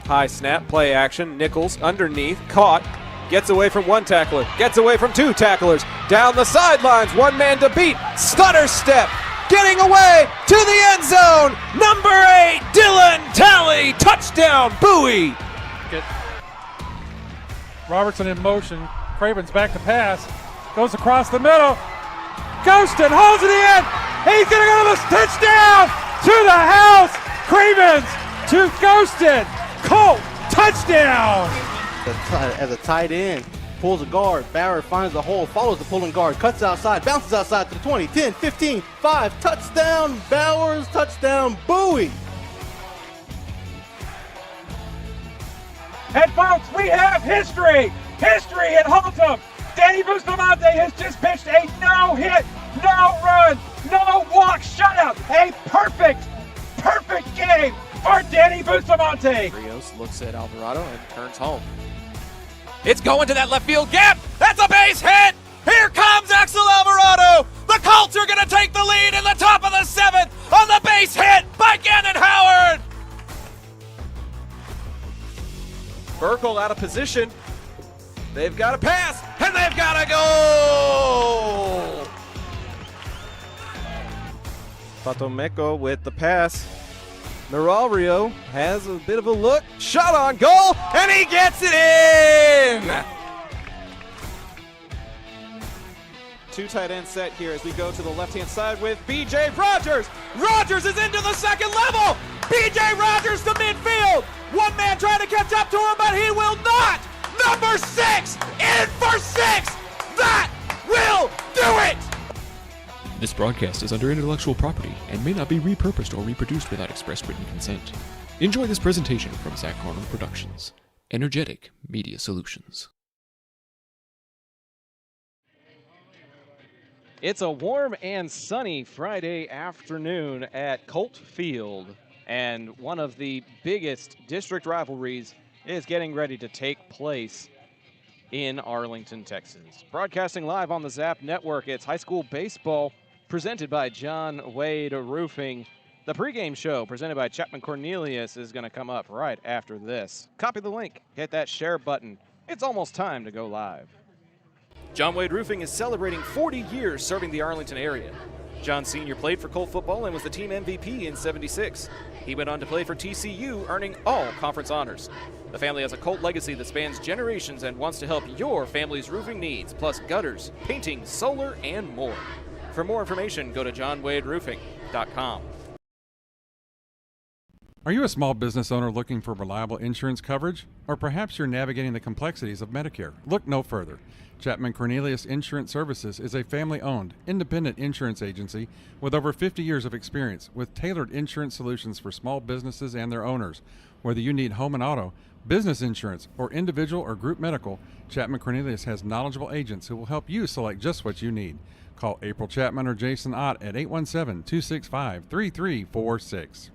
High snap, play action, Nichols underneath, caught, gets away from one tackler, gets away from two tacklers, down the sidelines, one man to beat, stutter step, getting away to the end zone, number 8, Dylan Talley, touchdown, Bowie. Robertson in motion, Cravens back to pass, goes across the middle, Ghostin holds it in, he's gonna go to the touchdown, to the house, Cravens to Ghostin, Colt, touchdown! As a tight end, pulls a guard, Barrett finds the hole, follows the pulling guard, cuts outside, bounces outside to the 20, 10, 15, 5, touchdown, Bowers, touchdown, Bowie. And folks, we have history at Haltom. Danny Bustamante has just pitched a no-hit, no-run, no-walk shutout. A perfect game for Danny Bustamante. Rios looks at Alvarado and turns home. It's going to that left field gap. That's a base hit. Here comes Axel Alvarado. The Colts are going to take the lead in the top of the 7th on the base hit by Gannon Howard. Burkle out of position. They've got to pass, and they've got to go. Patomeco with the pass. Mirario has a bit of a look, shot on goal, and he gets it in! Two tight end set here as we go to the left-hand side with B.J. Rogers. Rogers is into the second level. B.J. Rogers to midfield. One man trying to catch up to him, but he will not. Number 6 in for 6. That will do it. This broadcast is under intellectual property and may not be repurposed or reproduced without express written consent. Enjoy this presentation from Zach Arnold Productions, Energetic Media Solutions. It's a warm and sunny Friday afternoon at Colt Field, and one of the biggest district rivalries is getting ready to take place in Arlington, Texas. Broadcasting live on the Zap Network, it's high school baseball presented by John Wade Roofing. The pregame show presented by Chapman Cornelius is going to come up right after this. Copy the link, hit that share button. It's almost time to go live. John Wade Roofing is celebrating 40 years serving the Arlington area. John Sr. played for Colt football and was the team MVP in '76. He went on to play for TCU, earning all conference honors. The family has a Colt legacy that spans generations and wants to help your family's roofing needs, plus gutters, painting, solar, and more. For more information, go to johnwaderoofing.com. Are you a small business owner looking for reliable insurance coverage? Or perhaps you're navigating the complexities of Medicare? Look no further. Chapman Cornelius Insurance Services is a family-owned, independent insurance agency with over 50 years of experience with tailored insurance solutions for small businesses and their owners. Whether you need home and auto, business insurance, or individual or group medical, Chapman Cornelius has knowledgeable agents who will help you select just what you need. Call April Chapman or Jason Ott at 817-265-3346.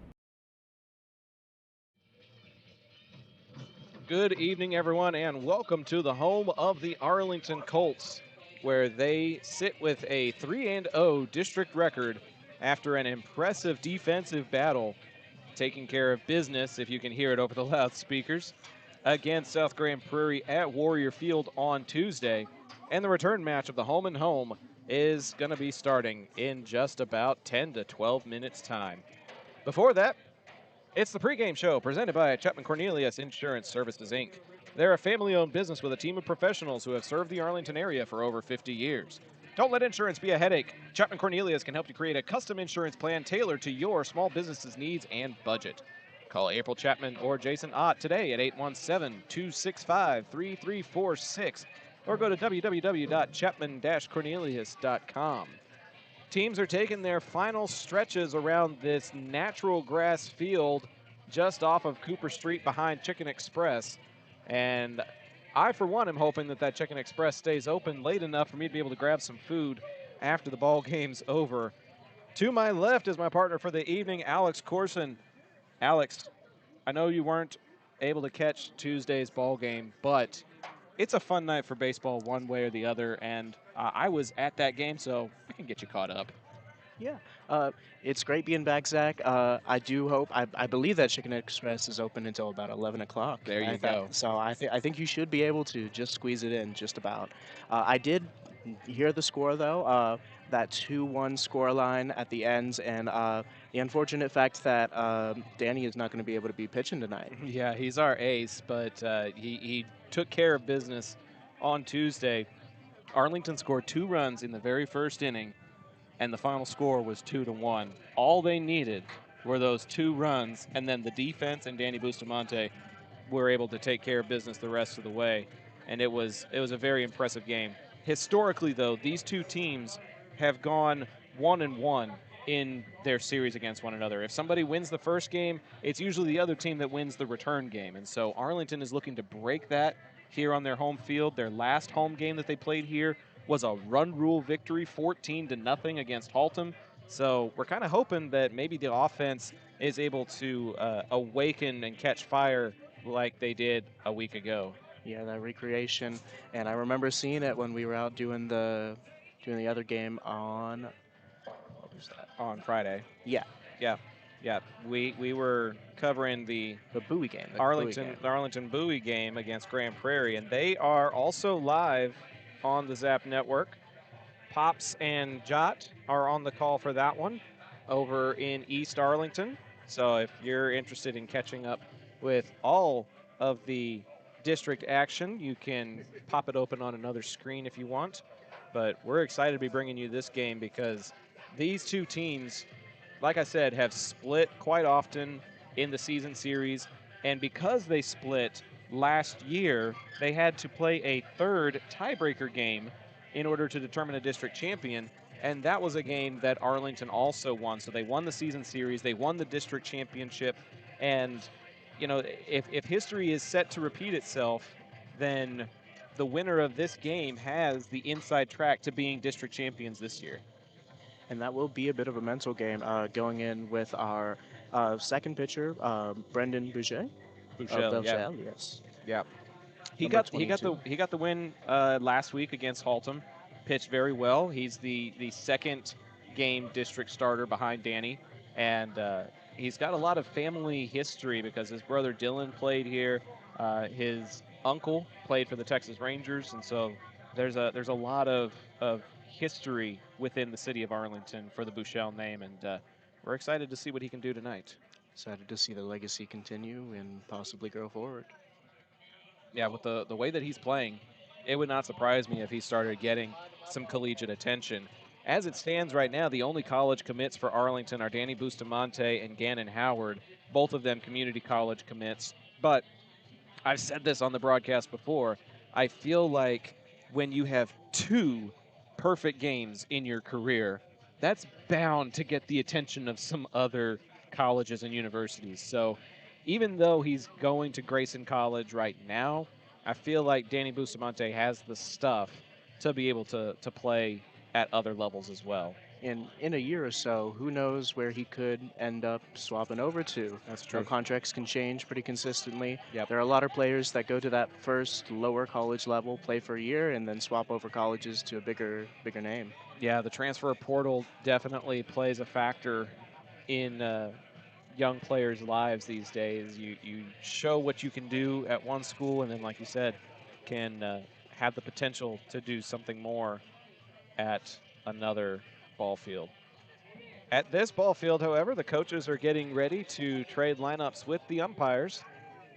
Good evening, everyone, and welcome to the home of the Arlington Colts, where they sit with a 3-0 district record after an impressive defensive battle, taking care of business, if you can hear it over the loudspeakers, against South Grand Prairie at Warrior Field on Tuesday. And the return match of the home and home is going to be starting in just about 10 to 12 minutes time. Before that, it's the pregame show presented by Chapman Cornelius Insurance Services, Inc. They're a family-owned business with a team of professionals who have served the Arlington area for over 50 years. Don't let insurance be a headache. Chapman Cornelius can help you create a custom insurance plan tailored to your small business's needs and budget. Call April Chapman or Jason Ott today at 817-265-3346 or go to www.chapman-cornelius.com. Teams are taking their final stretches around this natural grass field just off of Cooper Street behind Chicken Express. And I, for one, am hoping that that Chicken Express stays open late enough for me to be able to grab some food after the ball game's over. To my left is my partner for the evening, Alex Corson. Alex, I know you weren't able to catch Tuesday's ball game, but it's a fun night for baseball one way or the other, and I was at that game, so I can get you caught up. Yeah, it's great being back, Zach. I do hope, I believe that Chicken Express is open until about 11 o'clock. There you go. So I think you should be able to just squeeze it in just about. I did hear the score, though, that 2-1 score line at the end, and the unfortunate fact that Danny is not going to be able to be pitching tonight. Yeah, he's our ace, but he took care of business on Tuesday. Arlington scored 2 runs in the very first inning, and the final score was 2-1. All they needed were those 2 runs, and then the defense and Danny Bustamante were able to take care of business the rest of the way, and it was a very impressive game. Historically, though, these two teams have gone 1-1 in their series against one another. If somebody wins the first game, it's usually the other team that wins the return game, and so Arlington is looking to break that here on their home field. Their last home game that they played here was a run rule victory, 14-0 against Haltom. So we're kind of hoping that maybe the offense is able to awaken and catch fire like they did a week ago. Yeah, that recreation, and I remember seeing it when we were out doing the other game on, what was that? On Friday. Yeah, Yeah. We were covering the the Bowie game. The Bowie Arlington game. the Arlington Bowie game against Grand Prairie, and they are also live on the Zap Network. Pops and Jot are on the call for that one over in East Arlington. So if you're interested in catching up with all of the district action, you can pop it open on another screen if you want. But we're excited to be bringing you this game because these two teams, like I said, have split quite often in the season series. And because they split last year, they had to play a third tiebreaker game in order to determine a district champion. And that was a game that Arlington also won. So they won the season series, they won the district championship. And, you know, if history is set to repeat itself, then the winner of this game has the inside track to being district champions this year. And that will be a bit of a mental game going in with our second pitcher, Brendan Boucher. Bouchel, yeah. Bouchel, yes. Yeah. He Number got the win last week against Haltom. Pitched very well. He's the second game district starter behind Danny, and he's got a lot of family history because his brother Dylan played here. His uncle played for the Texas Rangers, and so there's a lot of history within the city of Arlington for the Bouchel name, and we're excited to see what he can do tonight. Excited to see the legacy continue and possibly go forward. Yeah, with the way that he's playing, it would not surprise me if he started getting some collegiate attention. As it stands right now, the only college commits for Arlington are Danny Bustamante and Gannon Howard, both of them community college commits. But I've said this on the broadcast before, I feel like when you have 2 perfect games in your career, that's bound to get the attention of some other colleges and universities. So even though he's going to Grayson College right now, I feel like Danny Bustamante has the stuff to be able to play at other levels as well. In a year or so, who knows where he could end up swapping over to. That's You know, contracts can change pretty consistently. Yep. There are a lot of players that go to that first lower college level, play for a year, and then swap over colleges to a bigger name. Yeah, the transfer portal definitely plays a factor in young players' lives these days. You show what you can do at one school, and then, like you said, can have the potential to do something more at another ball field. At this ball field, however, the coaches are getting ready to trade lineups with the umpires.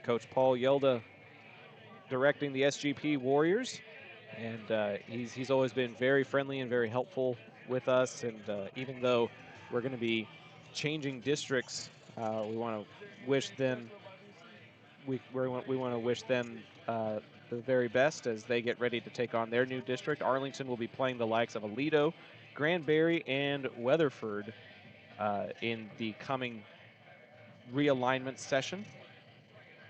Coach Paul Yelda directing the SGP Warriors, and he's always been very friendly and very helpful with us. And even though we're going to be changing districts, we want to wish them we want to wish them the very best as they get ready to take on their new district. Arlington will be playing the likes of Aledo, Granbury, and Weatherford in the coming realignment session.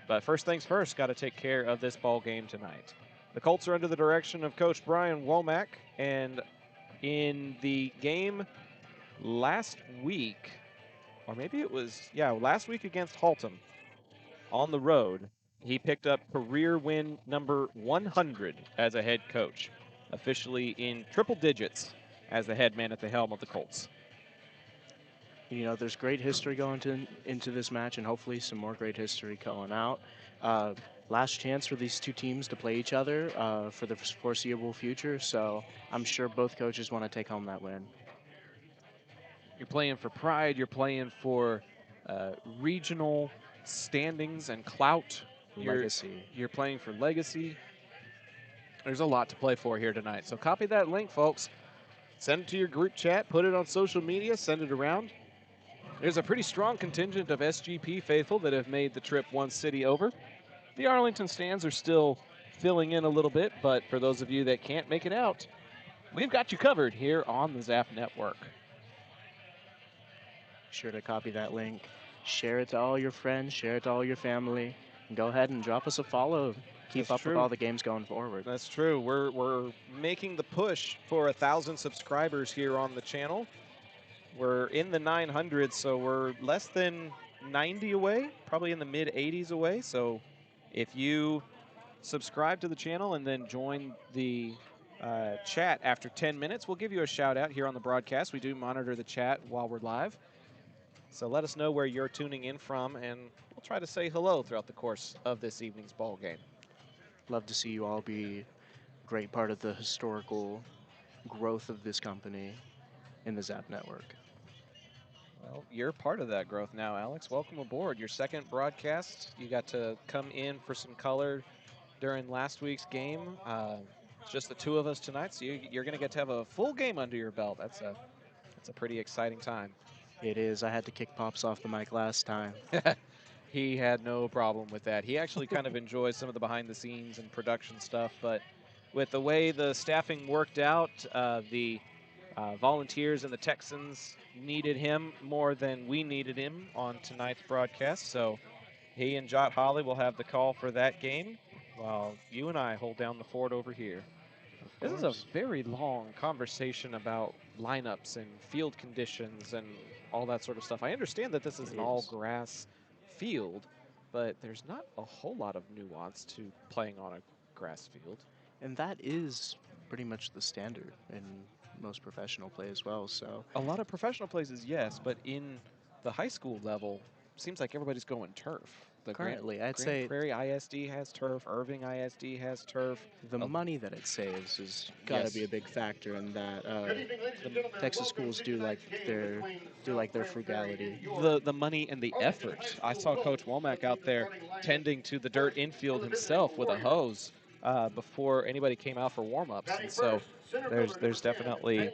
But first things first, got to take care of this ball game tonight. The Colts are under the direction of Coach Brian Womack, and in the game last week, or maybe it was, last week against Haltom on the road, he picked up career win number 100 as a head coach, officially in triple digits as the head man at the helm of the Colts. You know, there's great history going into this match, and hopefully some more great history going out. Last chance for these two teams to play each other for the foreseeable future, so I'm sure both coaches want to take home that win. You're playing for pride. You're playing for regional standings and clout. Legacy. You're playing for legacy. There's a lot to play for here tonight. So copy that link, folks. Send it to your group chat. Put it on social media. Send it around. There's a pretty strong contingent of SGP faithful that have made the trip one city over. The Arlington stands are still filling in a little bit, but for those of you that can't make it out, we've got you covered here on the Zap Network. Sure to copy that link. Share it to all your friends. Share it to all your family. And go ahead and drop us a follow. Keep up with all the games going forward. That's true. We're making the push for 1,000 subscribers here on the channel. We're in the 900s, so we're less than 90 away, probably in the mid 80s away. So if you subscribe to the channel and then join the chat after 10 minutes, we'll give you a shout out here on the broadcast. We do monitor the chat while we're live. So let us know where you're tuning in from, and we'll try to say hello throughout the course of this evening's ball game. Love to see you all be a great part of the historical growth of this company in the Zap Network. Well, you're part of that growth now, Alex. Welcome aboard. Your second broadcast. You got to come in for some color during last week's game. It's just the two of us tonight, so you're going to get to have a full game under your belt. That's a pretty exciting time. It is. I had to kick Pops off the mic last time. He had no problem with that. He actually kind of enjoys some of the behind-the-scenes and production stuff, but with the way the staffing worked out, the Volunteers and the Texans needed him more than we needed him on tonight's broadcast, so he and Jot Holly will have the call for that game while you and I hold down the fort over here. This is a very long conversation about lineups and field conditions and all that sort of stuff. I understand that this is an all-grass field, but there's not a whole lot of nuance to playing on a grass field. And that is pretty much the standard in most professional play as well. So a lot of professional places, yes, but in the high school level, seems like everybody's going turf. Currently, I'd Grand say Prairie ISD has turf. Irving ISD has turf. The money that it saves has got to Yes. be a big factor in that. The Texas schools do like their frugality. The money and the effort. I saw Coach Womack out there tending to the dirt infield himself with a hose before anybody came out for warm-ups, and so there's definitely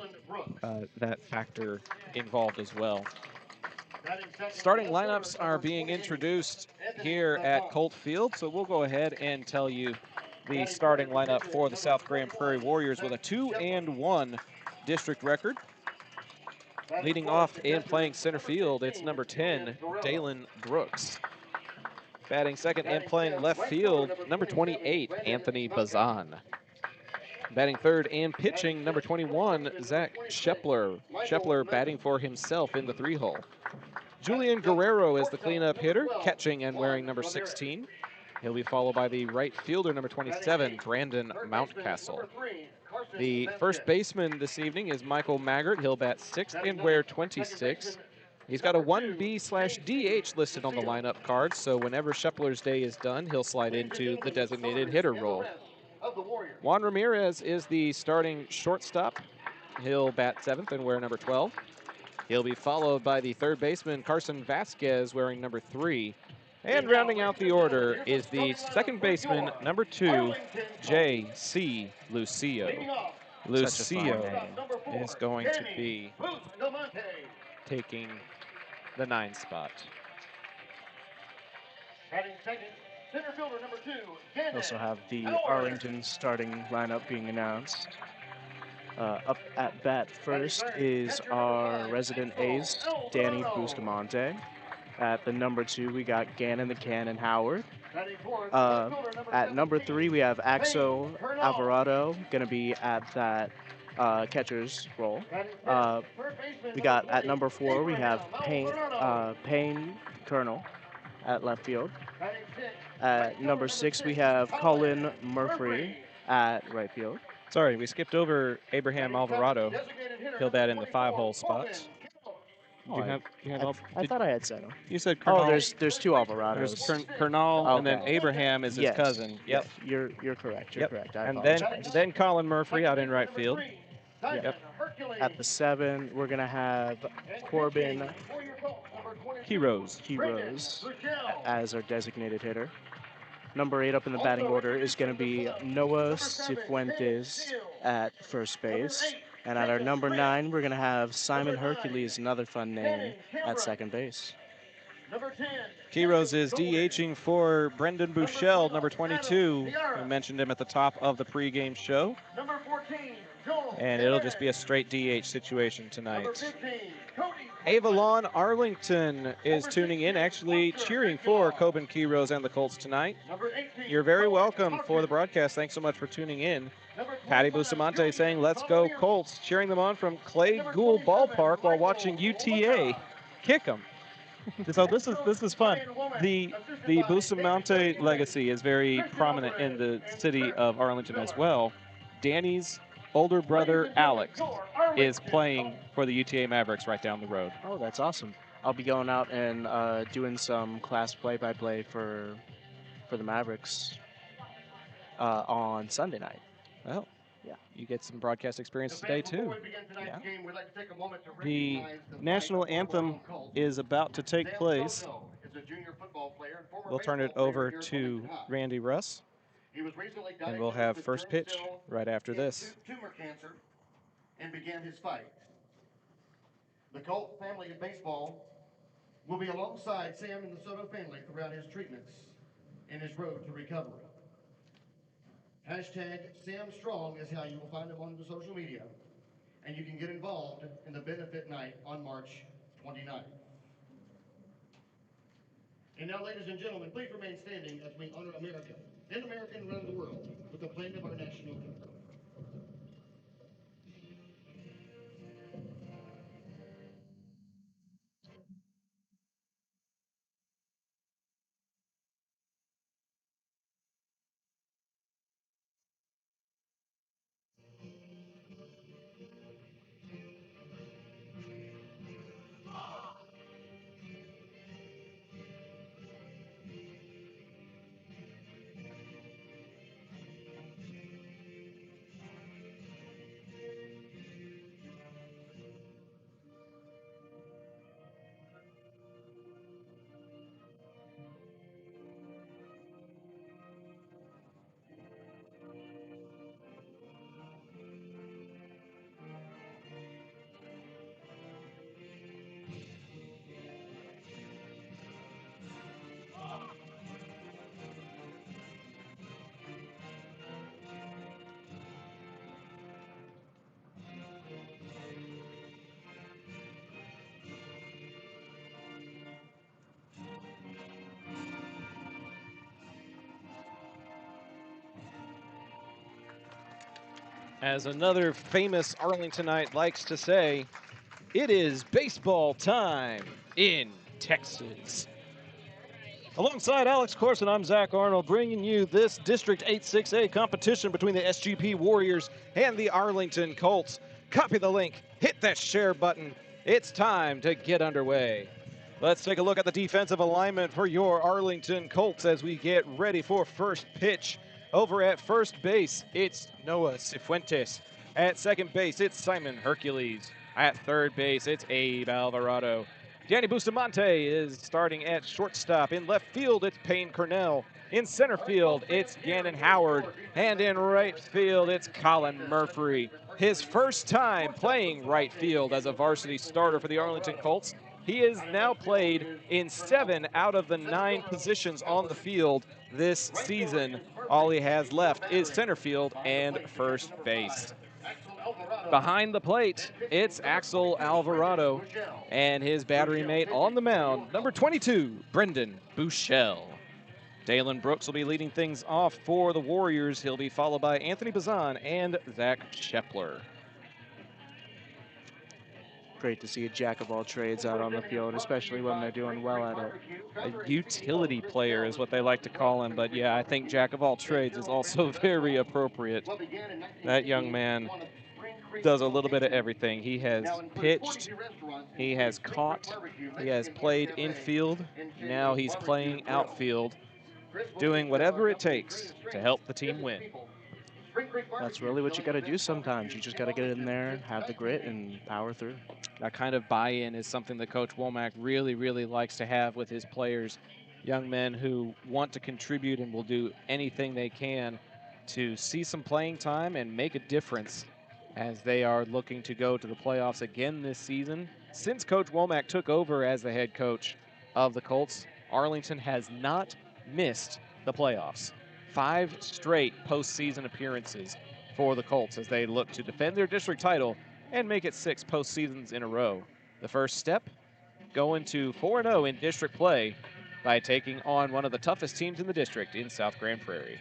that factor involved as well. Starting lineups are being introduced here at Colt Field, so we'll go ahead and tell you the starting lineup for the South Grand Prairie Warriors with a 2-1 district record. Leading off and playing center field, it's number 10, Dalen Brooks. Batting second and playing left field, number 28, Anthony Bazan. Batting third and pitching, number 21, Zach Shepler. Shepler batting for himself in the 3-hole. Julian Guerrero is the cleanup hitter, catching and wearing number 16. He'll be followed by the right fielder, number 27, Brandon Mountcastle. The first baseman this evening is Michael Maggart. He'll bat sixth and wear 26. He's got a 1B/DH listed on the lineup card, so whenever Shepler's day is done, he'll slide into the designated hitter role. Juan Ramirez is the starting shortstop. He'll bat seventh and wear number 12. He'll be followed by the third baseman, Carson Vasquez, wearing number 3. And rounding out the order is the second baseman, number 2, J.C. Lucio. Lucio is going to be taking the 9 spot. We also have the Arlington starting lineup being announced. Up at bat first is our resident ace, Danny Bustamante. At the number 2, we got Gannon the Cannon Howard. At number 3, we have Axo Alvarado, going to be at that catcher's role. We got at number 4, we have Payne Colonel at left field. At number 6, we have Colin Murphy at right field. Sorry, we skipped over Abraham Alvarado. He'll bat in the 5-hole spot. You have all, I thought I had said him. you said Oh, Kernal. there's two Alvarados. There's Kernal, and then Okay. Abraham is his Yes, cousin. Yep. yes, you're correct. You're Yep. correct. I And apologize. then Colin Murphy out in right field. Yep. At the 7, we're gonna have Corbin Heroes. Heroes as our designated hitter. Number 8 up in the batting order is going to be Noah Cifuentes at first base. And at our number 9, we're going to have Simon Hercules, another fun name, at second base. Heroes is DHing for Brendan Bouchel, number 22. We mentioned him at the top of the pregame show. And it'll just be a straight DH situation tonight. Avalon Arlington is tuning in, actually cheering for Coben Heroes and the Colts tonight. You're very welcome for the broadcast. Thanks so much for tuning in. Patty Bustamante saying, "Let's go Colts," cheering them on from Clay Gould Ballpark while watching UTA kick them. So this is fun. The Bustamante legacy is very prominent in the city of Arlington as well. Danny's older brother Alex is playing for the UTA Mavericks right down the road. Oh, that's awesome. I'll be going out and doing some class play-by-play for the Mavericks on Sunday night. Well, yeah, you get some broadcast experience today too. Yeah. The national anthem is about to take place. We'll turn it over to Randy Russ, and we'll have first pitch right after this. Tumor cancer and began his fight. The Colt family of baseball will be alongside Sam and the Soto family throughout his treatments and his road to recovery. Hashtag Sam Strong is how you will find him on the social media, and you can get involved in the benefit night on March 29th. And now, ladies and gentlemen, please remain standing as we honor America and America and around the world with the playing of our national anthem. As another famous Arlingtonite likes to say, it is baseball time in Texas. Alongside Alex Corson, I'm Zach Arnold, bringing you this District 8-6A competition between the SGP Warriors and the Arlington Colts. Copy the link, hit that share button. It's time to get underway. Let's take a look at the defensive alignment for your Arlington Colts as we get ready for first pitch. Over at first base, it's Noah Cifuentes. At second base, it's Simon Hercules. At third base, it's Abe Alvarado. Danny Bustamante is starting at shortstop. In left field, it's Payne Cornell. In center field, it's Gannon Howard. And in right field, it's Colin Murphy. His first time playing right field as a varsity starter for the Arlington Colts. He has now played in 7 out of the 9 positions on the field this season. All he has left is center field and first base. Behind the plate, it's Axel Alvarado and his battery mate on the mound, number 22, Brendan Bouchel. Dalen Brooks will be leading things off for the Warriors. He'll be followed by Anthony Bazan and Zach Shepler. Great to see a jack of all trades out on the field, especially when they're doing well at it. A utility player is what they like to call him, but yeah, I think jack of all trades is also very appropriate. That young man does a little bit of everything. He has pitched, he has caught, he has played infield. Now he's playing outfield, doing whatever it takes to help the team win. That's really what you got to do sometimes. You just got to get in there, have the grit, and power through. That kind of buy-in is something that Coach Womack really, really likes to have with his players. Young men who want to contribute and will do anything they can to see some playing time and make a difference as they are looking to go to the playoffs again this season. Since Coach Womack took over as the head coach of the Colts, Arlington has not missed the playoffs. 5 straight postseason appearances for the Colts as they look to defend their district title and make it 6 postseasons in a row. The first step, going to 4-0 in district play by taking on one of the toughest teams in the district in South Grand Prairie.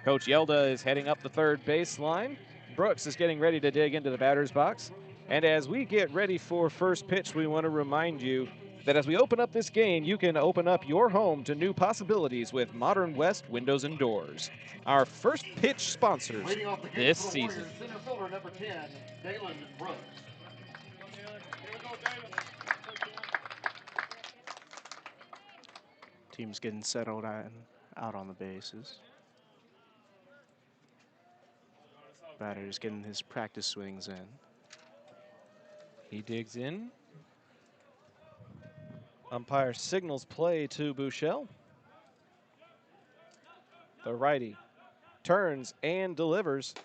Coach Yelda is heading up the third baseline. Brooks is getting ready to dig into the batter's box. And as we get ready for first pitch, we want to remind you that as we open up this game, you can open up your home to new possibilities with Modern West Windows and Doors. Our first pitch sponsors this season. Center fielder number 10, Dalen Brooks. Team's getting settled out on the bases. Batter's getting his practice swings in. He digs in. Umpire signals play to Buechele. The righty turns and delivers.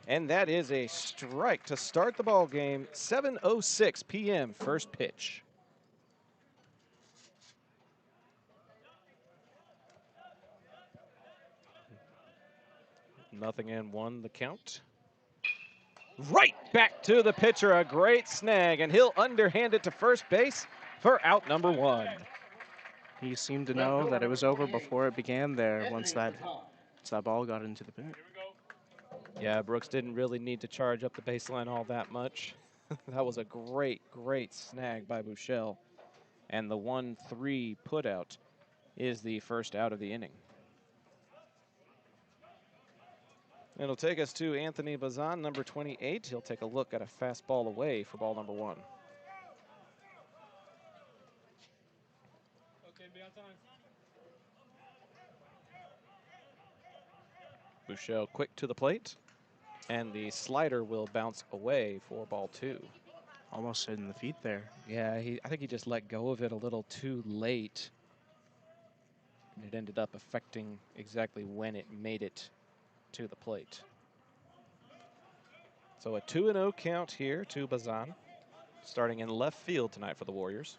And that is a strike to start the ball game. 7:06 p.m. first pitch. Nothing and 1 the count. Right back to the pitcher, a great snag, and he'll underhand it to first base for out number 1. He seemed to know that it was over before it began there once that ball got into the pit. Yeah, Brooks didn't really need to charge up the baseline all that much. That was a great, great snag by Buechele. And the 1-3 putout is the first out of the inning. It'll take us to Anthony Bazan, number 28. He'll take a look at a fastball away for ball number 1. Buechele quick to the plate, and the slider will bounce away for ball 2. Almost hitting the feet there. Yeah, I think he just let go of it a little too late. And it ended up affecting exactly when it made it to the plate. So a 2-0 count here to Bazan, starting in left field tonight for the Warriors.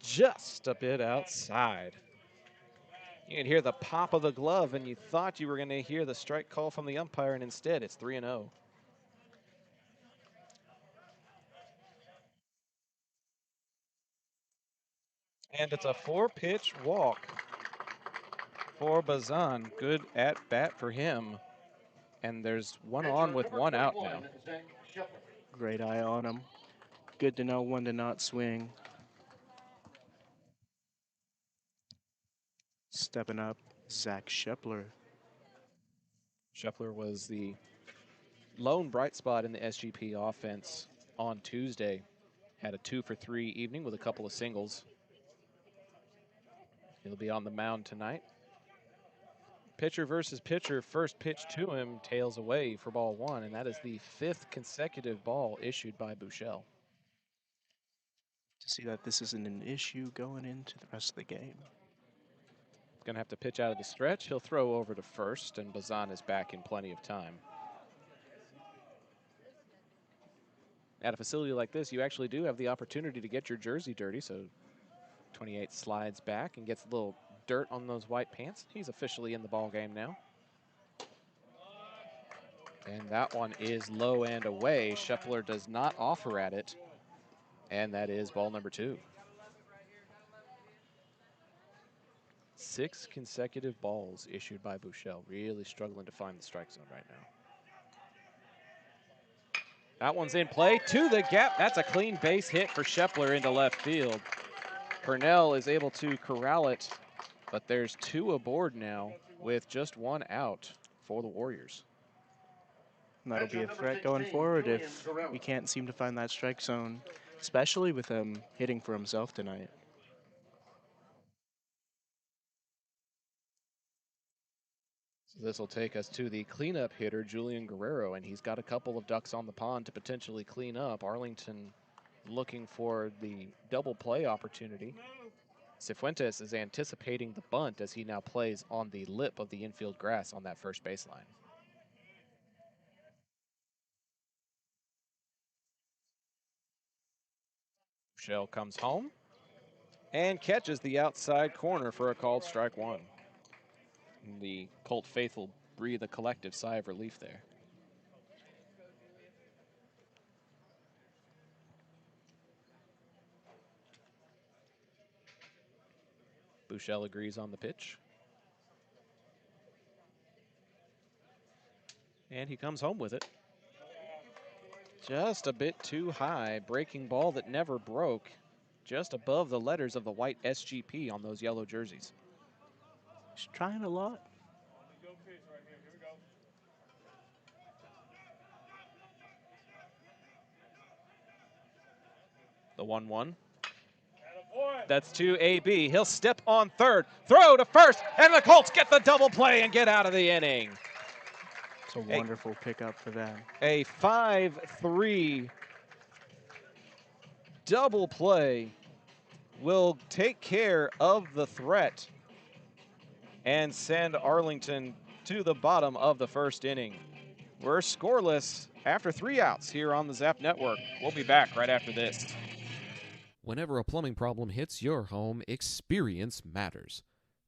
Just a bit outside. You can hear the pop of the glove, and you thought you were going to hear the strike call from the umpire, and instead it's 3-0. And it's a 4-pitch walk for Bazan. Good at bat for him. And there's one on with 1 out now. Great eye on him. Good to know when to not swing. Stepping up, Zach Shepler. Shepler was the lone bright spot in the SGP offense on Tuesday. Had a 2-for-3 evening with a couple of singles. He'll be on the mound tonight. Pitcher versus pitcher, first pitch to him, tails away for ball 1, and that is the 5th consecutive ball issued by Buechele. To see that this isn't an issue going into the rest of the game. Going to have to pitch out of the stretch. He'll throw over to first, and Bazan is back in plenty of time. At a facility like this, you actually do have the opportunity to get your jersey dirty, so 28 slides back and gets a little dirt on those white pants. He's officially in the ball game now. And that one is low and away. Shepler does not offer at it, and that is ball number 2. 6 consecutive balls issued by Buechele. Really struggling to find the strike zone right now. That one's in play to the gap. That's a clean base hit for Shepler into left field. Purnell is able to corral it, but there's 2 aboard now with just 1 out for the Warriors. And that'll be a threat going forward if we can't seem to find that strike zone, especially with him hitting for himself tonight. So this will take us to the cleanup hitter, Julian Guerrero, and he's got a couple of ducks on the pond to potentially clean up. Arlington looking for the double play opportunity. Cifuentes is anticipating the bunt as he now plays on the lip of the infield grass on that first baseline. Shell comes home and catches the outside corner for a called strike one. And the Colt faithful breathe a collective sigh of relief there. Buechele agrees on the pitch. And he comes home with it. Just a bit too high. Breaking ball that never broke. Just above the letters of the white SGP on those yellow jerseys. He's trying a lot. The 1-1. That's to AB. He'll step on third. Throw to first. And the Colts get the double play and get out of the inning. It's a wonderful pickup for them. A 5-3 double play will take care of the threat and send Arlington to the bottom of the first inning. We're scoreless after 3 outs here on the Zap Network. We'll be back right after this. Whenever a plumbing problem hits your home, experience matters.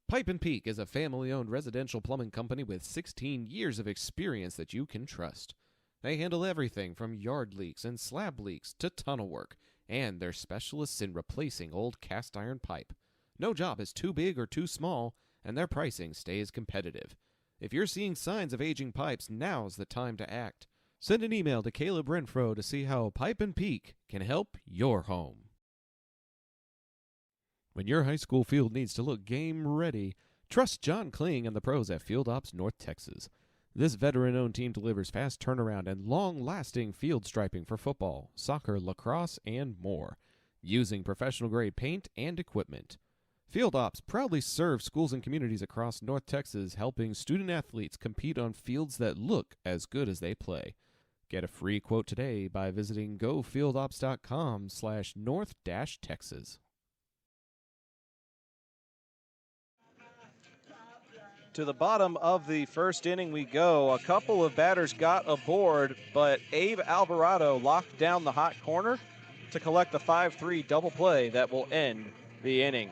Pipe & Peak is a family-owned residential plumbing company with 16 years of experience that you can trust. They handle everything from yard leaks and slab leaks to tunnel work, and they're specialists in replacing old cast iron pipe. No job is too big or too small, and their pricing stays competitive. If you're seeing signs of aging pipes, now's the time to act. Send an email to Caleb Renfro to see how Pipe & Peak can help your home. When your high school field needs to look game ready, trust John Kling and the pros at Field Ops North Texas. This veteran-owned team delivers fast turnaround and long-lasting field striping for football, soccer, lacrosse, and more, using professional-grade paint and equipment. Field Ops proudly serves schools and communities across North Texas, helping student-athletes compete on fields that look as good as they play. Get a free quote today by visiting gofieldops.com/north-texas. To the bottom of the first inning we go. A couple of batters got aboard, but Abe Alvarado locked down the hot corner to collect the 5-3 double play that will end the inning.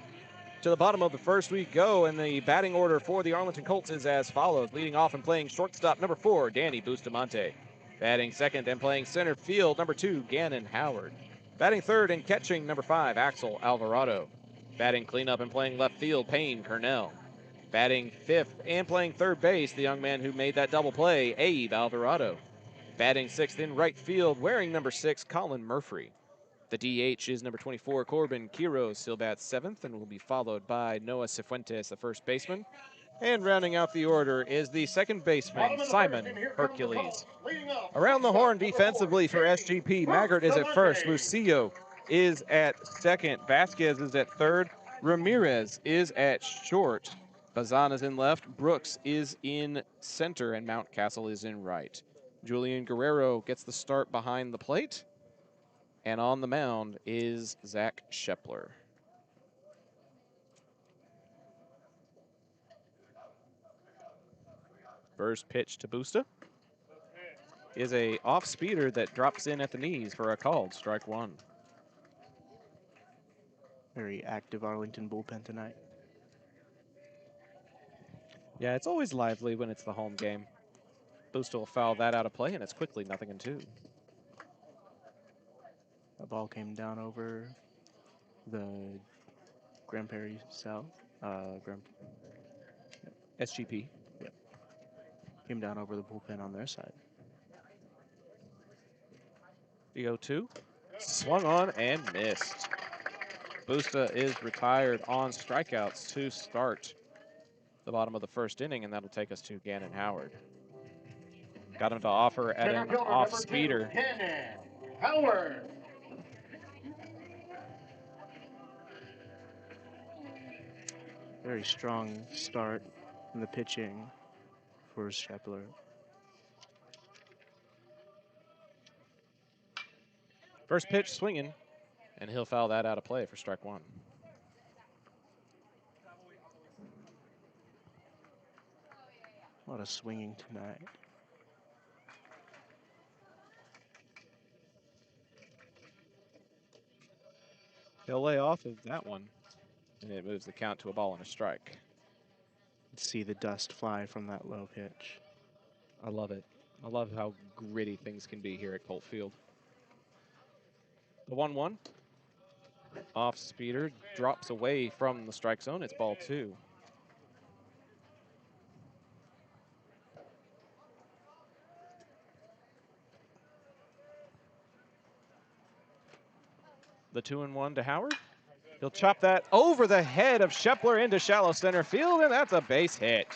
To the bottom of the first we go, and the batting order for the Arlington Colts is as follows. Leading off and playing shortstop, number 4, Danny Bustamante. Batting second and playing center field, number 2, Gannon Howard. Batting third and catching, number 5, Axel Alvarado. Batting cleanup and playing left field, Payne Cornell. Batting fifth and playing third base, the young man who made that double play, Abe Alvarado. Batting sixth in right field, wearing number 6, Colin Murphy. The DH is number 24, Corbin Quiros. He'll bat seventh and will be followed by Noah Cifuentes, the first baseman. And rounding out the order is the second baseman, Simon Hercules. Around the horn defensively for SGP, Maggart is at first, Lucio is at second, Vasquez is at third, Ramirez is at short. Bazan is in left, Brooks is in center, and Mountcastle is in right. Julian Guerrero gets the start behind the plate, and on the mound is Zach Shepler. First pitch to Busta is a off-speeder that drops in at the knees for a called strike one. Very active Arlington bullpen tonight. Yeah, it's always lively when it's the home game. Busta will foul that out of play, and it's quickly 0-2. The ball came down over the Grand Prairie South. SGP. Yep. Came down over the bullpen on their side. The 0-2. Swung on and missed. Busta is retired on strikeouts to start the bottom of the first inning, and that'll take us to Gannon Howard. Got him to offer at Center an fielder off number 2, speeder. Cannon Howard. Very strong start in the pitching for Shepler. First pitch swinging, and he'll foul that out of play for strike one. A lot of swinging tonight. He'll lay off of that one, and it moves the count to a ball and a strike. See the dust fly from that low pitch. I love it. I love how gritty things can be here at Colt Field. The 1-1. Off speeder, drops away from the strike zone. It's ball 2. The 2-1 to Howard. He'll chop that over the head of Shepler into shallow center field, and that's a base hit.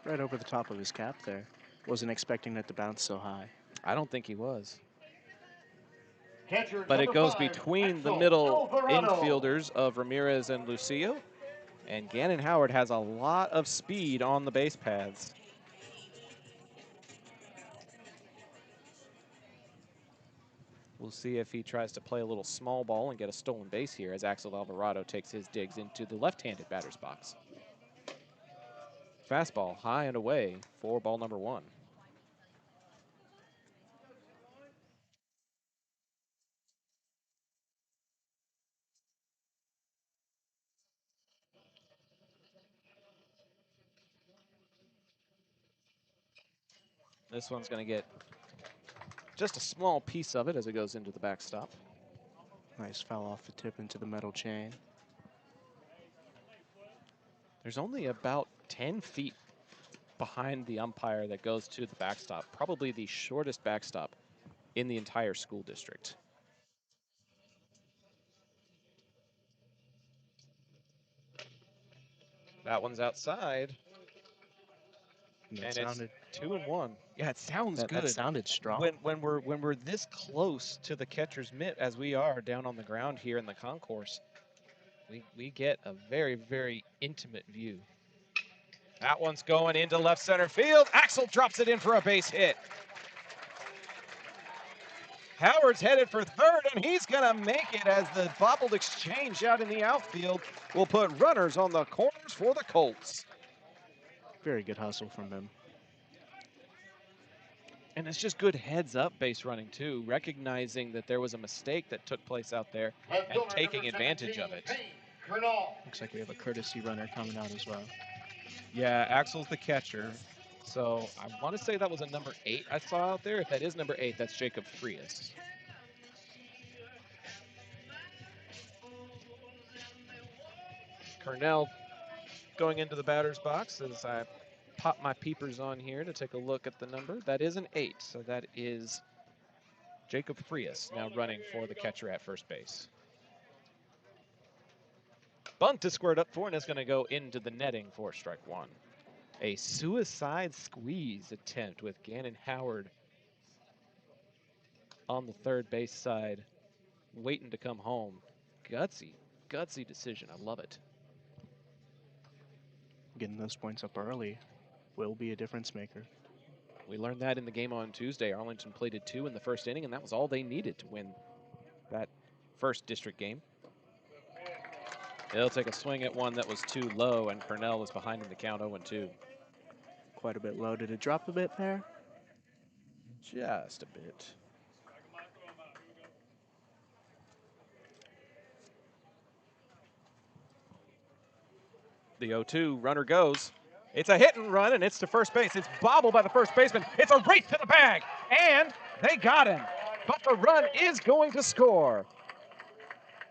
Right over the top of his cap there. Wasn't expecting it to bounce so high. I don't think he was. Catcher But it number goes 5, between the Axel middle Alvarado. infielders of Ramirez and Lucio. And Gannon Howard has a lot of speed on the base paths. We'll see if he tries to play a little small ball and get a stolen base here as Axel Alvarado takes his digs into the left-handed batter's box. Fastball high and away for ball number 1. This one's going to get just a small piece of it as it goes into the backstop. Nice foul off the tip into the metal chain. There's only about 10 feet behind the umpire that goes to the backstop, probably the shortest backstop in the entire school district. That one's outside. That And sounded, it's 2-1. Yeah, it sounds good. that sounded strong. When we're this close to the catcher's mitt as we are down on the ground here in the concourse, we get a very, very intimate view. That one's going into left center field. Axel drops it in for a base hit. Howard's headed for third, and he's going to make it as the bobbled exchange out in the outfield will put runners on the corners for the Colts. Very good hustle from him. And it's just good heads-up base running, too, recognizing that there was a mistake that took place out there Left and fielder taking number advantage 17, of it. Payne Colonel. Looks like we have a courtesy runner coming out as well. Yeah, Axel's the catcher. So I want to say that was a number 8 I saw out there. If that is number 8, that's Jacob Frias. Cornell going into the batter's box as I pop my peepers on here to take a look at the number. That is an 8, so that is Jacob Frias now running for the catcher at first base. Bunt is squared up for, and it's going to go into the netting for strike 1. A suicide squeeze attempt with Gannon Howard on the third base side, waiting to come home. Gutsy decision. I love it. Getting those points up early will be a difference maker. We learned that in the game on Tuesday. Arlington plated 2 in the first inning, and that was all they needed to win that first district game. They'll take a swing at one that was too low, and Cornell was behind in the count 0-2. Quite a bit low. Did it drop a bit there? Just a bit. The 0-2 runner goes. It's a hit and run, and it's to first base. It's bobbled by the first baseman. It's a race to the bag, and they got him. But the run is going to score.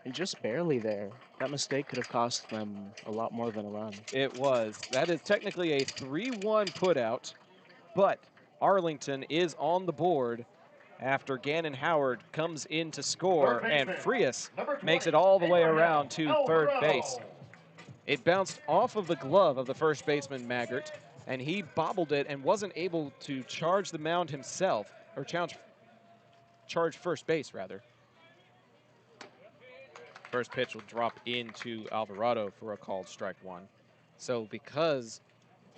And just barely there. That mistake could have cost them a lot more than a run. It was. That is technically a 3-1 putout, but Arlington is on the board after Gannon Howard comes in to score, and Frias makes it all the way around to third base. It bounced off of the glove of the first baseman, Maggart, and he bobbled it and wasn't able to charge the mound himself, or charge first base, rather. First pitch will drop into Alvarado for a called strike one. So because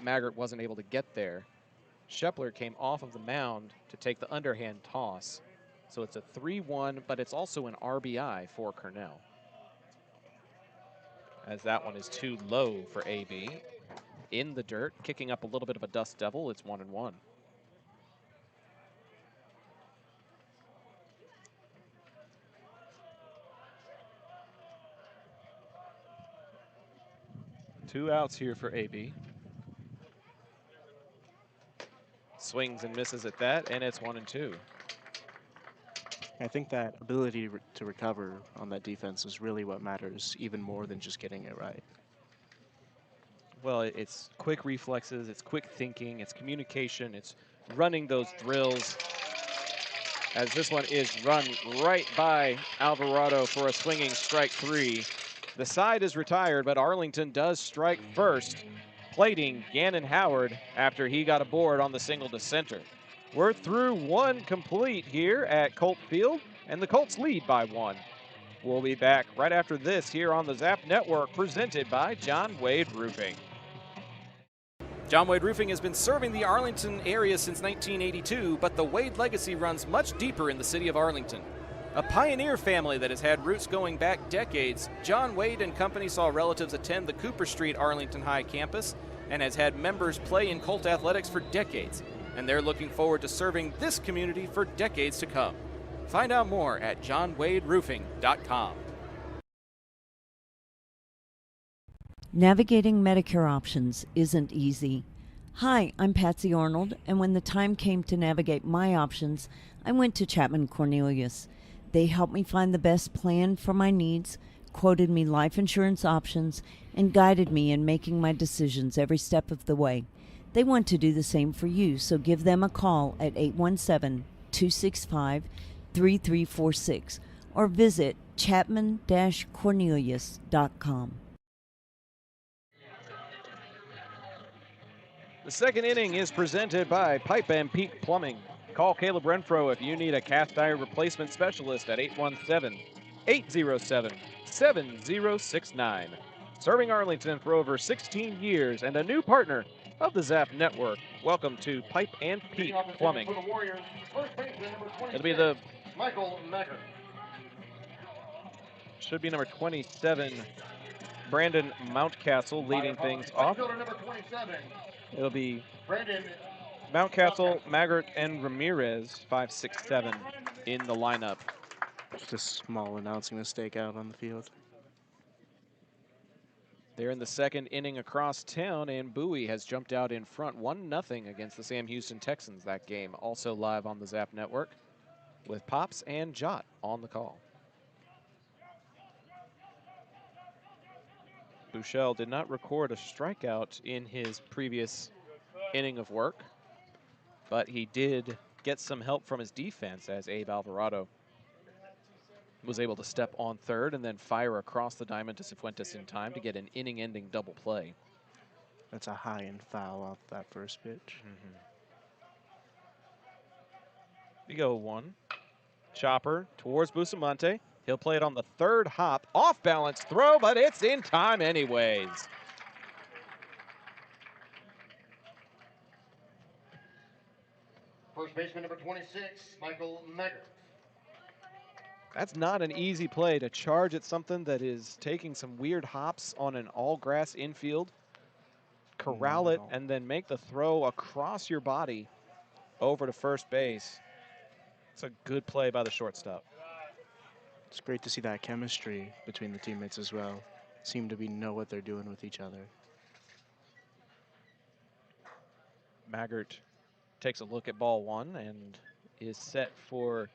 Maggart wasn't able to get there, Shepler came off of the mound to take the underhand toss. So it's a 3-1, but it's also an RBI for Cornell, as that one is too low for AB. In the dirt, kicking up a little bit of a dust devil, it's 1-1. Two outs here for AB. Swings and misses at that, and it's 1-2. I think that ability to recover on that defense is really what matters, even more than just getting it right. Well, it's quick reflexes, it's quick thinking, it's communication, it's running those drills. As this one is run right by Alvarado for a swinging strike three. The side is retired, but Arlington does strike first, plating Gannon Howard after he got aboard on the single to center. We're through one complete here at Colt Field, and the Colts lead by 1. We'll be back right after this here on the Zap Network, presented by John Wade Roofing. John Wade Roofing has been serving the Arlington area since 1982, but the Wade legacy runs much deeper in the city of Arlington. A pioneer family that has had roots going back decades, John Wade and Company saw relatives attend the Cooper Street Arlington High campus and has had members play in Colt athletics for decades. And they're looking forward to serving this community for decades to come. Find out more at johnwaderoofing.com. Navigating Medicare options isn't easy. Hi, I'm Patsy Arnold, and when the time came to navigate my options, I went to Chapman Cornelius. They helped me find the best plan for my needs, quoted me life insurance options, and guided me in making my decisions every step of the way. They want to do the same for you, so give them a call at 817-265-3346 or visit chapman-cornelius.com. The second inning is presented by Pipe and Peak Plumbing. Call Caleb Renfro if you need a cast iron replacement specialist at 817-807-7069. Serving Arlington for over 16 years and a new partner of the Zap Network. Welcome to Pipe and Peak Plumbing. It'll be the Michael Maggart. should be number 27, Brandon Mountcastle, leading things off. Number 27. It'll be Brandon Mountcastle, Maggart, and Ramirez, 5, 6, 7 in the lineup. Just a small announcing mistake out on the field. They're in the second inning across town, and Bowie has jumped out in front 1-0 against the Sam Houston Texans. That game also live on the Zap Network with Pops and Jot on the call. Buechele did not record a strikeout in his previous inning of work, but he did get some help from his defense as Abe Alvarado was able to step on third and then fire across the diamond to Cifuentes in time to get an inning-ending double play. That's a high-end foul off that first pitch. We go one. Chopper towards Bustamante. He'll play it on the third hop. Off-balance throw, but it's in time anyways. First baseman number 26, Michael Maggart. That's not an easy play to charge at something that is taking some weird hops on an all-grass infield, corral it, and then make the throw across your body over to first base. It's a good play by the shortstop. It's great to see that chemistry between the teammates as well. Seem to know what they're doing with each other. Maggart takes a look at ball one and is set for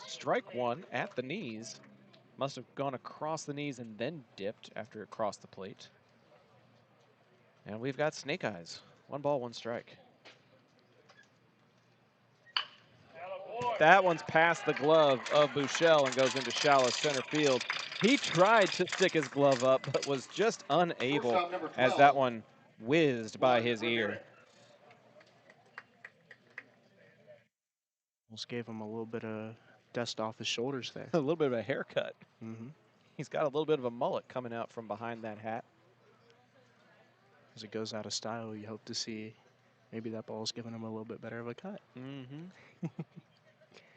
strike one at the knees. Must have gone across the knees and then dipped after it crossed the plate. And we've got snake eyes. 1 ball, 1 strike. That one's past the glove of Buechele and goes into shallow center field. He tried to stick his glove up, but was just unable as that one whizzed by his ear. Almost gave him a little bit of dust off his shoulders there. A little bit of a haircut. Mm-hmm. He's got a little bit of a mullet coming out from behind that hat. As it goes out of style, you hope to see maybe that ball's giving him a little bit better of a cut. Mm-hmm.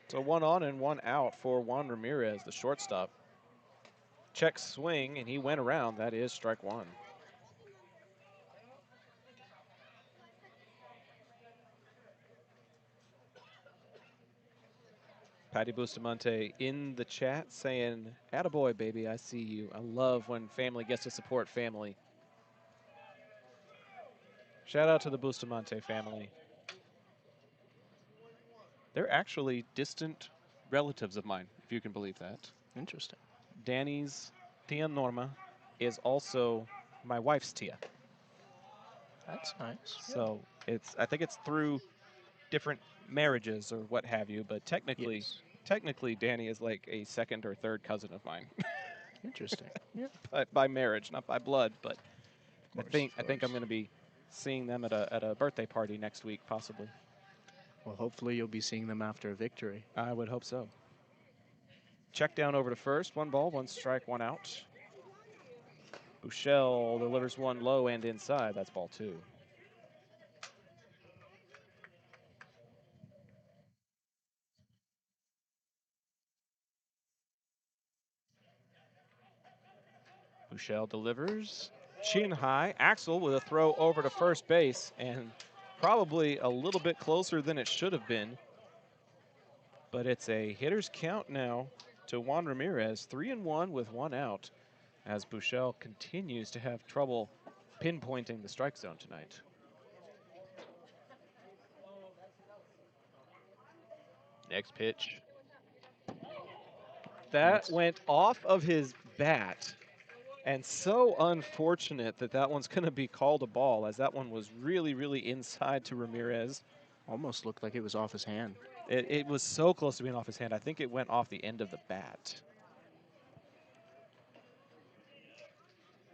So 1 on and 1 out for Juan Ramirez, the shortstop. Check swing, and he went around. That is strike 1. Patty Bustamante in the chat saying, "Attaboy, baby, I see you. I love when family gets to support family." Shout out to the Bustamante family. They're actually distant relatives of mine, if you can believe that. Interesting. Danny's Tia Norma is also my wife's Tia. That's nice. So I think it's through different marriages or what have you, but technically, Yes. technically Danny is like a second or third cousin of mine. Interesting. Yeah. by marriage, not by blood, but I course, think of I'm course. going to be seeing them at a birthday party next week, possibly. Well, hopefully you'll be seeing them after a victory. I would hope so. Check down over to first. 1 ball, 1 strike, 1 out. Buechele delivers 1 low and inside. That's ball 2. Buechele delivers. Chin high. Axel with a throw over to first base, and probably a little bit closer than it should have been. But it's a hitter's count now to Juan Ramirez. 3-1 with 1 out, as Buechele continues to have trouble pinpointing the strike zone tonight. Next pitch. That went off of his bat. And so unfortunate that that one's going to be called a ball, as that one was really, really inside to Ramirez. Almost looked like it was off his hand. It was so close to being off his hand. I think it went off the end of the bat.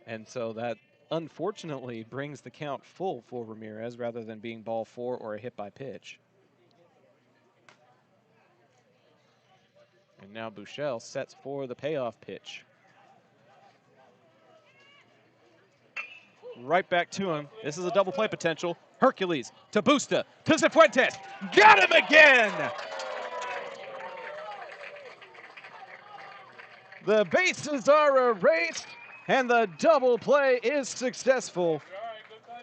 And so that unfortunately brings the count full for Ramirez rather than being ball 4 or a hit by pitch. And now Buechele sets for the payoff pitch. Right back to him. This is a double play potential. Hercules to Busta to Cifuentes. Got him again! The bases are erased, and the double play is successful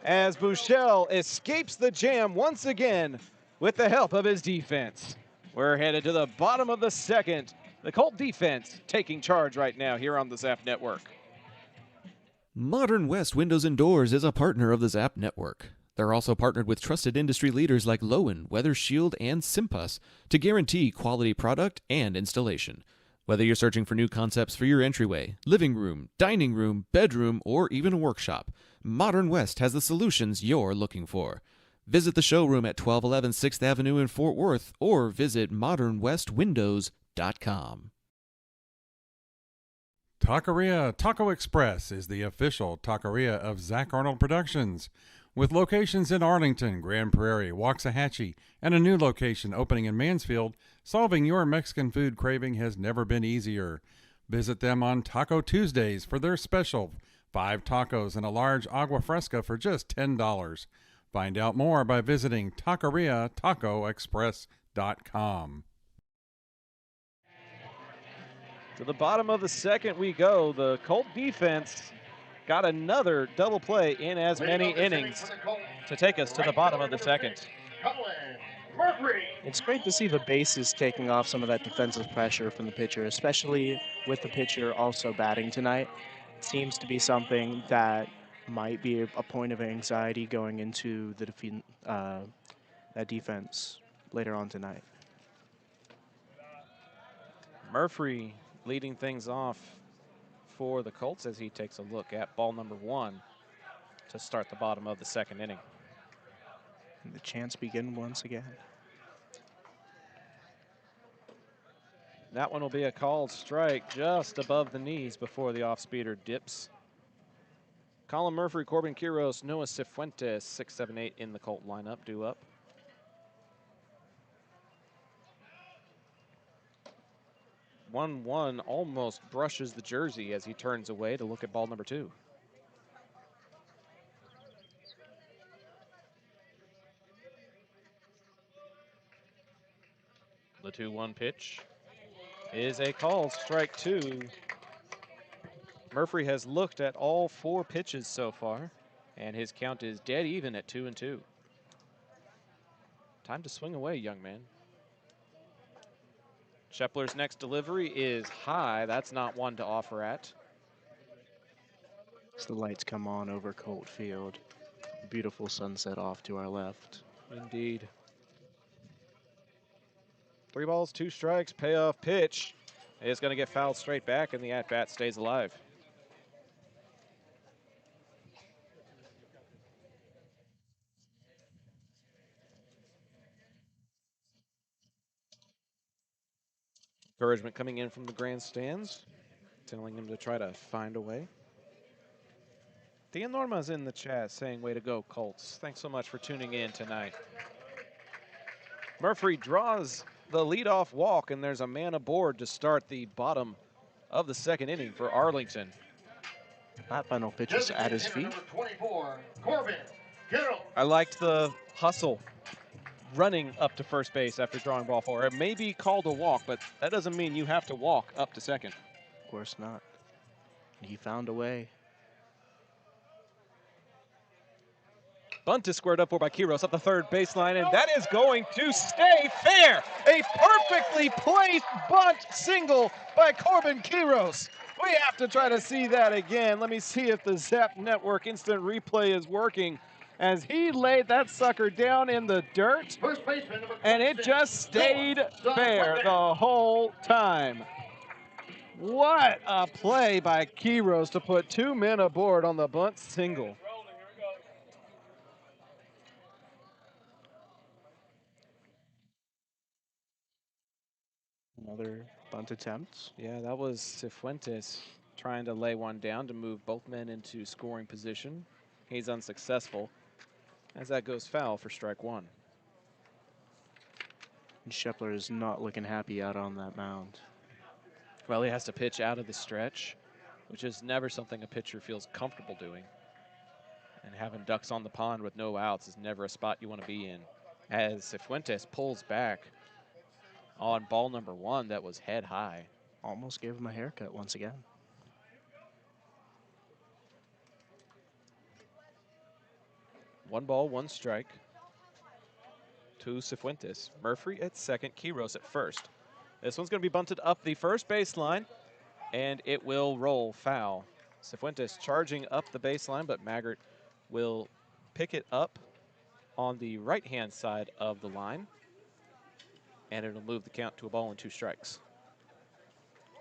as Buechele escapes the jam once again with the help of his defense. We're headed to the bottom of the second. The Colt defense taking charge right now here on the Zap Network. Modern West Windows and Doors is a partner of the Zap Network. They're also partnered with trusted industry leaders like Lowen, Weather Shield, and Simpas to guarantee quality product and installation. Whether you're searching for new concepts for your entryway, living room, dining room, bedroom, or even a workshop, Modern West has the solutions you're looking for. Visit the showroom at 1211 6th Avenue in Fort Worth or visit modernwestwindows.com. Taqueria Taco Express is the official taqueria of Zach Arnold Productions, with locations in Arlington, Grand Prairie, Waxahachie, and a new location opening in Mansfield. Solving your Mexican food craving has never been easier. Visit them on Taco Tuesdays for their special 5 tacos and a large agua fresca for just $10. Find out more by visiting taqueriatacoexpress.com. To the bottom of the second we go. The Colt defense got another double play in as many innings to take us to the bottom of the second. It's great to see the bases taking off some of that defensive pressure from the pitcher, especially with the pitcher also batting tonight. It seems to be something that might be a point of anxiety going into the that defense later on tonight. Murphy leading things off for the Colts as he takes a look at ball number 1 to start the bottom of the second inning. And the chance begin once again. That one will be a called strike just above the knees before the off-speeder dips. Colin Murphy, Corbin Quiros, Noah Cifuentes, 6, 7, 8 in the Colt lineup, due up. One almost brushes the jersey as he turns away to look at ball number 2. The 2-1 pitch is a call, strike 2. Murphy has looked at all 4 pitches so far, and his count is dead even at 2-2. Time to swing away, young man. Shepler's next delivery is high. That's not one to offer at. As the lights come on over Colt Field, beautiful sunset off to our left. Indeed. 3 balls, 2 strikes, payoff pitch. It's going to get fouled straight back, and the at-bat stays alive. Encouragement coming in from the grandstands, telling him to try to find a way. Dan Norma's in the chat saying, way to go, Colts. Thanks so much for tuning in tonight. Murphy draws the leadoff walk, and there's a man aboard to start the bottom of the 2nd inning for Arlington. That final pitch is at his feet. Number 24, Corbin Quiros. I liked the hustle running up to first base after drawing ball 4. It may be called a walk, but that doesn't mean you have to walk up to second. Of course not. He found a way. Bunt is squared up for by Quiros up the 3rd baseline, and that is going to stay fair. A perfectly placed bunt single by Corbin Quiros. We have to try to see that again. Let me see if the Zap Network instant replay is working, as he laid that sucker down in the dirt, First baseman, number and it just stayed fair the whole time. What a play by Quiros to put 2 men aboard on the bunt single. Another bunt attempt. Yeah, that was Cifuentes trying to lay one down to move both men into scoring position. He's unsuccessful, as that goes foul for strike 1. And Shepler is not looking happy out on that mound. Well, he has to pitch out of the stretch, which is never something a pitcher feels comfortable doing. And having ducks on the pond with no outs is never a spot you want to be in. As Cifuentes pulls back on ball number 1 that was head high. Almost gave him a haircut once again. One ball, 1 strike to Cifuentes. Murphy at second, Quiros at first. This one's going to be bunted up the first baseline, and it will roll foul. Cifuentes charging up the baseline, but Maggart will pick it up on the right-hand side of the line, and it'll move the count to a ball and 2 strikes.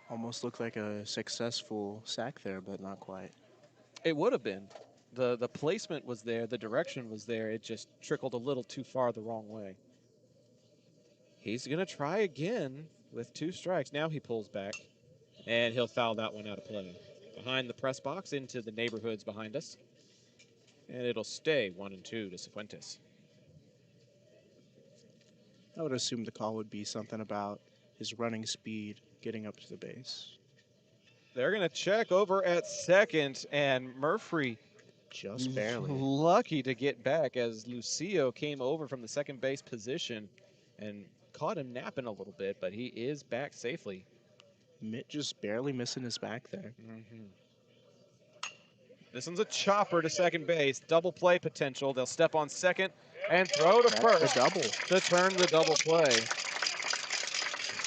Almost looked like a successful sack there, but not quite. It would have been. The placement was there, the direction was there, it just trickled a little too far the wrong way. He's going to try again with 2 strikes. Now he pulls back, and he'll foul that one out of play. Behind the press box into the neighborhoods behind us, and it'll stay 1-2 to Cifuentes. I would assume the call would be something about his running speed getting up to the base. They're going to check over at second, and Murphy Just barely. lucky to get back as Lucio came over from the second base position and caught him napping a little bit, but he is back safely. Mitt just barely missing his back there. This one's a chopper to second base, double play potential. They'll step on second and throw to That's first the double. to turn the double play.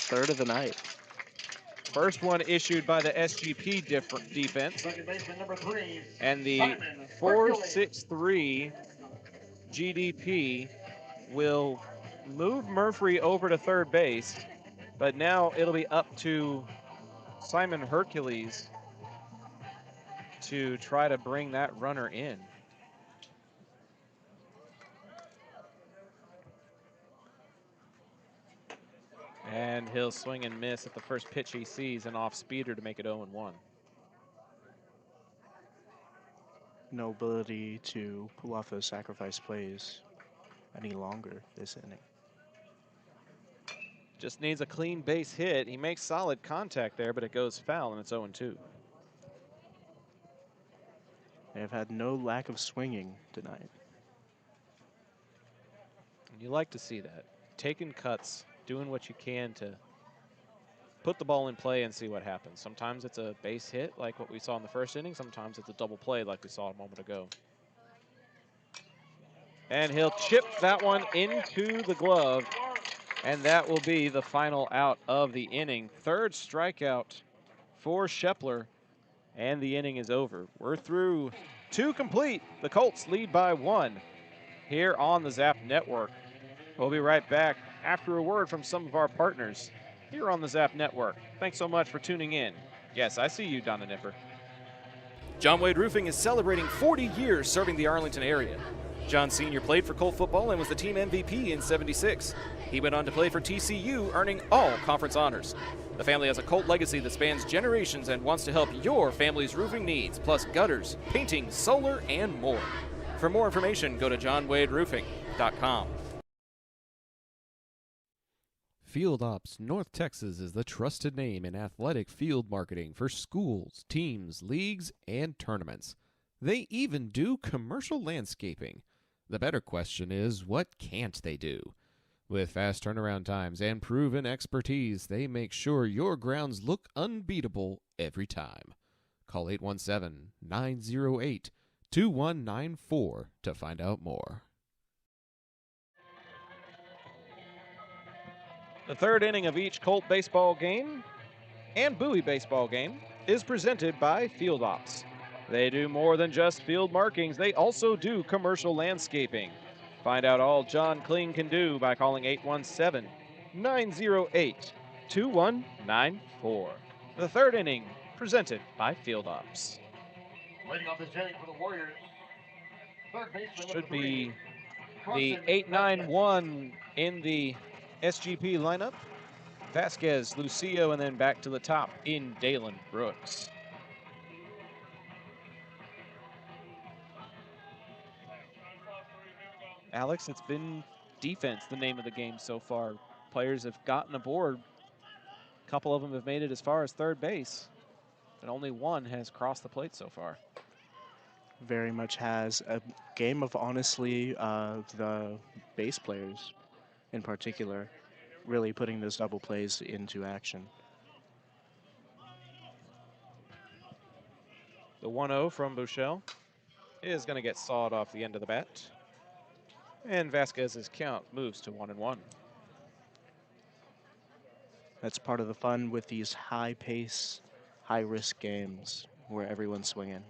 Third of the night. First one issued by the SGP defense. Second baseman, number 3. And the Simon 4-6-3 GDP will move Murphy over to third base, but now it'll be up to Simon Hercules to try to bring that runner in. And he'll swing and miss at the first pitch he sees, an off-speeder to make it 0-1. no ability to pull off those sacrifice plays any longer this inning. Just needs a clean base hit. He makes solid contact there, but it goes foul, and it's 0-2. They have had no lack of swinging tonight. And you like to see that. Taking cuts, doing what you can to put the ball in play and see what happens. Sometimes it's a base hit like what we saw in the first inning. Sometimes it's a double play like we saw a moment ago. And he'll chip that one into the glove. And that will be the final out of the inning. Third strikeout for Shepler. And the inning is over. We're through 2 complete. The Colts lead by 1 here on the Zap Network. We'll be right back after a word from some of our partners here on the Zap Network. Thanks so much for tuning in. Yes, I see you, Donna Nipper. John Wade Roofing is celebrating 40 years serving the Arlington area. John Sr. played for Colt football and was the team MVP in '76. He went on to play for TCU, earning all conference honors. The family has a Colt legacy that spans generations and wants to help your family's roofing needs, plus gutters, painting, solar, and more. For more information, go to johnwaderoofing.com. Field Ops North Texas is the trusted name in athletic field marketing for schools, teams, leagues, and tournaments. They even do commercial landscaping. The better question is, what can't they do? With fast turnaround times and proven expertise, they make sure your grounds look unbeatable every time. Call 817-908-2194 to find out more. The third inning of each Colt baseball game and Bowie baseball game is presented by Field Ops. They do more than just field markings. They also do commercial landscaping. Find out all John Kling can do by calling 817-908-2194. The third inning presented by Field Ops. Leading off this inning for the Warriors, third baseman Should number be 3, the 8-9-1 in the SGP lineup. Vasquez, Lucio, and then back to the top in Dalen Brooks. Alex, it's been defense, the name of the game so far. Players have gotten aboard. A couple of them have made it as far as third base, and only one has crossed the plate so far. Very much has a game of, honestly, the base players in particular really putting those double plays into action. The 1-0 from Buechele is going to get sawed off the end of the bat. And Vasquez's count moves to 1-1. That's part of the fun with these high-pace, high-risk games where everyone's swinging.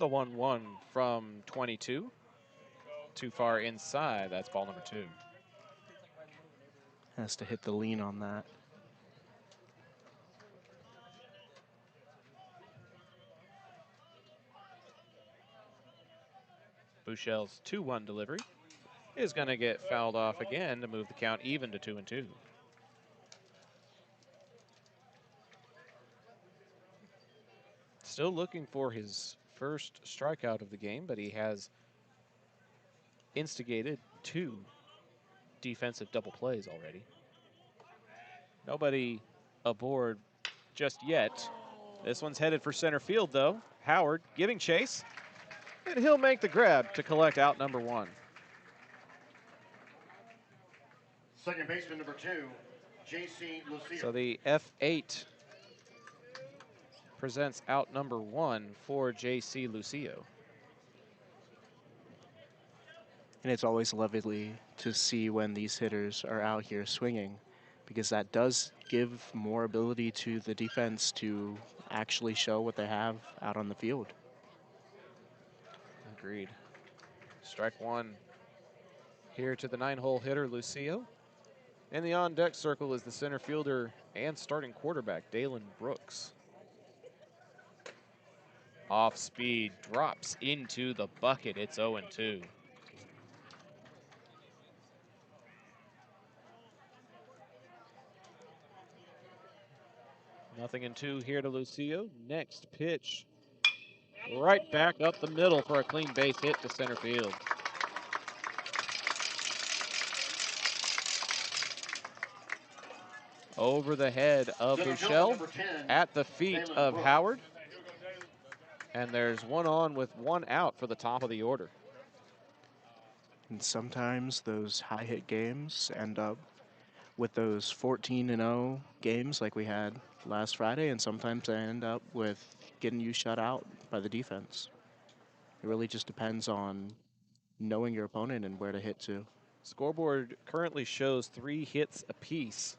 The 1-1 from 22. Too far inside. That's ball number 2. Has to hit the lean on that. Buechele's 2-1 delivery is going to get fouled off again to move the count even to 2-2. Still looking for his first strikeout of the game, but he has instigated 2 defensive double plays already. Nobody aboard just yet. This one's headed for center field, though. Howard giving chase, and he'll make the grab to collect out number 1. second baseman number 2, J.C. Lucio. So the F8 presents out number 1 for J.C. Lucio. And it's always lovely to see when these hitters are out here swinging, because that does give more ability to the defense to actually show what they have out on the field. Agreed. Strike 1 here to the 9-hole hitter, Lucio. In the on-deck circle is the center fielder and starting quarterback, Dalen Brooks. Off speed, drops into the bucket. It's 0-2. 0-2 here to Lucio. Next pitch, right back up the middle for a clean base hit to center field. Over the head of Buechele, at the feet of Howard. And there's one on with one out for the top of the order. And sometimes those high hit games end up with those 14-0 games like we had last Friday, and sometimes they end up with getting you shut out by the defense. It really just depends on knowing your opponent and where to hit to. Scoreboard currently shows 3 hits apiece.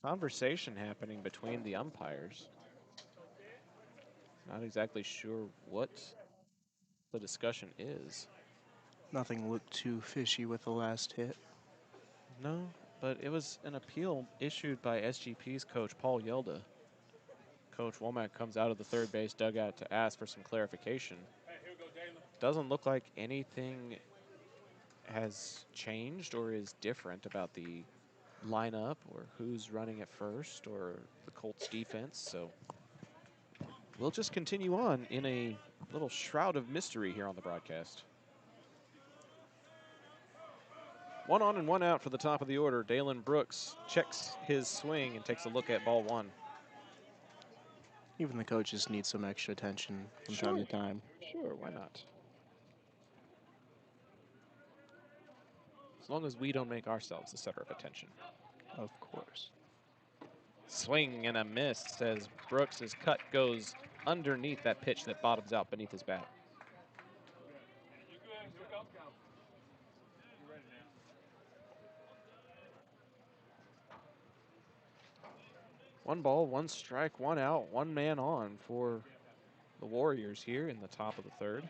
Conversation happening between the umpires. Not exactly sure what the discussion is. Nothing looked too fishy with the last hit. No, but it was an appeal issued by SGP's coach, Paul Yelda. Coach Womack comes out of the third base dugout to ask for some clarification. Doesn't look like anything has changed or is different about the lineup or who's running at first or the Colts defense, so we'll just continue on in a little shroud of mystery here on the broadcast. 1 on and 1 out for the top of the order. Dalen Brooks checks his swing and takes a look at ball 1. Even the coaches need some extra attention from time to time. Sure, why not? As long as we don't make ourselves the center of attention. Of course. Swing and a miss as Brooks' cut goes underneath that pitch that bottoms out beneath his bat. One ball, 1 strike, 1 out, 1 man on for the Warriors here in the top of the third.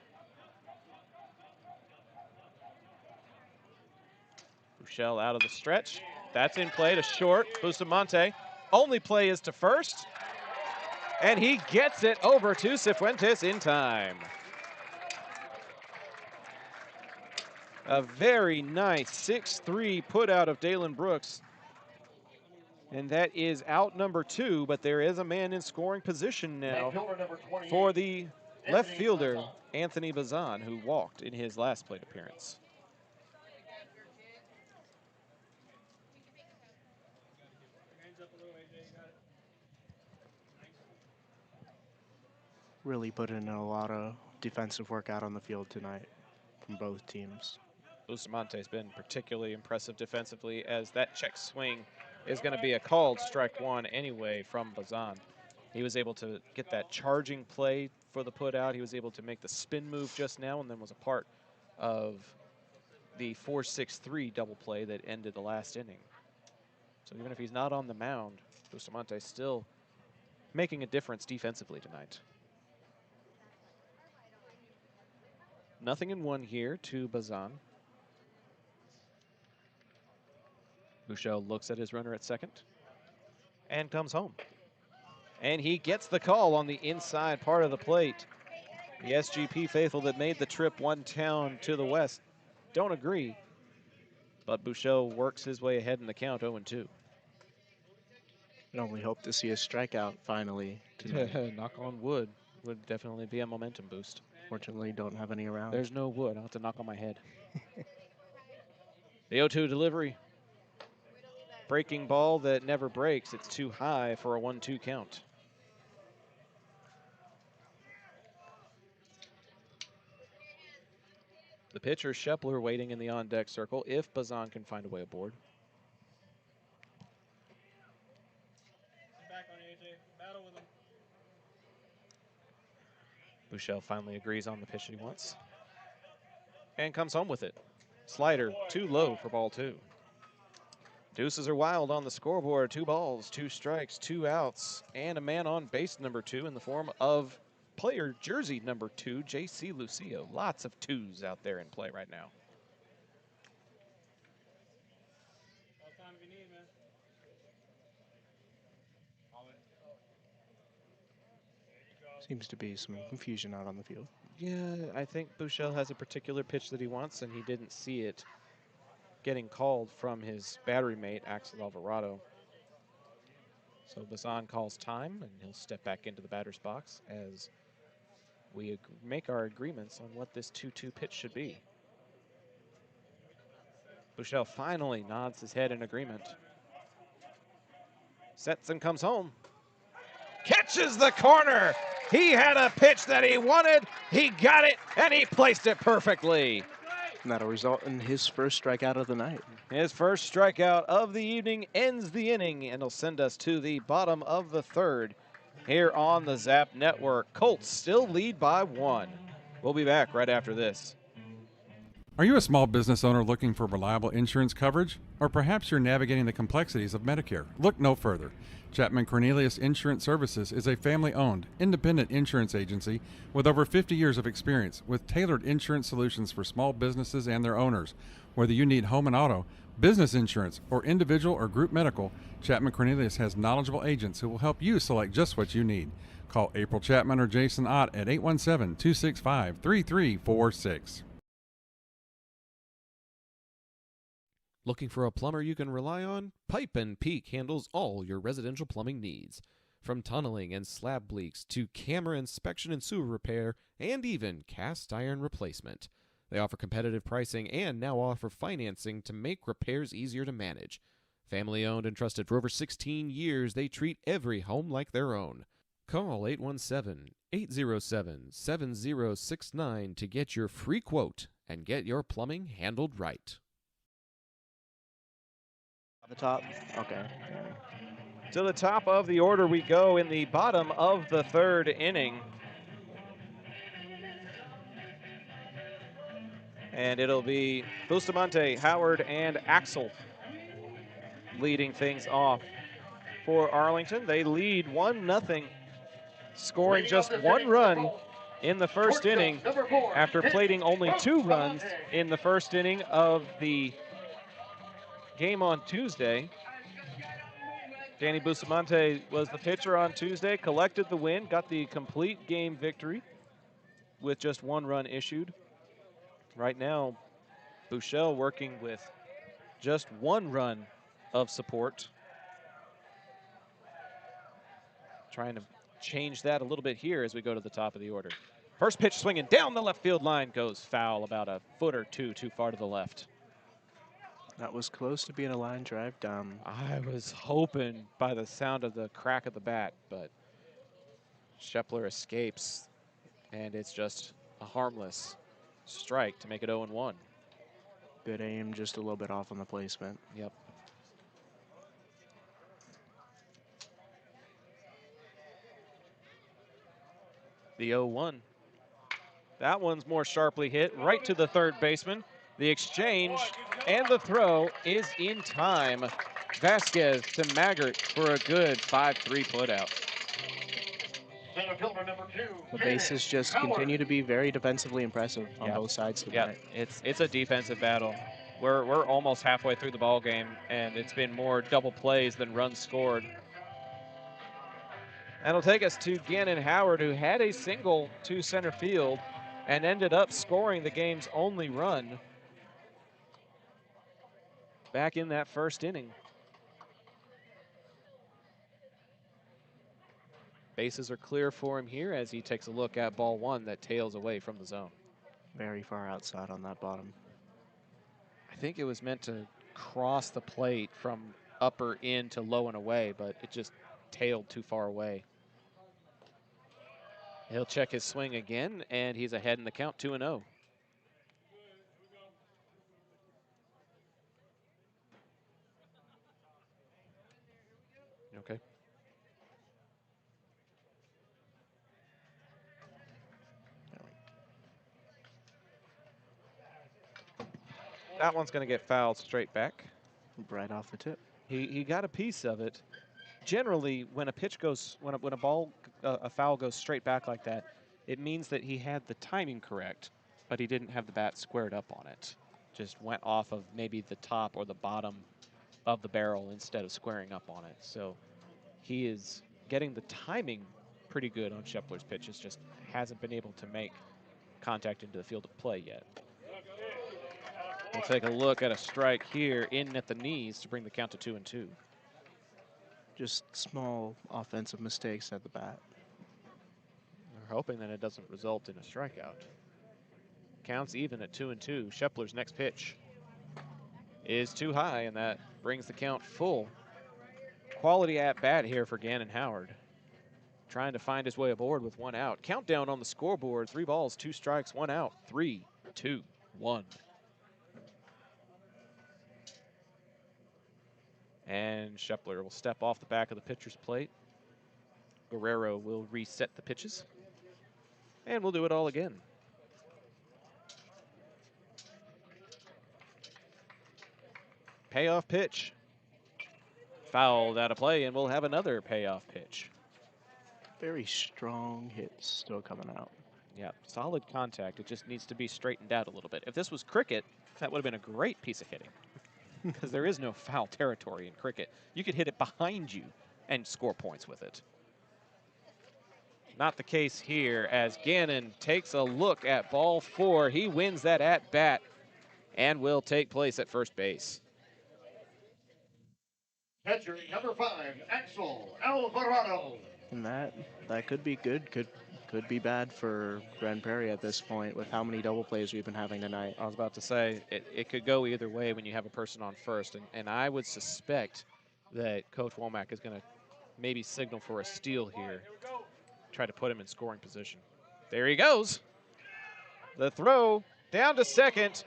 Buechele out of the stretch. That's in play to short. Bustamante. Only play is to first. And he gets it over to Cifuentes in time. A very nice 6-3 put out of Dalen Brooks. And that is out number 2, but there is a man in scoring position now for the left fielder, Anthony Bazan, who walked in his last plate appearance. Really put in a lot of defensive work out on the field tonight from both teams. Bustamante's been particularly impressive defensively, as that check swing is going to be a called strike 1 anyway from Bazan. He was able to get that charging play for the put out. He was able to make the spin move just now and then was a part of the 4-6-3 double play that ended the last inning. So even if he's not on the mound, Bustamante's still making a difference defensively tonight. 0-1 here to Bazan. Buechele looks at his runner at second and comes home. And he gets the call on the inside part of the plate. The SGP faithful that made the trip one town to the west don't agree, but Buechele works his way ahead in the count 0-2. I only hope to see a strikeout finally tonight. Knock on wood. Would definitely be a momentum boost. Fortunately, don't have any around. There's no wood. I'll have to knock on my head. The 0-2 delivery. Breaking ball that never breaks. It's too high for a 1-2 count. The pitcher, Shepler, waiting in the on-deck circle if Bazan can find a way aboard. Buechele finally agrees on the pitch that he wants and comes home with it. Slider too low for ball 2. Deuces are wild on the scoreboard. 2 balls, 2 strikes, 2 outs, and a man on base number 2 in the form of player jersey number 2, J.C. Lucio. Lots of 2s out there in play right now. Seems to be some confusion out on the field. Yeah, I think Buechele has a particular pitch that he wants, and he didn't see it getting called from his battery mate, Axel Alvarado. So Bazan calls time, and he'll step back into the batter's box as we make our agreements on what this 2-2 pitch should be. Buechele finally nods his head in agreement. Sets and comes home. Catches the corner. He had a pitch that he wanted. He got it, and he placed it perfectly. And that'll result in his first strikeout of the night. His first strikeout of the evening ends the inning, and will send us to the bottom of the third here on the Zap Network. Colts still lead by 1. We'll be back right after this. Are you a small business owner looking for reliable insurance coverage? Or perhaps you're navigating the complexities of Medicare? Look no further. Chapman Cornelius Insurance Services is a family-owned, independent insurance agency with over 50 years of experience with tailored insurance solutions for small businesses and their owners. Whether you need home and auto, business insurance, or individual or group medical, Chapman Cornelius has knowledgeable agents who will help you select just what you need. Call April Chapman or Jason Ott at 817-265-3346. Looking for a plumber you can rely on? Pipe & Peak handles all your residential plumbing needs. From tunneling and slab leaks to camera inspection and sewer repair, and even cast iron replacement. They offer competitive pricing and now offer financing to make repairs easier to manage. Family owned and trusted for over 16 years, they treat every home like their own. Call 817-807-7069 to get your free quote and get your plumbing handled right. At the top? Okay. To the top of the order we go in the bottom of the third inning. And it'll be Bustamante, Howard, and Axel leading things off for Arlington. They lead 1-0, scoring just 1 run in the first inning after plating only 2 runs in the first inning of the game on Tuesday. Danny Bustamante was the pitcher on Tuesday, collected the win, got the complete game victory with just 1 run issued. Right now, Buechele working with just 1 run of support. Trying to change that a little bit here as we go to the top of the order. First pitch swinging down the left field line, goes foul about a foot or two too far to the left. That was close to being a line drive. I was hoping by the sound of the crack of the bat, but Schepler escapes, and it's just a harmless strike to make it 0-1. Good aim, just a little bit off on the placement. Yep. The 0-1. That one's more sharply hit, right to the third baseman. The exchange and the throw is in time. Vasquez to Maggart for a good 5-3 putout. The bases just continue to be very defensively impressive on both sides tonight. Yeah, it's a defensive battle. We're almost halfway through the ball game, and it's been more double plays than runs scored. That'll take us to Gannon Howard, who had a single to center field and ended up scoring the game's only run back in that first inning. Bases are clear for him here as he takes a look at ball 1 that tails away from the zone. Very far outside on that bottom. I think it was meant to cross the plate from upper in to low and away, but it just tailed too far away. He'll check his swing again, and he's ahead in the count, 2-0. Okay. That one's going to get fouled straight back. Right off the tip. He got a piece of it. Generally, when a pitch goes, when a foul goes straight back like that, it means that he had the timing correct, but he didn't have the bat squared up on it. Just went off of maybe the top or the bottom of the barrel instead of squaring up on it. So he is getting the timing pretty good on Schepler's pitches, just hasn't been able to make contact into the field of play yet. We'll take a look at a strike here in at the knees to bring the count to 2-2. Just small offensive mistakes at the bat. We're hoping that it doesn't result in a strikeout. Counts even at 2-2. Schepler's next pitch is too high, and that brings the count full. Quality at bat here for Gannon Howard. Trying to find his way aboard with 1 out. Countdown on the scoreboard. 3 balls, 2 strikes, 1 out. 3, 2, 1. And Schepler will step off the back of the pitcher's plate. Guerrero will reset the pitches. And we'll do it all again. Payoff pitch. Fouled out of play, and we'll have another payoff pitch. Very strong hits still coming out. Yeah, solid contact. It just needs to be straightened out a little bit. If this was cricket, that would have been a great piece of hitting. Because there is no foul territory in cricket. You could hit it behind you and score points with it. Not the case here as Gannon takes a look at ball 4. He wins that at bat and will take place at first base. Catcher number 5, Axel Alvarado. And that could be good, could be bad for Grand Prairie at this point with how many double plays we've been having tonight. I was about to say, it could go either way when you have a person on first, and I would suspect that Coach Womack is going to maybe signal for a steal here, try to put him in scoring position. There he goes. The throw down to second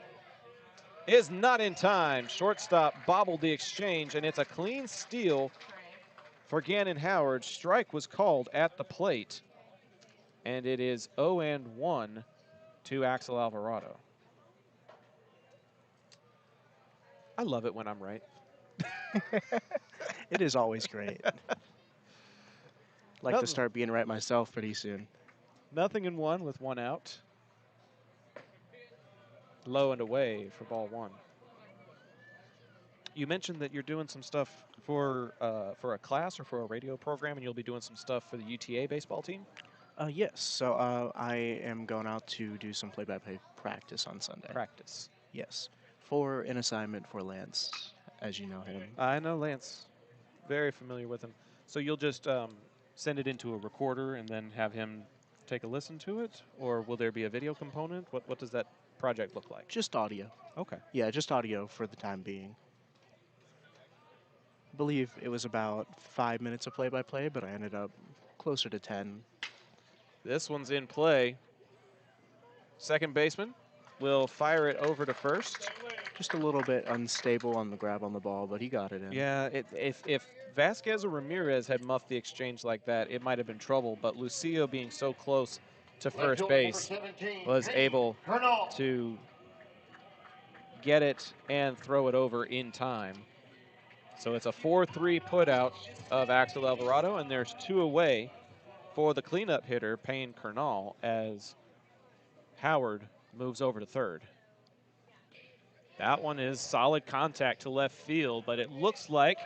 is not in time. Shortstop bobbled the exchange, and it's a clean steal for Gannon Howard. Strike was called at the plate, and it is 0-1 to Axel Alvarado. I love it when I'm right. It is always great. Like to start being right myself pretty soon. 0-1 with 1 out. Low and away for ball 1. You mentioned that you're doing some stuff for a class or for a radio program, and you'll be doing some stuff for the UTA baseball team? Yes, so I am going out to do some play-by-play practice on Sunday. Practice. Yes, for an assignment for Lance, as you know him. I know Lance. Very familiar with him. So you'll just send it into a recorder and then have him take a listen to it? Or will there be a video component? What does that project look like? Just audio. Okay. Yeah, just audio for the time being. I believe it was about 5 minutes of play-by-play, but I ended up closer to 10. This one's in play. Second baseman will fire it over to first. Just a little bit unstable on the grab on the ball, but he got it in. Yeah, if Vasquez or Ramirez had muffed the exchange like that, it might have been trouble. But Lucio, being so close to first base, was able to get it and throw it over in time. So it's a 4-3 putout of Axel Alvarado, and there's 2 away for the cleanup hitter, Payne Kernal, as Howard moves over to third. That one is solid contact to left field, but it looks like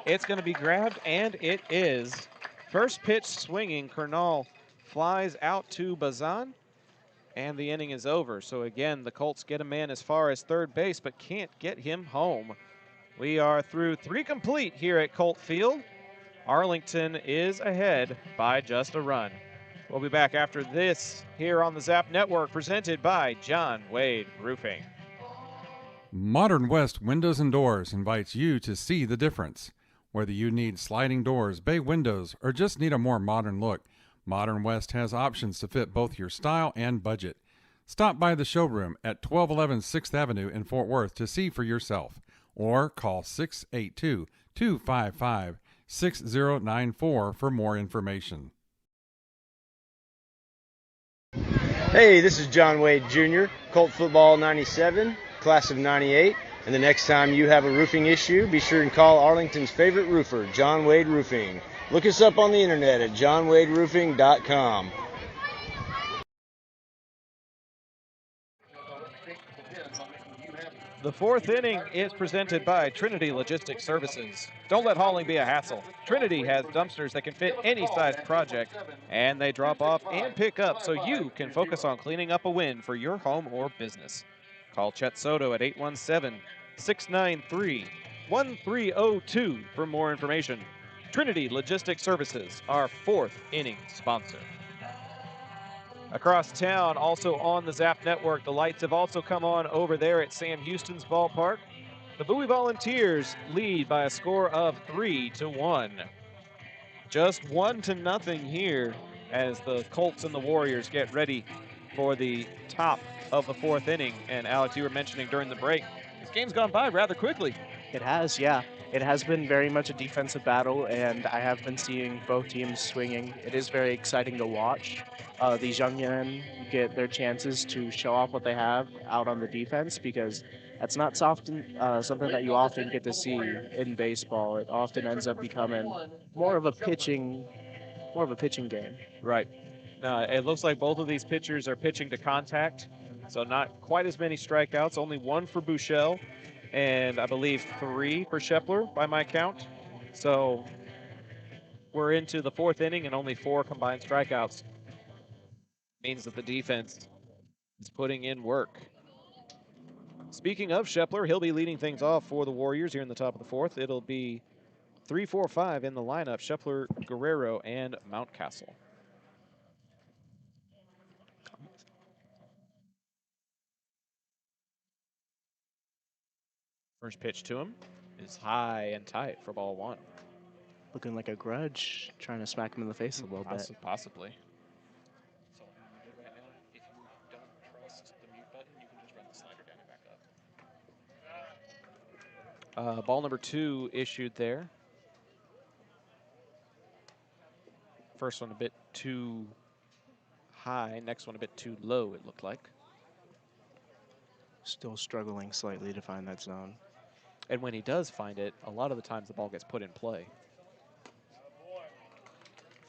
it's going to be grabbed, and it is. First pitch swinging, Kernal flies out to Bazan, and the inning is over. So again, the Colts get a man as far as third base, but can't get him home. We are through 3 complete here at Colt Field. Arlington is ahead by just a run. We'll be back after this here on the Zap Network, presented by John Wade Roofing. Modern West Windows and Doors invites you to see the difference. Whether you need sliding doors, bay windows, or just need a more modern look, Modern West has options to fit both your style and budget. Stop by the showroom at 1211 6th Avenue in Fort Worth to see for yourself, or call 682-255-6094 for more information. Hey, this is John Wade Jr., Colt Football 97, class of 98. And the next time you have a roofing issue, be sure and call Arlington's favorite roofer, John Wade Roofing. Look us up on the internet at johnwaderoofing.com. The 4th inning is presented by Trinity Logistics Services. Don't let hauling be a hassle. Trinity has dumpsters that can fit any size project, and they drop off and pick up so you can focus on cleaning up a win for your home or business. Call Chet Soto at 817-693-1302 for more information. Trinity Logistics Services, our 4th inning sponsor. Across town, also on the Zap Network, the lights have also come on over there at Sam Houston's ballpark. The Bowie Volunteers lead by a score of 3-1. Just 1-0 here as the Colts and the Warriors get ready for the top of the 4th inning. And Alex, you were mentioning during the break, this game's gone by rather quickly. It has, yeah. It has been very much a defensive battle, and I have been seeing both teams swinging. It is very exciting to watch. These young men get their chances to show off what they have out on the defense, because that's not something that you often get to see in baseball. It often ends up becoming more of a pitching game. Right. It looks like both of these pitchers are pitching to contact, so not quite as many strikeouts. Only 1 for Buechele, and I believe 3 for Shepler by my count. So we're into the 4th inning and only 4 combined strikeouts. Means that the defense is putting in work. Speaking of Shepler, he'll be leading things off for the Warriors here in the top of the 4th. It'll be 3-4-5 in the lineup: Shepler, Guerrero, and Mountcastle. First pitch to him is high and tight for ball 1. Looking like a grudge, trying to smack him in the face a little bit. Possibly. Ball number 2 issued there. First one a bit too high, next one a bit too low, it looked like. Still struggling slightly to find that zone. And when he does find it, a lot of the times the ball gets put in play.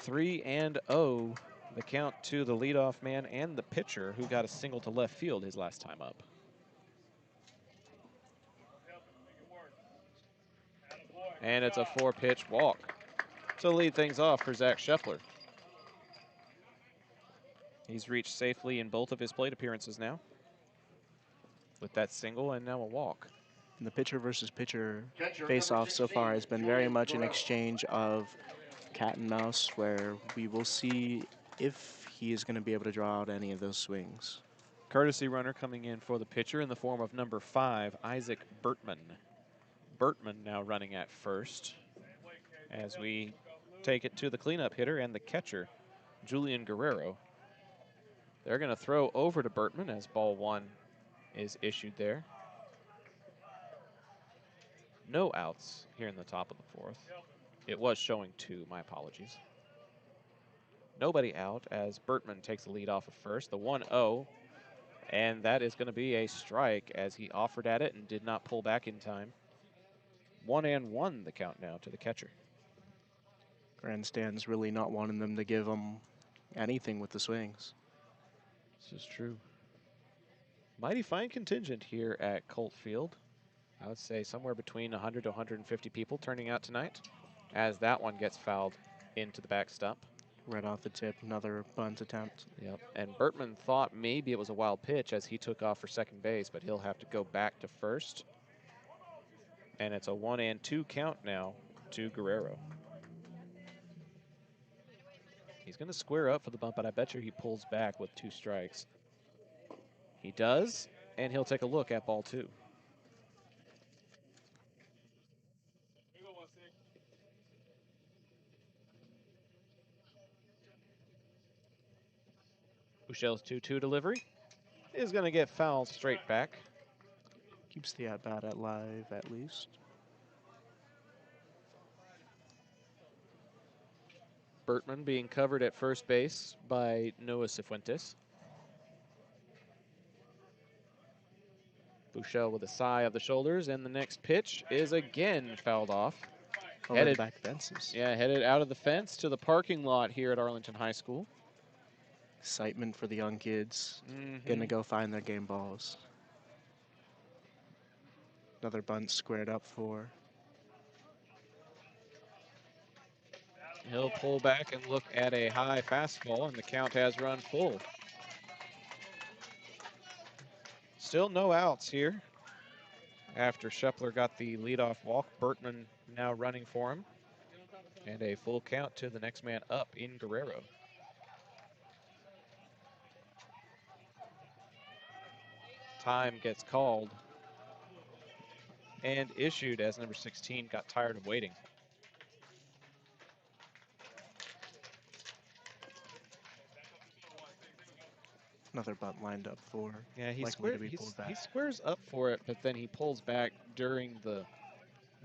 3-0, the count to the leadoff man and the pitcher, who got a single to left field his last time up. And it's a 4-pitch walk to lead things off for Zach Shepler. He's reached safely in both of his plate appearances now, with that single and now a walk. And the pitcher versus pitcher face-off so far has been very much an exchange of cat and mouse, where we will see if he is going to be able to draw out any of those swings. Courtesy runner coming in for the pitcher in the form of number 5, Isaac Bertman. Bertman now running at first as we take it to the cleanup hitter and the catcher, Julian Guerrero. They're going to throw over to Bertman as ball 1 is issued there. No outs here in the top of the 4th. It was showing 2, my apologies. Nobody out as Bertman takes the lead off of first, the 1-0, and that is going to be a strike as he offered at it and did not pull back in time. 1-1 the count now to the catcher. Grandstand's really not wanting them to give him anything with the swings. This is true. Mighty fine contingent here at Colt Field. I would say somewhere between 100 to 150 people turning out tonight as that one gets fouled into the back stump. Right off the tip, another bunt attempt. Yep, and Bertman thought maybe it was a wild pitch as he took off for second base, but he'll have to go back to first. And it's a 1-2 count now to Guerrero. He's going to square up for the bump, but I bet you he pulls back with 2 strikes. He does, and he'll take a look at ball 2. Buechele's 2-2 delivery is going to get fouled straight back. Keeps the at-bat alive at least. Bertman being covered at first base by Noah Cifuentes. Buechele with a sigh of the shoulders, and the next pitch is again fouled off. Headed back fences. Yeah, headed out of the fence to the parking lot here at Arlington High School. Excitement for the young kids. Gonna go find their game balls. Another bunt squared up for. He'll pull back and look at a high fastball, and the count has run full. Still no outs here. After Schepler got the leadoff walk, Bertman now running for him. And a full count to the next man up in Guerrero. Time gets called and issued as number 16 got tired of waiting. Another bunt lined up for. Yeah, he back. squares up for it, but then he pulls back during the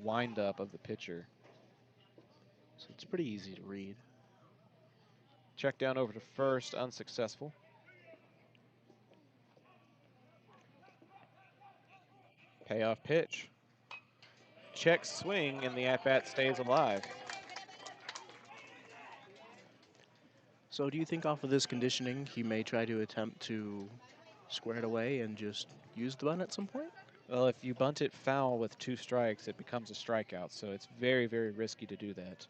windup of the pitcher. So it's pretty easy to read. Check down over to first, unsuccessful. Payoff pitch. Check swing, and the at-bat stays alive. So do you think off of this conditioning, he may try to attempt to square it away and just use the bunt at some point? Well, if you bunt it foul with 2 strikes, it becomes a strikeout, so it's very, very risky to do that.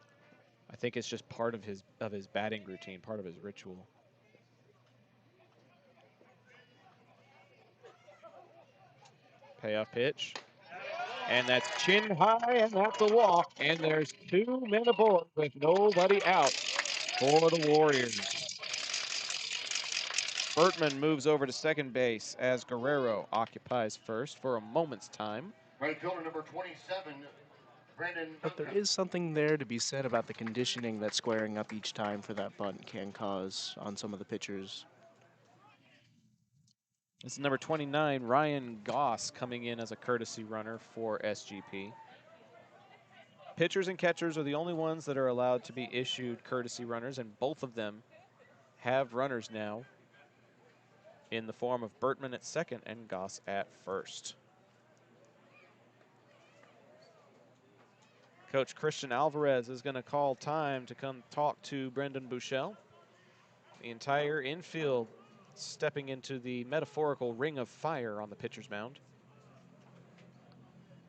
I think it's just part of his batting routine, part of his ritual. Payoff pitch. And that's chin high, and that's a walk. And there's 2 men aboard with nobody out for the Warriors. Bertman moves over to second base as Guerrero occupies first for a moment's time. Right fielder number 27, Brandon. But there is something there to be said about the conditioning that squaring up each time for that bunt can cause on some of the pitchers. This is number 29, Ryan Goss, coming in as a courtesy runner for SGP. Pitchers and catchers are the only ones that are allowed to be issued courtesy runners, and both of them have runners now in the form of Bertman at second and Goss at first. Coach Christian Alvarez is going to call time to come talk to Brendan Buechele. The entire infield stepping into the metaphorical ring of fire on the pitcher's mound.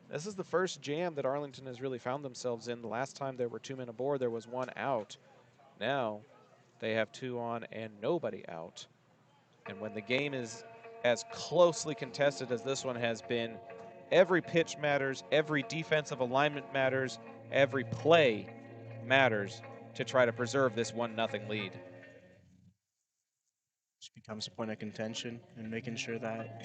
This is the first jam that Arlington has really found themselves in. The last time there were 2 men aboard, there was 1 out. Now they have 2 on and nobody out. And when the game is as closely contested as this one has been, every pitch matters, every defensive alignment matters, every play matters to try to preserve this 1-0 lead. Just becomes a point of contention and making sure that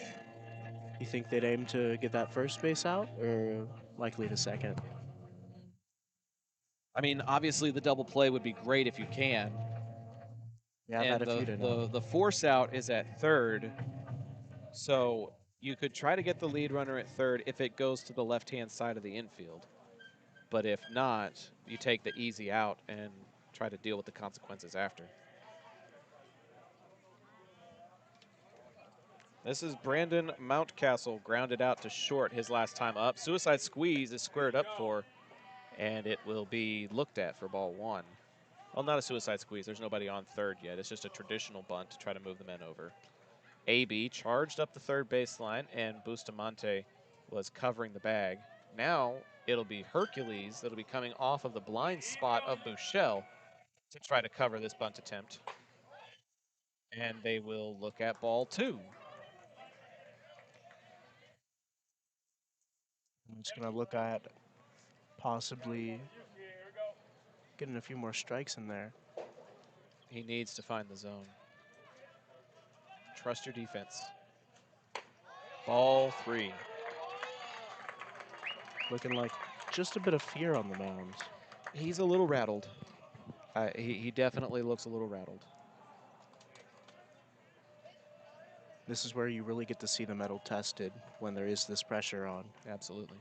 you think they'd aim to get that first base out or likely to second. I mean, obviously the double play would be great if you can. Yeah, I've had a few to know. The force out is at third, so you could try to get the lead runner at third if it goes to the left-hand side of the infield. But if not, you take the easy out and try to deal with the consequences after. This is Brandon Mountcastle, grounded out to short his last time up. Suicide squeeze is squared up for, and it will be looked at for ball 1. Well, not a suicide squeeze. There's nobody on third yet. It's just a traditional bunt to try to move the men over. AB charged up the third baseline, and Bustamante was covering the bag. Now it'll be Hercules that'll be coming off of the blind spot of Buechele to try to cover this bunt attempt. And they will look at ball 2. I'm just going to look at possibly getting a few more strikes in there. He needs to find the zone. Trust your defense. Ball 3. Looking like just a bit of fear on the mound. He's a little rattled. He definitely looks a little rattled. This is where you really get to see the metal tested when there is this pressure on. Absolutely.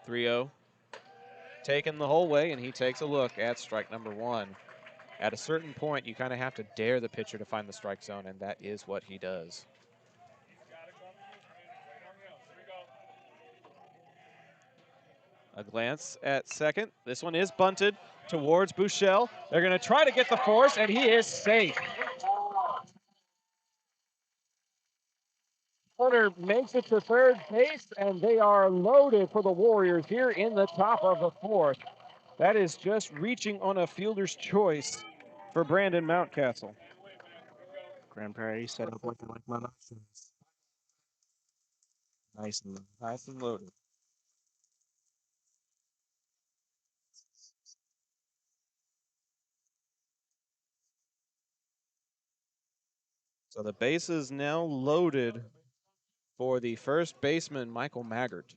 3-0. Taken the whole way, and he takes a look at strike number 1. At a certain point, you kind of have to dare the pitcher to find the strike zone, and that is what he does. A glance at second. This one is bunted towards Buechele. They're going to try to get the force, and he is safe. Hunter makes it to third base, and they are loaded for the Warriors here in the top of the 4th. That is just reaching on a fielder's choice for Brandon Mountcastle. Grand Prairie set up looking like my options. Nice and loaded. So the base is now loaded for the first baseman, Michael Maggart.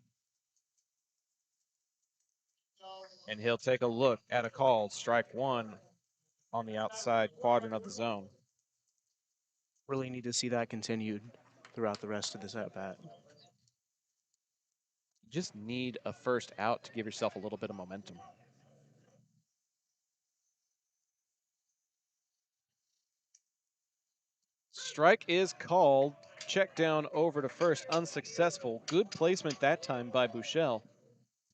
And he'll take a look at a call, strike one on the outside quadrant of the zone. Really need to see that continued throughout the rest of this at-bat. You just need a first out to give yourself a little bit of momentum. Strike is called. Check down over to first, unsuccessful. Good placement that time by Buechele.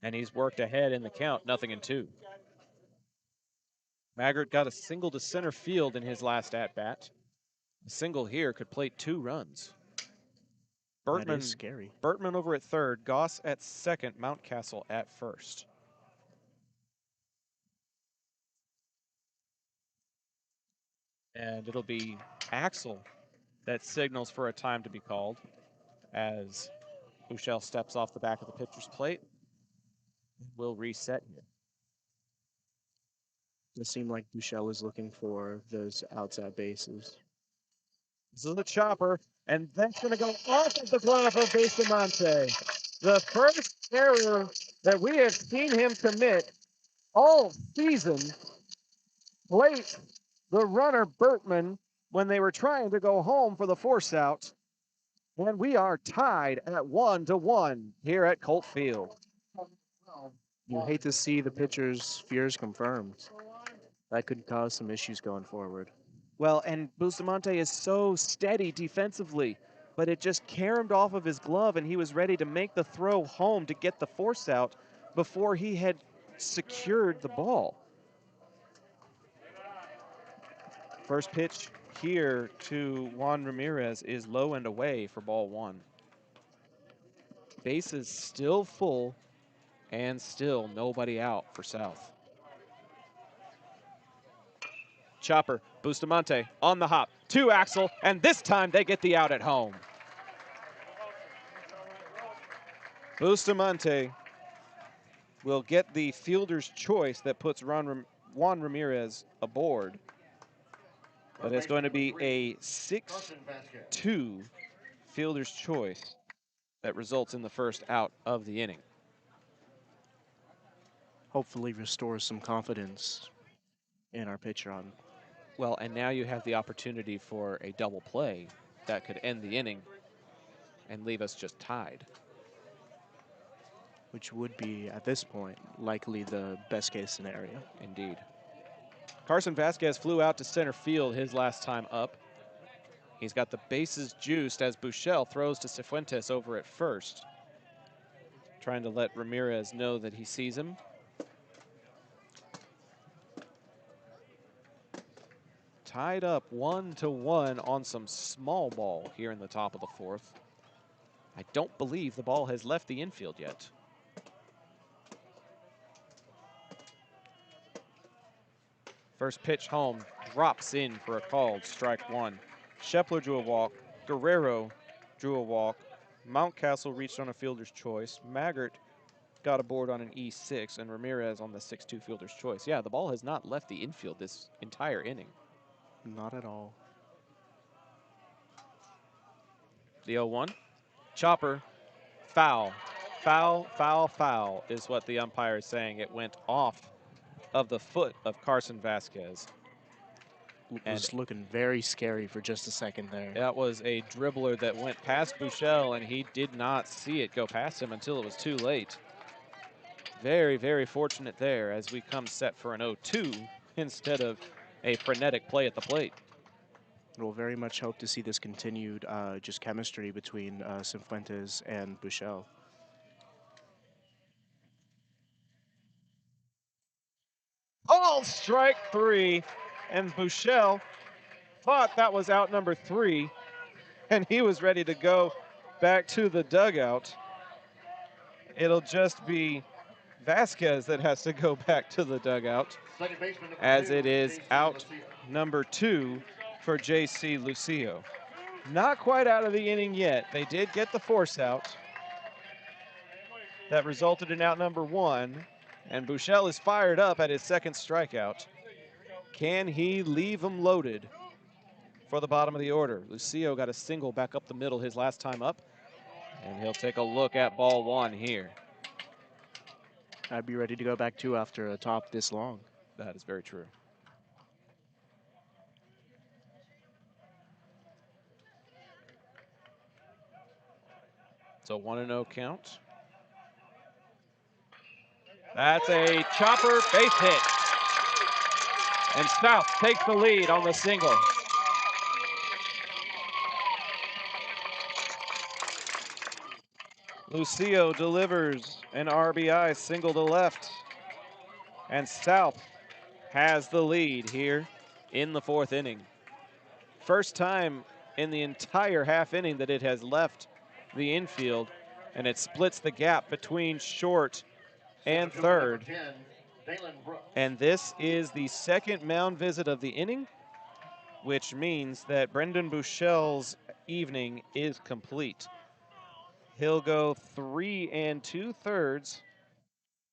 And he's worked ahead in the count, 0-2. Maggart got a single to center field in his last at-bat. A single here could plate 2 runs. That is scary. Bertman over at third, Goss at second, Mountcastle at first. And it'll be Axel that signals for a time to be called as Buechele steps off the back of the pitcher's plate. We'll reset here. It seemed like Buechele is looking for those outside bases. This is a chopper, and that's going to go off of the glove of Bustamante. The first error that we have seen him commit all season late the runner Bertman when they were trying to go home for the force out. And we are tied at 1-1 here at Colt Field. You hate to see the pitcher's fears confirmed. That could cause some issues going forward. Well, and Bustamante is so steady defensively, but it just caromed off of his glove, and he was ready to make the throw home to get the force out before he had secured the ball. First pitch here to Juan Ramirez is low and away for ball 1. Bases still full and still nobody out for South. Chopper, Bustamante on the hop to Axel, and this time they get the out at home. Bustamante will get the fielder's choice that puts Juan Ramirez aboard. But it's going to be a 6-2 fielder's choice that results in the first out of the inning. Hopefully restores some confidence in our pitcher on. Well, and now you have the opportunity for a double play that could end the inning and leave us just tied. Which would be, at this point, likely the best case scenario. Indeed. Carson Vasquez flew out to center field his last time up. He's got the bases juiced as Buechele throws to Cifuentes over at first, trying to let Ramirez know that he sees him. Tied up 1-1 on some small ball here in the top of the fourth. I don't believe the ball has left the infield yet. First pitch home, drops in for a called strike 1. Schepler drew a walk, Guerrero drew a walk, Mountcastle reached on a fielder's choice, Maggart got aboard on an E6, and Ramirez on the 6-2 fielder's choice. Yeah, the ball has not left the infield this entire inning. Not at all. The 0-1. Chopper, foul. Foul, foul, foul is what the umpire is saying. It went off of the foot of Carson Vasquez. It was looking very scary for just a second there. That was a dribbler that went past Buechele, and he did not see it go past him until it was too late. Very, very fortunate there as we come set for an 0-2 instead of a frenetic play at the plate. We'll very much hope to see this continued just chemistry between Cifuentes and Buechele. All strike 3, and Buechele thought that was out number 3, and he was ready to go back to the dugout. It'll just be Vasquez that has to go back to the dugout, as it is out number 2 for J.C. Lucio. Not quite out of the inning yet. They did get the force out. That resulted in out number 1. And Buechele is fired up at his second strikeout. Can he leave him loaded for the bottom of the order? Lucio got a single back up the middle his last time up. And he'll take a look at ball 1 here. I'd be ready to go back 2 after a top this long. That is very true. So 1-0 count. That's a chopper base hit. And South takes the lead on the single. Lucio delivers an RBI single to left. And South has the lead here in the 4th inning. First time in the entire half inning that it has left the infield, and it splits the gap between short and third. And this is the second mound visit of the inning, which means that Brendan Buechele's evening is complete. He'll go 3 2/3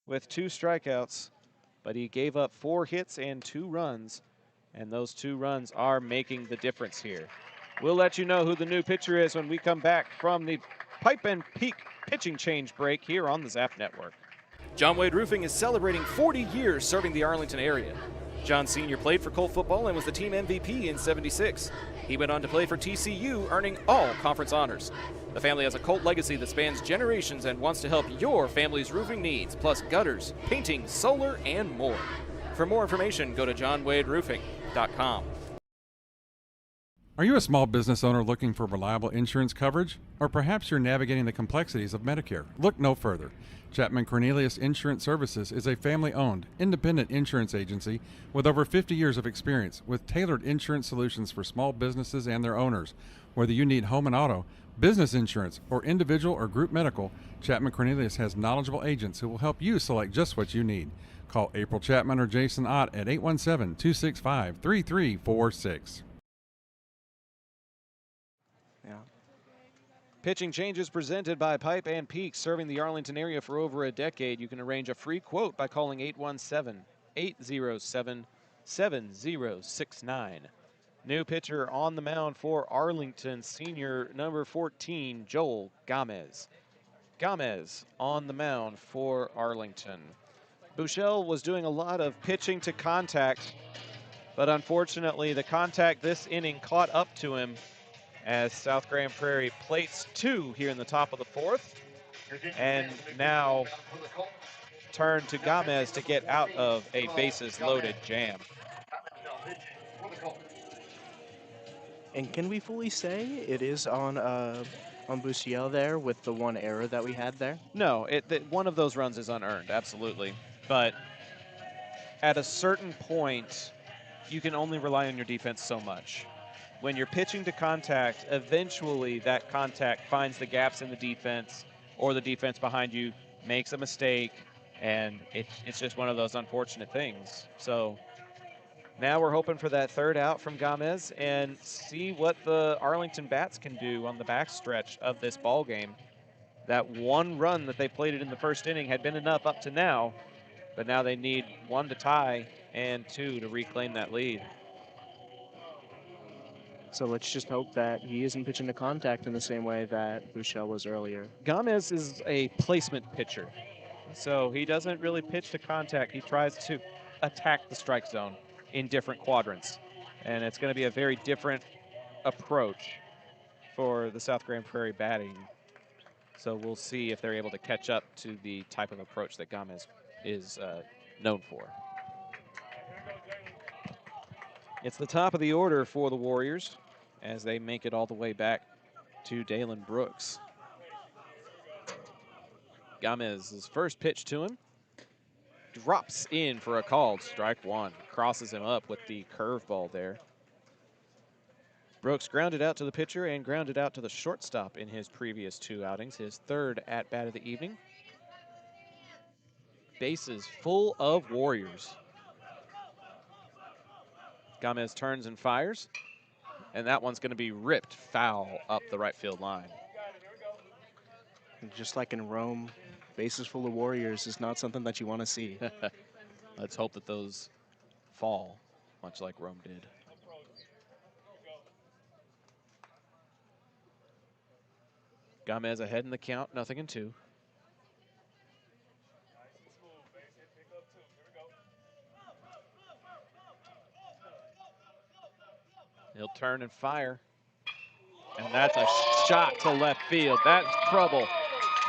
with 2 strikeouts, but he gave up 4 hits and 2 runs, and those 2 runs are making the difference here. We'll let you know who the new pitcher is when we come back from the Pipe and Peak pitching change break here on the Zap Network. John Wade Roofing is celebrating 40 years serving the Arlington area. John Sr. played for Colt football and was the team MVP in '76. He went on to play for TCU, earning all conference honors. The family has a Colt legacy that spans generations and wants to help your family's roofing needs, plus gutters, painting, solar, and more. For more information, go to johnwaderoofing.com. Are you a small business owner looking for reliable insurance coverage? Or perhaps you're navigating the complexities of Medicare? Look no further. Chapman Cornelius Insurance Services is a family-owned, independent insurance agency with over 50 years of experience with tailored insurance solutions for small businesses and their owners. Whether you need home and auto, business insurance, or individual or group medical, Chapman Cornelius has knowledgeable agents who will help you select just what you need. Call April Chapman or Jason Ott at 817-265-3346. Pitching changes presented by Pipe and Peak, serving the Arlington area for over a decade. You can arrange a free quote by calling 817-807-7069. New pitcher on the mound for Arlington, senior number 14, Joel Gamez. Gamez on the mound for Arlington. Buechele was doing a lot of pitching to contact, but unfortunately the contact this inning caught up to him as South Grand Prairie plates 2 here in the top of the 4th. And now turn to Gamez to get out of a bases-loaded jam. And can we fully say it is on Buechele there with the 1 error that we had there? No, one of those runs is unearned, absolutely. But at a certain point, you can only rely on your defense so much. When you're pitching to contact, eventually that contact finds the gaps in the defense, or the defense behind you makes a mistake, and it's just one of those unfortunate things. So now we're hoping for that 3rd out from Gamez and see what the Arlington Bats can do on the backstretch of this ball game. That 1 run that they plated in the 1st inning had been enough up to now, but now they need 1 to tie and 2 to reclaim that lead. So let's just hope that he isn't pitching to contact in the same way that Buechele was earlier. Gamez is a placement pitcher, so he doesn't really pitch to contact. He tries to attack the strike zone in different quadrants, and it's going to be a very different approach for the South Grand Prairie batting. So we'll see if they're able to catch up to the type of approach that Gamez is known for. It's the top of the order for the Warriors as they make it all the way back to Dalen Brooks. Gamez's first pitch to him drops in for a called strike 1. Crosses him up with the curveball there. Brooks grounded out to the pitcher and grounded out to the shortstop in his previous 2 outings, his 3rd at-bat of the evening. Bases full of Warriors. Gamez turns and fires. And that one's going to be ripped foul up the right field line. And just like in Rome, bases full of warriors is not something that you want to see. Let's hope that those fall, much like Rome did. Gamez ahead in the count, 0-2. He'll turn and fire. And that's a shot to left field. That's trouble.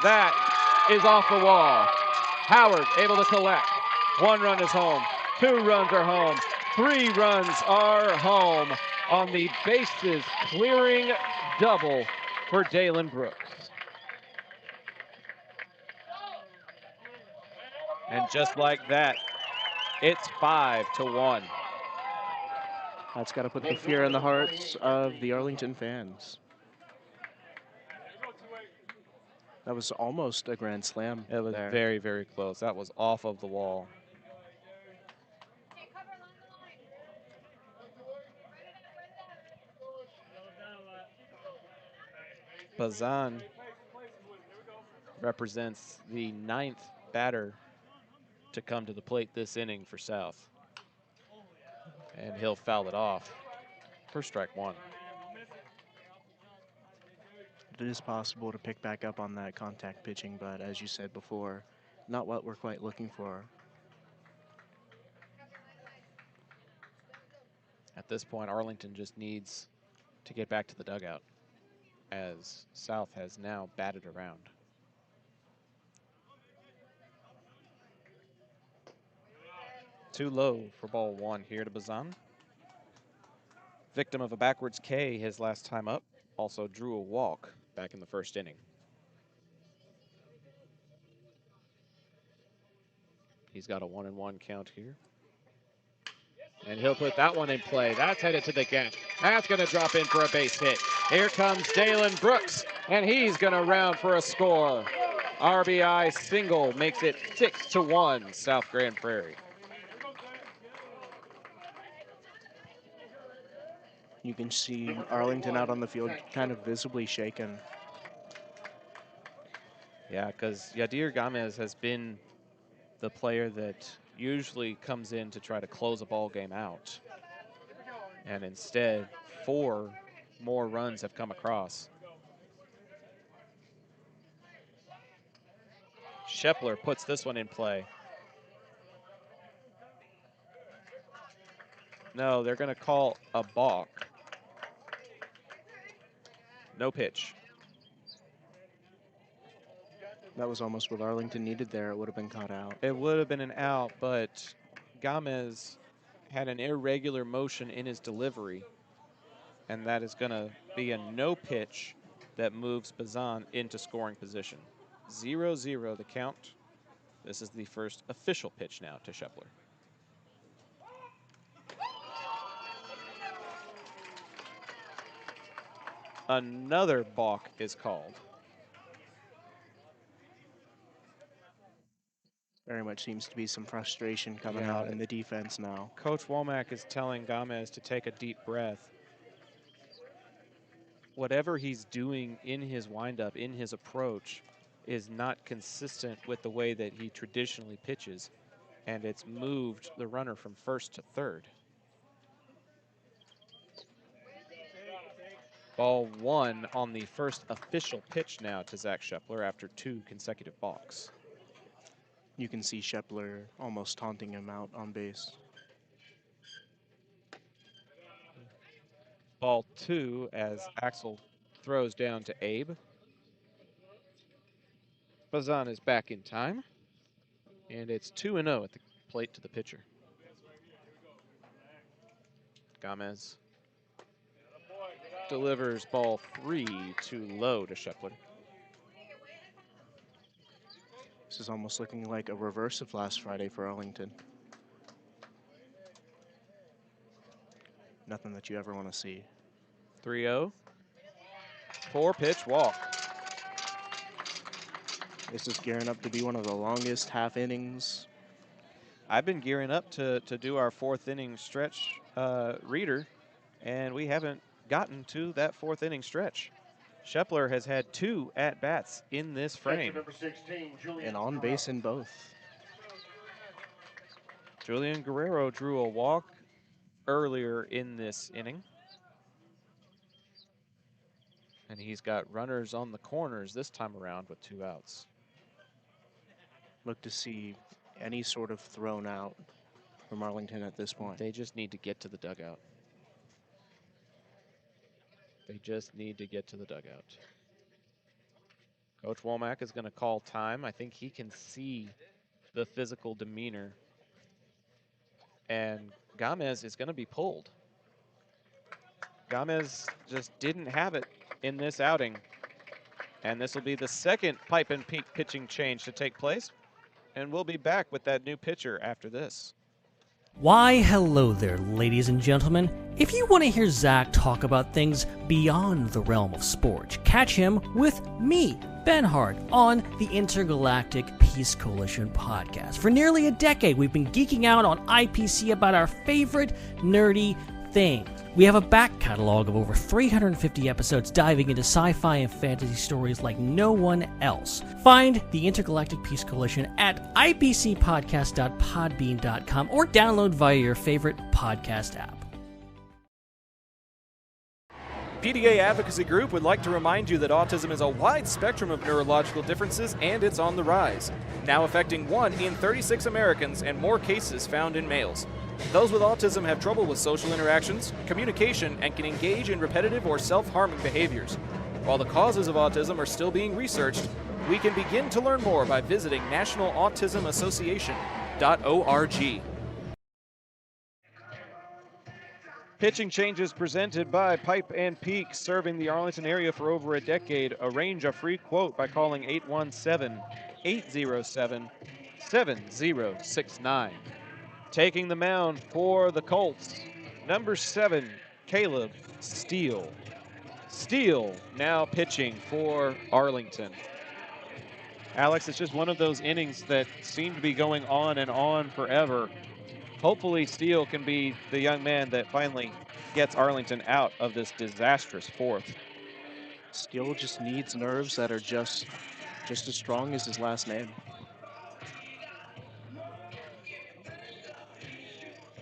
That is off the wall. Howard able to collect. 1 run is home. 2 runs are home. 3 runs are home on the bases clearing double for Dalen Brooks. And just like that, it's 5-1. That's got to put the fear in the hearts of the Arlington fans. That was almost a grand slam. It was there. very, very close. That was off of the wall. Bazan represents the 9th batter to come to the plate this inning for South. And he'll foul it off for strike 1. It is possible to pick back up on that contact pitching, but as you said before, not what we're quite looking for. At this point, Arlington just needs to get back to the dugout, as South has now batted around. Too low for ball 1 here to Bazan. Victim of a backwards K his last time up. Also drew a walk back in the first inning. He's got a 1-1 count here. And he'll put that one in play. That's headed to the gap. That's going to drop in for a base hit. Here comes Dalen Brooks, and he's going to round for a score. RBI single makes it 6-1 South Grand Prairie. You can see Arlington out on the field kind of visibly shaken. Yeah, because Yadir Gamez has been the player that usually comes in to try to close a ball game out. And instead, 4 more runs have come across. Shepler puts this one in play. No, they're going to call a balk. No pitch. That was almost what Arlington needed there. It would have been caught out. It would have been an out, but Gamez had an irregular motion in his delivery, and that is going to be a no pitch that moves Bazan into scoring position. 0-0 the count. This is the first official pitch now to Shepler. Another balk is called. Very much seems to be some frustration coming out in the defense now. Coach Womack is telling Gamez to take a deep breath. Whatever he's doing in his windup, in his approach, is not consistent with the way that he traditionally pitches, and it's moved the runner from first to third. Ball 1 on the first official pitch now to Zach Shepler after 2 consecutive balks. You can see Shepler almost taunting him out on base. Ball 2 as Axel throws down to Abe. Bazan is back in time, and it's 2-0 at the plate to the pitcher. Gamez delivers ball 3 too low to Shepler. This is almost looking like a reverse of last Friday for Arlington. Nothing that you ever want to see. 3-0. 4-pitch walk. This is gearing up to be one of the longest half innings. I've been gearing up to do our 4th inning stretch reader, and we haven't gotten to that fourth inning stretch. Schepler has had 2 at-bats in this frame. Number 16, Julian And on base in both. Julian Guerrero drew a walk earlier in this inning. And he's got runners on the corners this time around with 2 outs. Look to see any sort of thrown out from Arlington at this point. They just need to get to the dugout. They just need to get to the dugout. Coach Womack is going to call time. I think he can see the physical demeanor. And Gamez is going to be pulled. Gamez just didn't have it in this outing. And this will be the second Pipe and Peak pitching change to take place. And we'll be back with that new pitcher after this. Why, hello there, ladies and gentlemen. If you want to hear Zach talk about things beyond the realm of sports, catch him with me, Ben Hart, on the Intergalactic Peace Coalition podcast. For nearly a decade, we've been geeking out on IPC about our favorite nerdy things. We have a back catalog of over 350 episodes diving into sci-fi and fantasy stories like no one else. Find the Intergalactic Peace Coalition at ipcpodcast.podbean.com or download via your favorite podcast app. PDA Advocacy Group would like to remind you that autism is a wide spectrum of neurological differences and it's on the rise, now affecting 1 in 36 Americans and more cases found in males. Those with autism have trouble with social interactions, communication, and can engage in repetitive or self-harming behaviors. While the causes of autism are still being researched, we can begin to learn more by visiting nationalautismassociation.org. Pitching changes presented by Pipe and Peak, serving the Arlington area for over a decade. Arrange a free quote by calling 817-807-7069. Taking the mound for the Colts, number 7, Caleb Steele. Steele now pitching for Arlington. Alex, it's just one of those innings that seem to be going on and on forever. Hopefully Steele can be the young man that finally gets Arlington out of this disastrous fourth. Steele just needs nerves that are just as strong as his last name.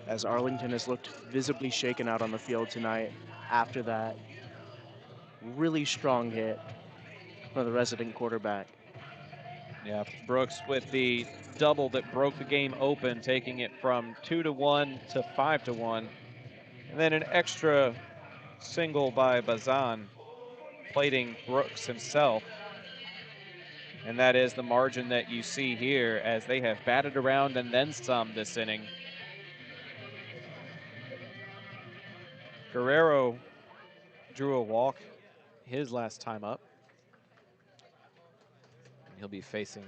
As Arlington has looked visibly shaken out on the field tonight after that really strong hit from the resident quarterback. Yeah, Brooks with the double that broke the game open, taking it from 2-1 to 5-1. And then an extra single by Bazan, plating Brooks himself. And that is the margin that you see here as they have batted around and then some this inning. Guerrero drew a walk his last time up. And he'll be facing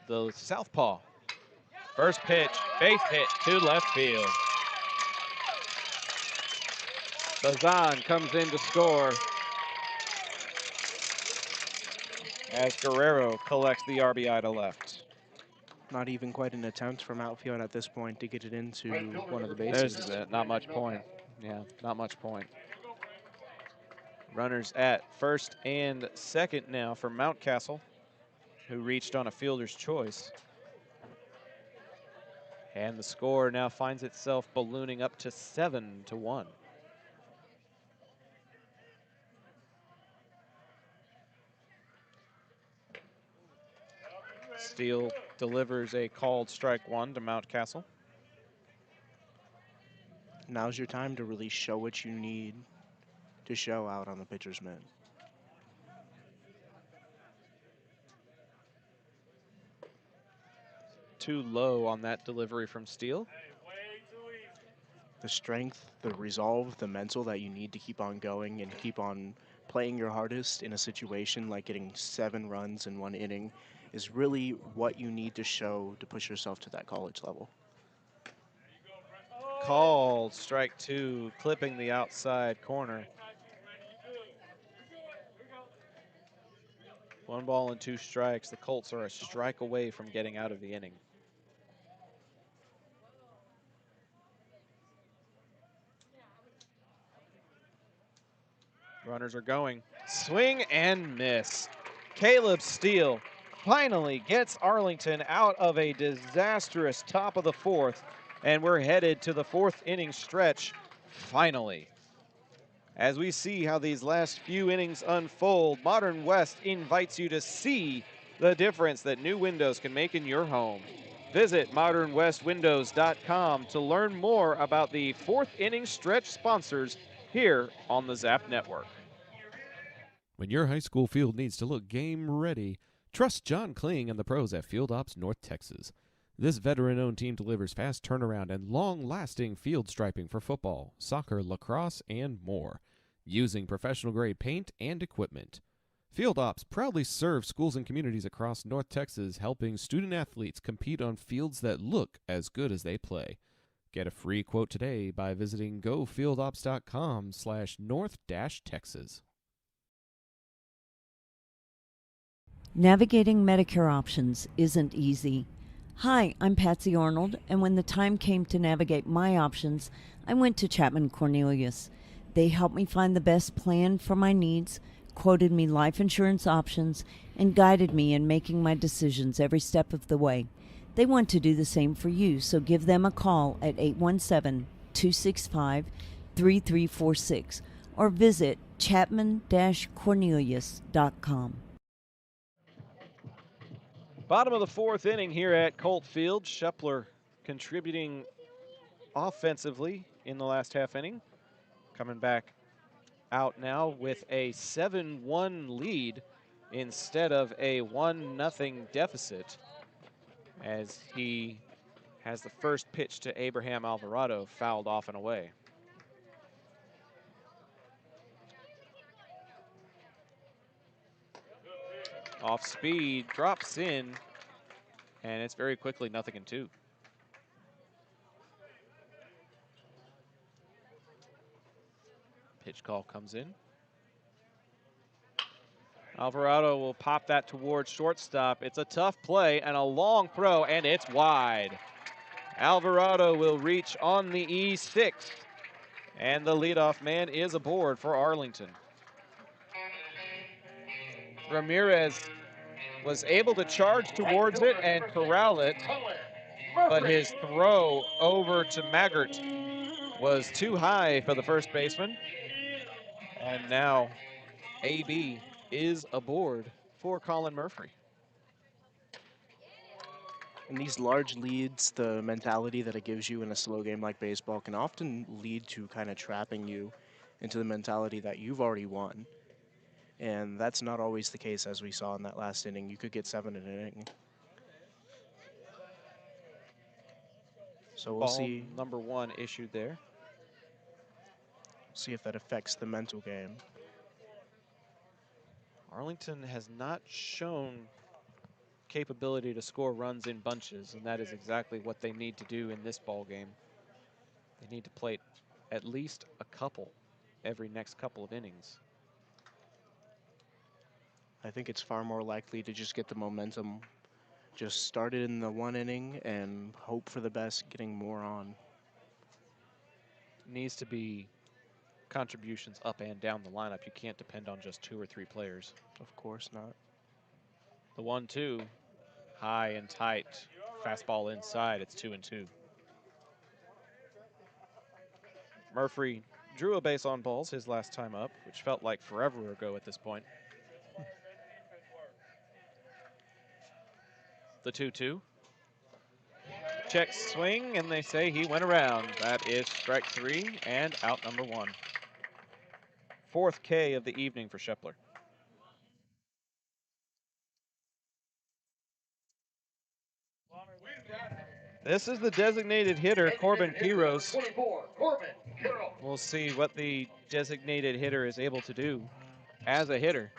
the southpaw. First pitch, base hit to left field. Bazan comes in to score as Guerrero collects the RBI to left. Not even quite an attempt from outfield at this point to get it into one of the bases. There's not much point. Yeah, not much point. Runners at first and second now for Mountcastle, who reached on a fielder's choice. And the score now finds itself ballooning up to 7-1. Steele delivers a called strike 1 to Mountcastle. Now's your time to really show what you need to show out on the pitcher's mound. Too low on that delivery from Steele. The strength, the resolve, the mental that you need to keep on going and keep on playing your hardest in a situation like getting 7 runs in 1 inning is really what you need to show to push yourself to that college level. Called strike 2, clipping the outside corner. 1 ball and 2 strikes. The Colts are a strike away from getting out of the inning. Runners are going. Swing and miss. Caleb Steele finally gets Arlington out of a disastrous top of the fourth, and we're headed to the fourth inning stretch finally. As we see how these last few innings unfold, Modern West invites you to see the difference that new windows can make in your home. Visit modernwestwindows.com to learn more about the fourth inning stretch sponsors here on the Zap Network. When your high school field needs to look game ready, trust John Kling and the pros at Field Ops North Texas. This veteran-owned team delivers fast turnaround and long-lasting field striping for football, soccer, lacrosse, and more, using professional-grade paint and equipment. Field Ops proudly serves schools and communities across North Texas, helping student-athletes compete on fields that look as good as they play. Get a free quote today by visiting gofieldops.com/north-texas. Navigating Medicare options isn't easy. Hi, I'm Patsy Arnold, and when the time came to navigate my options, I went to Chapman Cornelius. They helped me find the best plan for my needs, quoted me life insurance options, and guided me in making my decisions every step of the way. They want to do the same for you, so give them a call at 817-265-3346 or visit chapman-cornelius.com. Bottom of the fourth inning here at Colt Field. Shepler contributing offensively in the last half inning. Coming back out now with a 7-1 lead instead of a 1-0 deficit, as he has the first pitch to Abraham Alvarado fouled off and away. Off speed, drops in, and it's very quickly 0-2. Pitch call comes in. Alvarado will pop that towards shortstop. It's a tough play and a long throw, and it's wide. Alvarado will reach on the E6, and the leadoff man is aboard for Arlington. Ramirez was able to charge towards it and corral it, but his throw over to Maggart was too high for the first baseman. And now AB is aboard for Colin Murphy. In these large leads, the mentality that it gives you in a slow game like baseball can often lead to kind of trapping you into the mentality that you've already won. And that's not always the case, as we saw in that last inning. You could get 7 in an inning. So we'll see. Number 1 issued there. See if that affects the mental game. Arlington has not shown capability to score runs in bunches, and that is exactly what they need to do in this ball game. They need to plate at least a couple every next couple of innings. I think it's far more likely to just get the momentum just started in the 1 inning and hope for the best, getting more on. Needs to be contributions up and down the lineup. You can't depend on just 2 or 3 players. Of course not. The 1-2, high and tight, fastball inside, it's 2-2. Murphy drew a base on balls his last time up, which felt like forever ago at this point. The 2-2. Check swing, and they say he went around. That is strike 3 and out number 1. 4th K of the evening for Shepler. This is the designated hitter, Corbin Quiros. We'll see what the designated hitter is able to do as a hitter.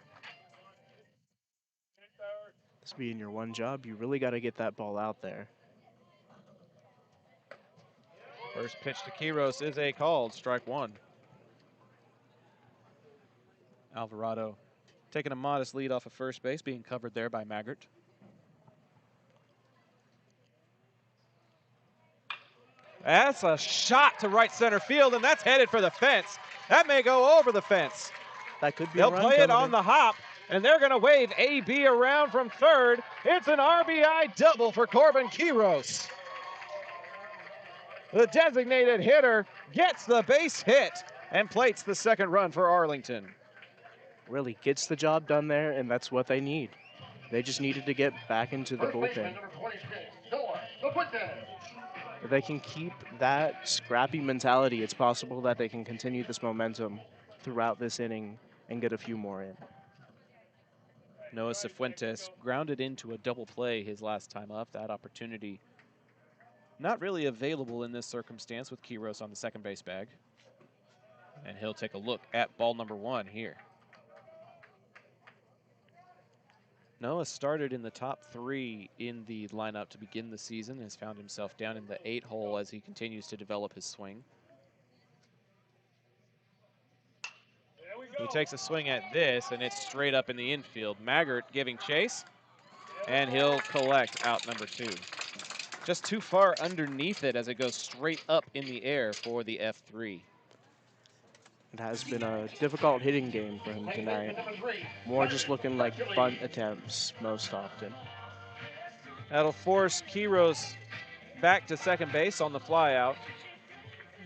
This being your one job, you really got to get that ball out there. First pitch to Quiros is a called strike 1. Alvarado taking a modest lead off of first base, being covered there by Maggart. That's a shot to right center field, and that's headed for the fence. That may go over the fence. That could be They'll a run play it coming on in. the hop, and they're going to wave AB around from third. It's an RBI double for Corbin Quiros. The designated hitter gets the base hit and plates the second run for Arlington. Really gets the job done there, and that's what they need. They just needed to get back into the First baseman, bullpen. number 26, Noah Lapuente. If they can keep that scrappy mentality, it's possible that they can continue this momentum throughout this inning and get a few more in. Noah Cifuentes grounded into a double play his last time up. That opportunity not really available in this circumstance with Quiros on the second base bag. And he'll take a look at ball number 1 here. Noah started in the top 3 in the lineup to begin the season, has found himself down in the 8 hole as he continues to develop his swing. He takes a swing at this, and it's straight up in the infield. Maggart giving chase, and he'll collect out number 2. Just too far underneath it as it goes straight up in the air for the F3. It has been a difficult hitting game for him tonight. More just looking like bunt attempts most often. That'll force Quiros back to second base on the flyout.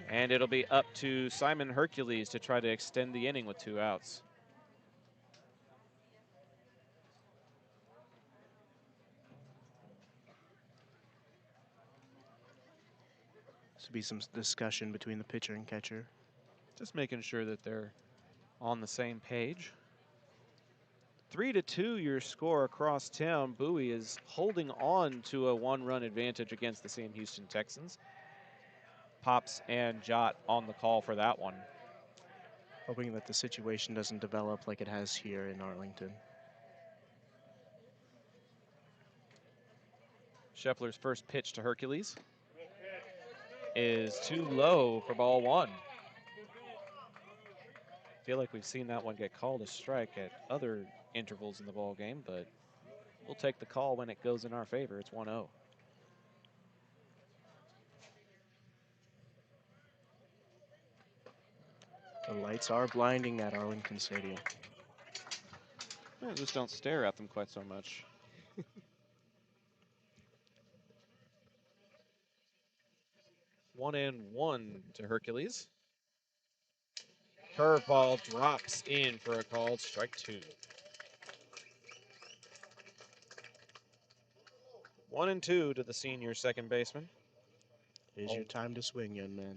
And it'll be up to Simon Hercules to try to extend the inning with 2 outs. This will be some discussion between the pitcher and catcher. Just making sure that they're on the same page. 3-2 your score across town. Bowie is holding on to a 1-run advantage against the Sam Houston Texans. Pops and Jot on the call for that one. Hoping that the situation doesn't develop like it has here in Arlington. Scheffler's first pitch to Hercules is too low for ball 1. I feel like we've seen that one get called a strike at other intervals in the ball game, but we'll take the call when it goes in our favor. It's 1-0. The lights are blinding at Arlington Stadium. Yeah, just don't stare at them quite so much. 1-1 to Hercules. Curveball drops in for a called strike 2. 1-2 to the senior second baseman. Here's your time to swing, young man.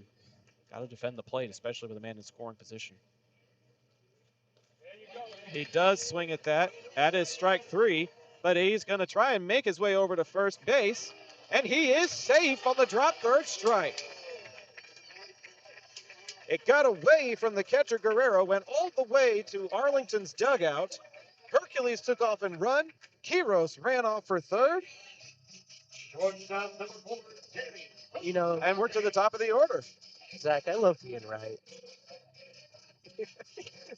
Got to defend the plate, especially with a man in scoring position. He does swing at that. That is strike 3, but he's going to try and make his way over to first base, and he is safe on the drop third strike. It got away from the catcher Guerrero, went all the way to Arlington's dugout. Hercules took off and run. Quiros ran off for third. You know, and we're to the top of the order. Zach, I love being right.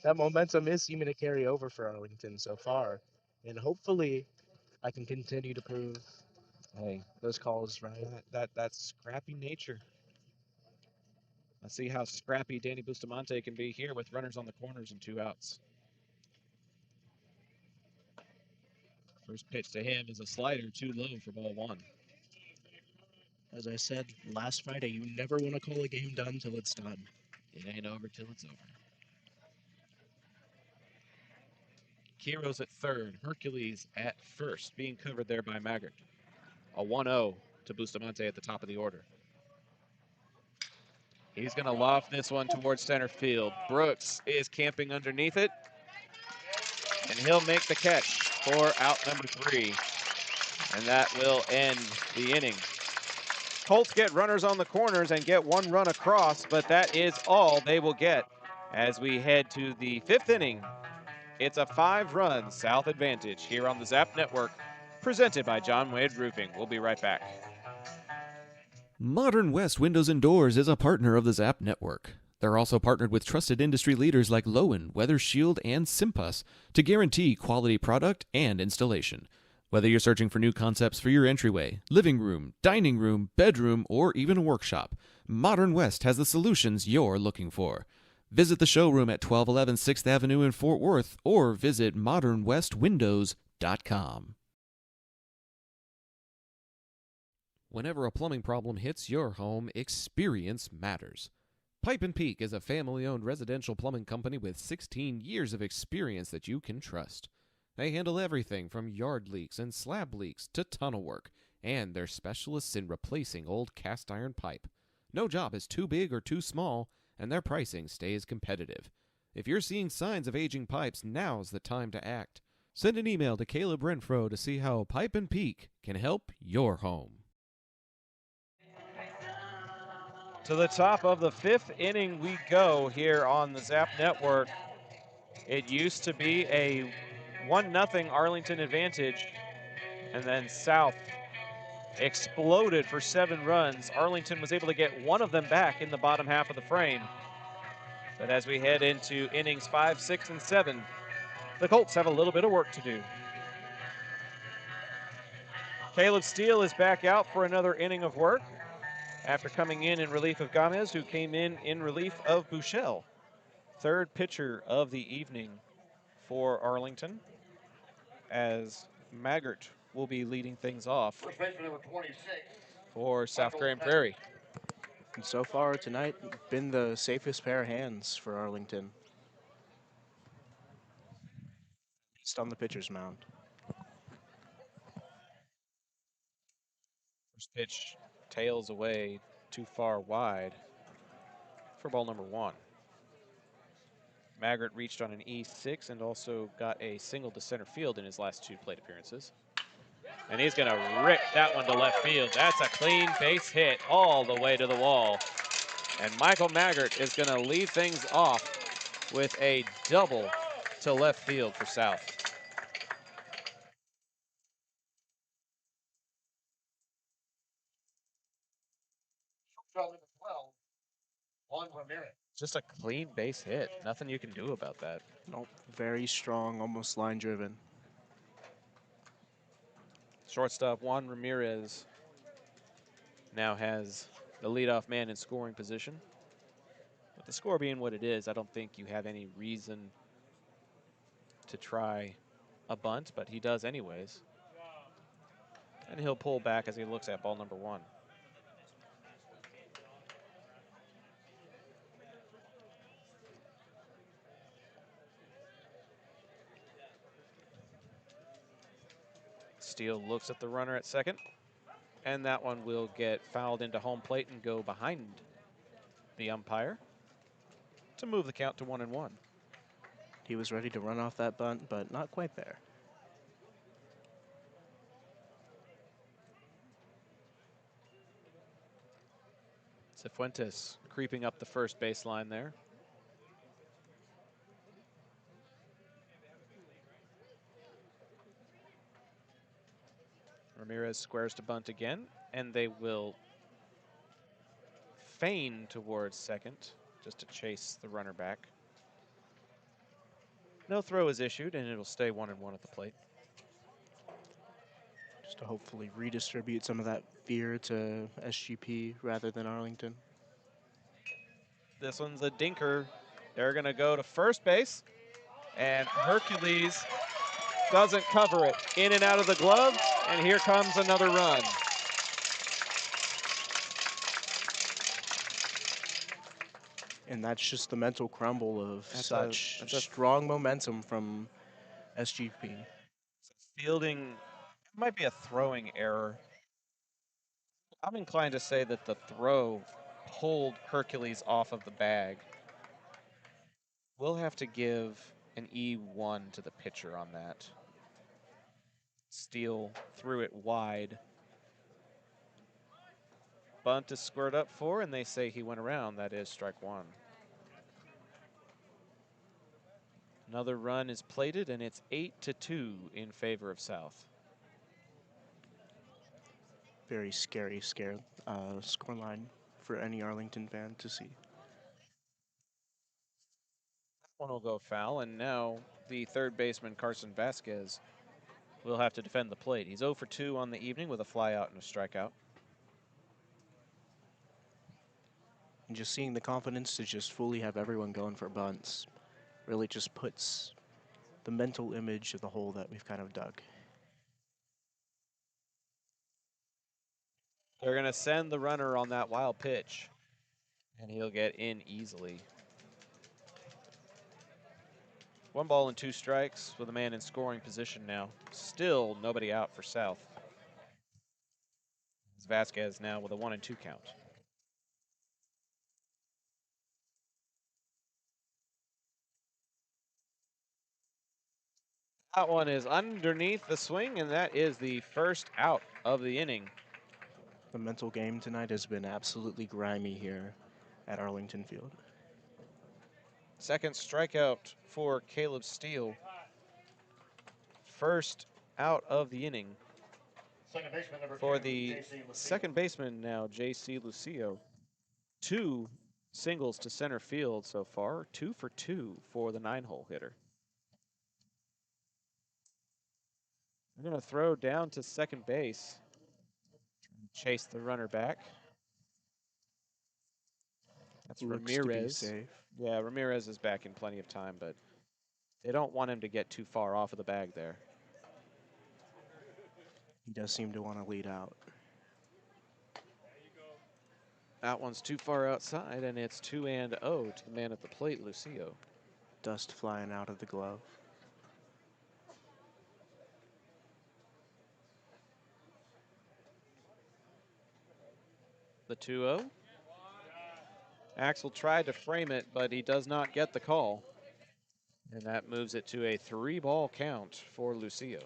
That momentum is seeming to carry over for Arlington so far. And hopefully I can continue to prove those calls right. That's scrappy nature. Let's see how scrappy Danny Bustamante can be here with runners on the corners and 2 outs. First pitch to him is a slider, too low for ball 1. As I said last Friday, you never want to call a game done till it's done. It ain't over till it's over. Quiros at third, Hercules at first, being covered there by Maggart. A 1-0 to Bustamante at the top of the order. He's going to loft this one towards center field. Brooks is camping underneath it, and he'll make the catch for out number 3, and that will end the inning. Colts get runners on the corners and get 1 run across, but that is all they will get as we head to the 5th inning. It's a 5-run South advantage here on the Zap Network, presented by John Wade Roofing. We'll be right back. Modern West Windows and Doors is a partner of the Zap Network. They're also partnered with trusted industry leaders like Lowen, Weather Shield, and Simpas to guarantee quality product and installation. Whether you're searching for new concepts for your entryway, living room, dining room, bedroom, or even a workshop, Modern West has the solutions you're looking for. Visit the showroom at 1211 6th Avenue in Fort Worth or visit modernwestwindows.com. Whenever a plumbing problem hits your home, experience matters. Pipe and Peak is a family-owned residential plumbing company with 16 years of experience that you can trust. They handle everything from yard leaks and slab leaks to tunnel work, and they're specialists in replacing old cast iron pipe. No job is too big or too small, and their pricing stays competitive. If you're seeing signs of aging pipes, now's the time to act. Send an email to Caleb Renfro to see how Pipe and Peak can help your home. To the top of the 5th inning we go here on the Zap Network. It used to be a 1-0 Arlington advantage, and then South exploded for 7 runs. Arlington was able to get one of them back in the bottom half of the frame. But as we head into innings 5, 6, and 7, the Colts have a little bit of work to do. Caleb Steele is back out for another inning of work after coming in relief of Gomez, who came in relief of Buechele. Third pitcher of the evening for Arlington, as Maggart will be leading things off for South Grand Prairie. And so far tonight, been the safest pair of hands for Arlington. Just on the pitcher's mound. First pitch tails away too far wide for ball number 1. Maggart reached on an E6 and also got a single to center field in his last 2 plate appearances. And he's going to rip that one to left field. That's a clean base hit all the way to the wall. And Michael Maggart is going to lead things off with a double to left field for South. Just a clean base hit. Nothing you can do about that. Nope. Very strong, almost line driven. Shortstop Juan Ramirez now has the leadoff man in scoring position. With the score being what it is, I don't think you have any reason to try a bunt, but he does anyways. And he'll pull back as he looks at ball number 1. Steele looks at the runner at second, and that one will get fouled into home plate and go behind the umpire to move the count to 1-1. He was ready to run off that bunt, but not quite there. Cifuentes creeping up the first baseline there. Ramirez squares to bunt again, and they will feign towards second just to chase the runner back. No throw is issued, and it'll stay 1-1 at the plate. Just to hopefully redistribute some of that fear to SGP rather than Arlington. This one's a dinker. They're going to go to first base, and Hercules doesn't cover it. In and out of the glove, and here comes another run. And that's just the mental crumble of such strong momentum from SGP. Fielding might be a throwing error. I'm inclined to say that the throw pulled Hercules off of the bag. We'll have to give an E1 to the pitcher on that. Steele threw it wide. Bunt is squared up for, and they say he went around. That is strike 1. Another run is plated, and it's 8-2 in favor of South. Very scary scoreline for any Arlington fan to see. One will go foul, and now the third baseman, Carson Vasquez, will have to defend the plate. He's 0 for 2 on the evening with a fly out and a strikeout. And just seeing the confidence to just fully have everyone going for bunts really just puts the mental image of the hole that we've kind of dug. They're going to send the runner on that wild pitch, and he'll get in easily. 1 ball and 2 strikes with a man in scoring position now. Still nobody out for South. It's Vasquez now with a 1-2 count. That one is underneath the swing, and that is the first out of the inning. The mental game tonight has been absolutely grimy here at Arlington Field. Second strikeout for Caleb Steele. First out of the inning Second baseman number for 2, the J.C. Lucio. second baseman now, J.C. Lucio. 2 singles to center field so far, 2 for 2 for the 9-hole hitter. We're going to throw down to second base. Chase the runner back. That's Looks to be Ramirez. safe. Yeah, Ramirez is back in plenty of time, but they don't want him to get too far off of the bag there. He does seem to want to lead out. That one's too far outside, and it's 2-0 to the man at the plate, Lucio. Dust flying out of the glove. The 2-0. Axel tried to frame it, but he does not get the call. And that moves it to a 3-ball count for Lucio.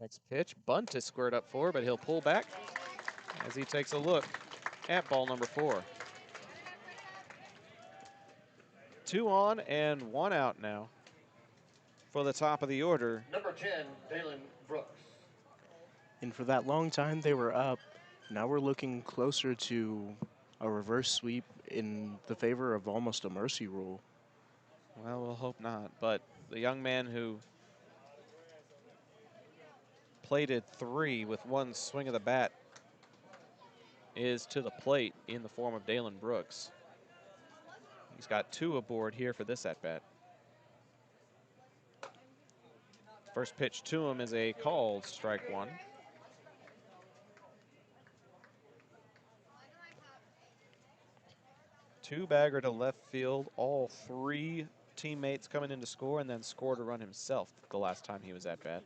Next pitch, bunt is squared up for, but he'll pull back as he takes a look at ball number 4. 2 on and 1 out now for the top of the order. Number 10, Dalen Brooks. And for that long time they were up. Now we're looking closer to a reverse sweep in the favor of almost a mercy rule. Well, we'll hope not, but the young man who plated 3 with 1 swing of the bat is to the plate in the form of Dalen Brooks. He's got 2 aboard here for this at-bat. First pitch to him is a called strike 1. Two-bagger to left field, all 3 teammates coming in to score, and then scored a run himself the last time he was at bat.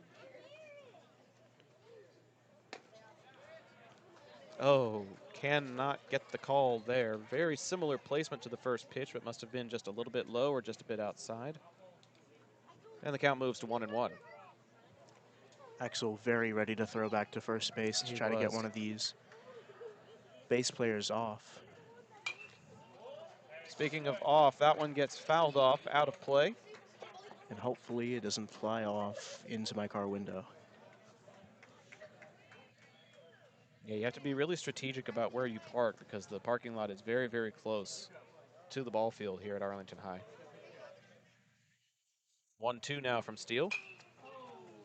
Oh, cannot get the call there. Very similar placement to the first pitch, but must have been just a little bit low or just a bit outside. And the count moves to 1-1. Axel very ready to throw back to first base to try to get one of these base players off. Speaking of off, that one gets fouled off, out of play. And hopefully it doesn't fly off into my car window. Yeah, you have to be really strategic about where you park because the parking lot is very, very close to the ball field here at Arlington High. 1-2 now from Steele.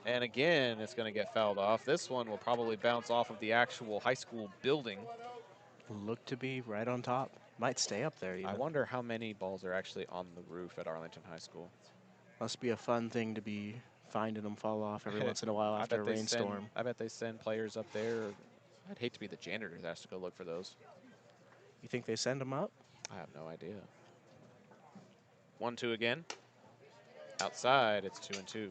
And again, it's going to get fouled off. This one will probably bounce off of the actual high school building. Look to be right on top. Might stay up there even. I wonder how many balls are actually on the roof at Arlington High School. Must be a fun thing to be finding them fall off every once in a while after a rainstorm. I bet they send players up there. I'd hate to be the janitor that has to go look for those. You think they send them up? I have no idea. 1-2 again. Outside, it's 2-2.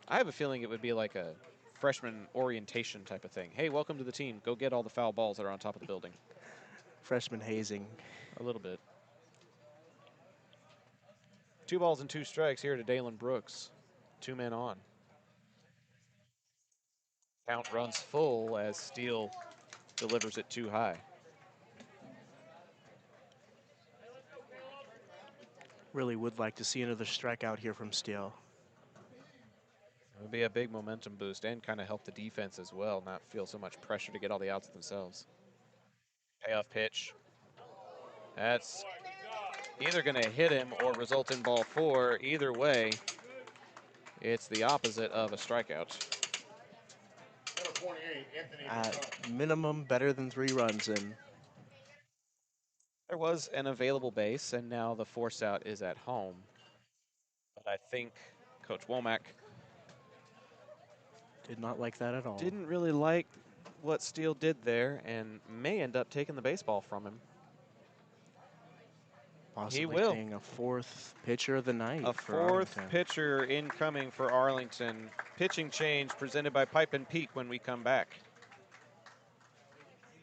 I have a feeling it would be like a freshman orientation type of thing. Hey, welcome to the team. Go get all the foul balls that are on top of the building. Freshman hazing. A little bit. 2 balls and 2 strikes here to Dalen Brooks. 2 men on. Count runs full as Steele delivers it too high. Really would like to see another strikeout here from Steele. It would be a big momentum boost and kind of help the defense as well, not feel so much pressure to get all the outs themselves. Payoff pitch. That's either going to hit him or result in ball 4. Either way, It's the opposite of a strikeout. Number 28, Anthony At Bazan. minimum, better than 3 runs in. There was an available base, and now the force out is at home. But I think Coach Womack Did not like that at all. didn't really like what Steele did there and may end up taking the baseball from him. Possibly will. seeing a 4th pitcher of the night. A for 4th Arlington. pitcher incoming for Arlington. Pitching change presented by Pipe and Peak when we come back.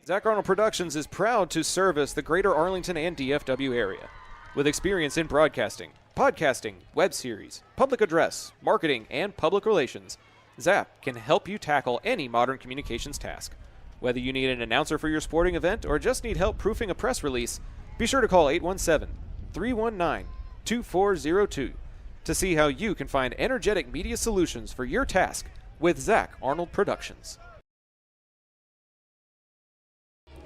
Zach Arnold Productions is proud to service the greater Arlington and DFW area. With experience in broadcasting, podcasting, web series, public address, marketing, and public relations, Zap can help you tackle any modern communications task. Whether you need an announcer for your sporting event or just need help proofing a press release, be sure to call 817-319-2402 to see how you can find energetic media solutions for your task with Zach Arnold Productions.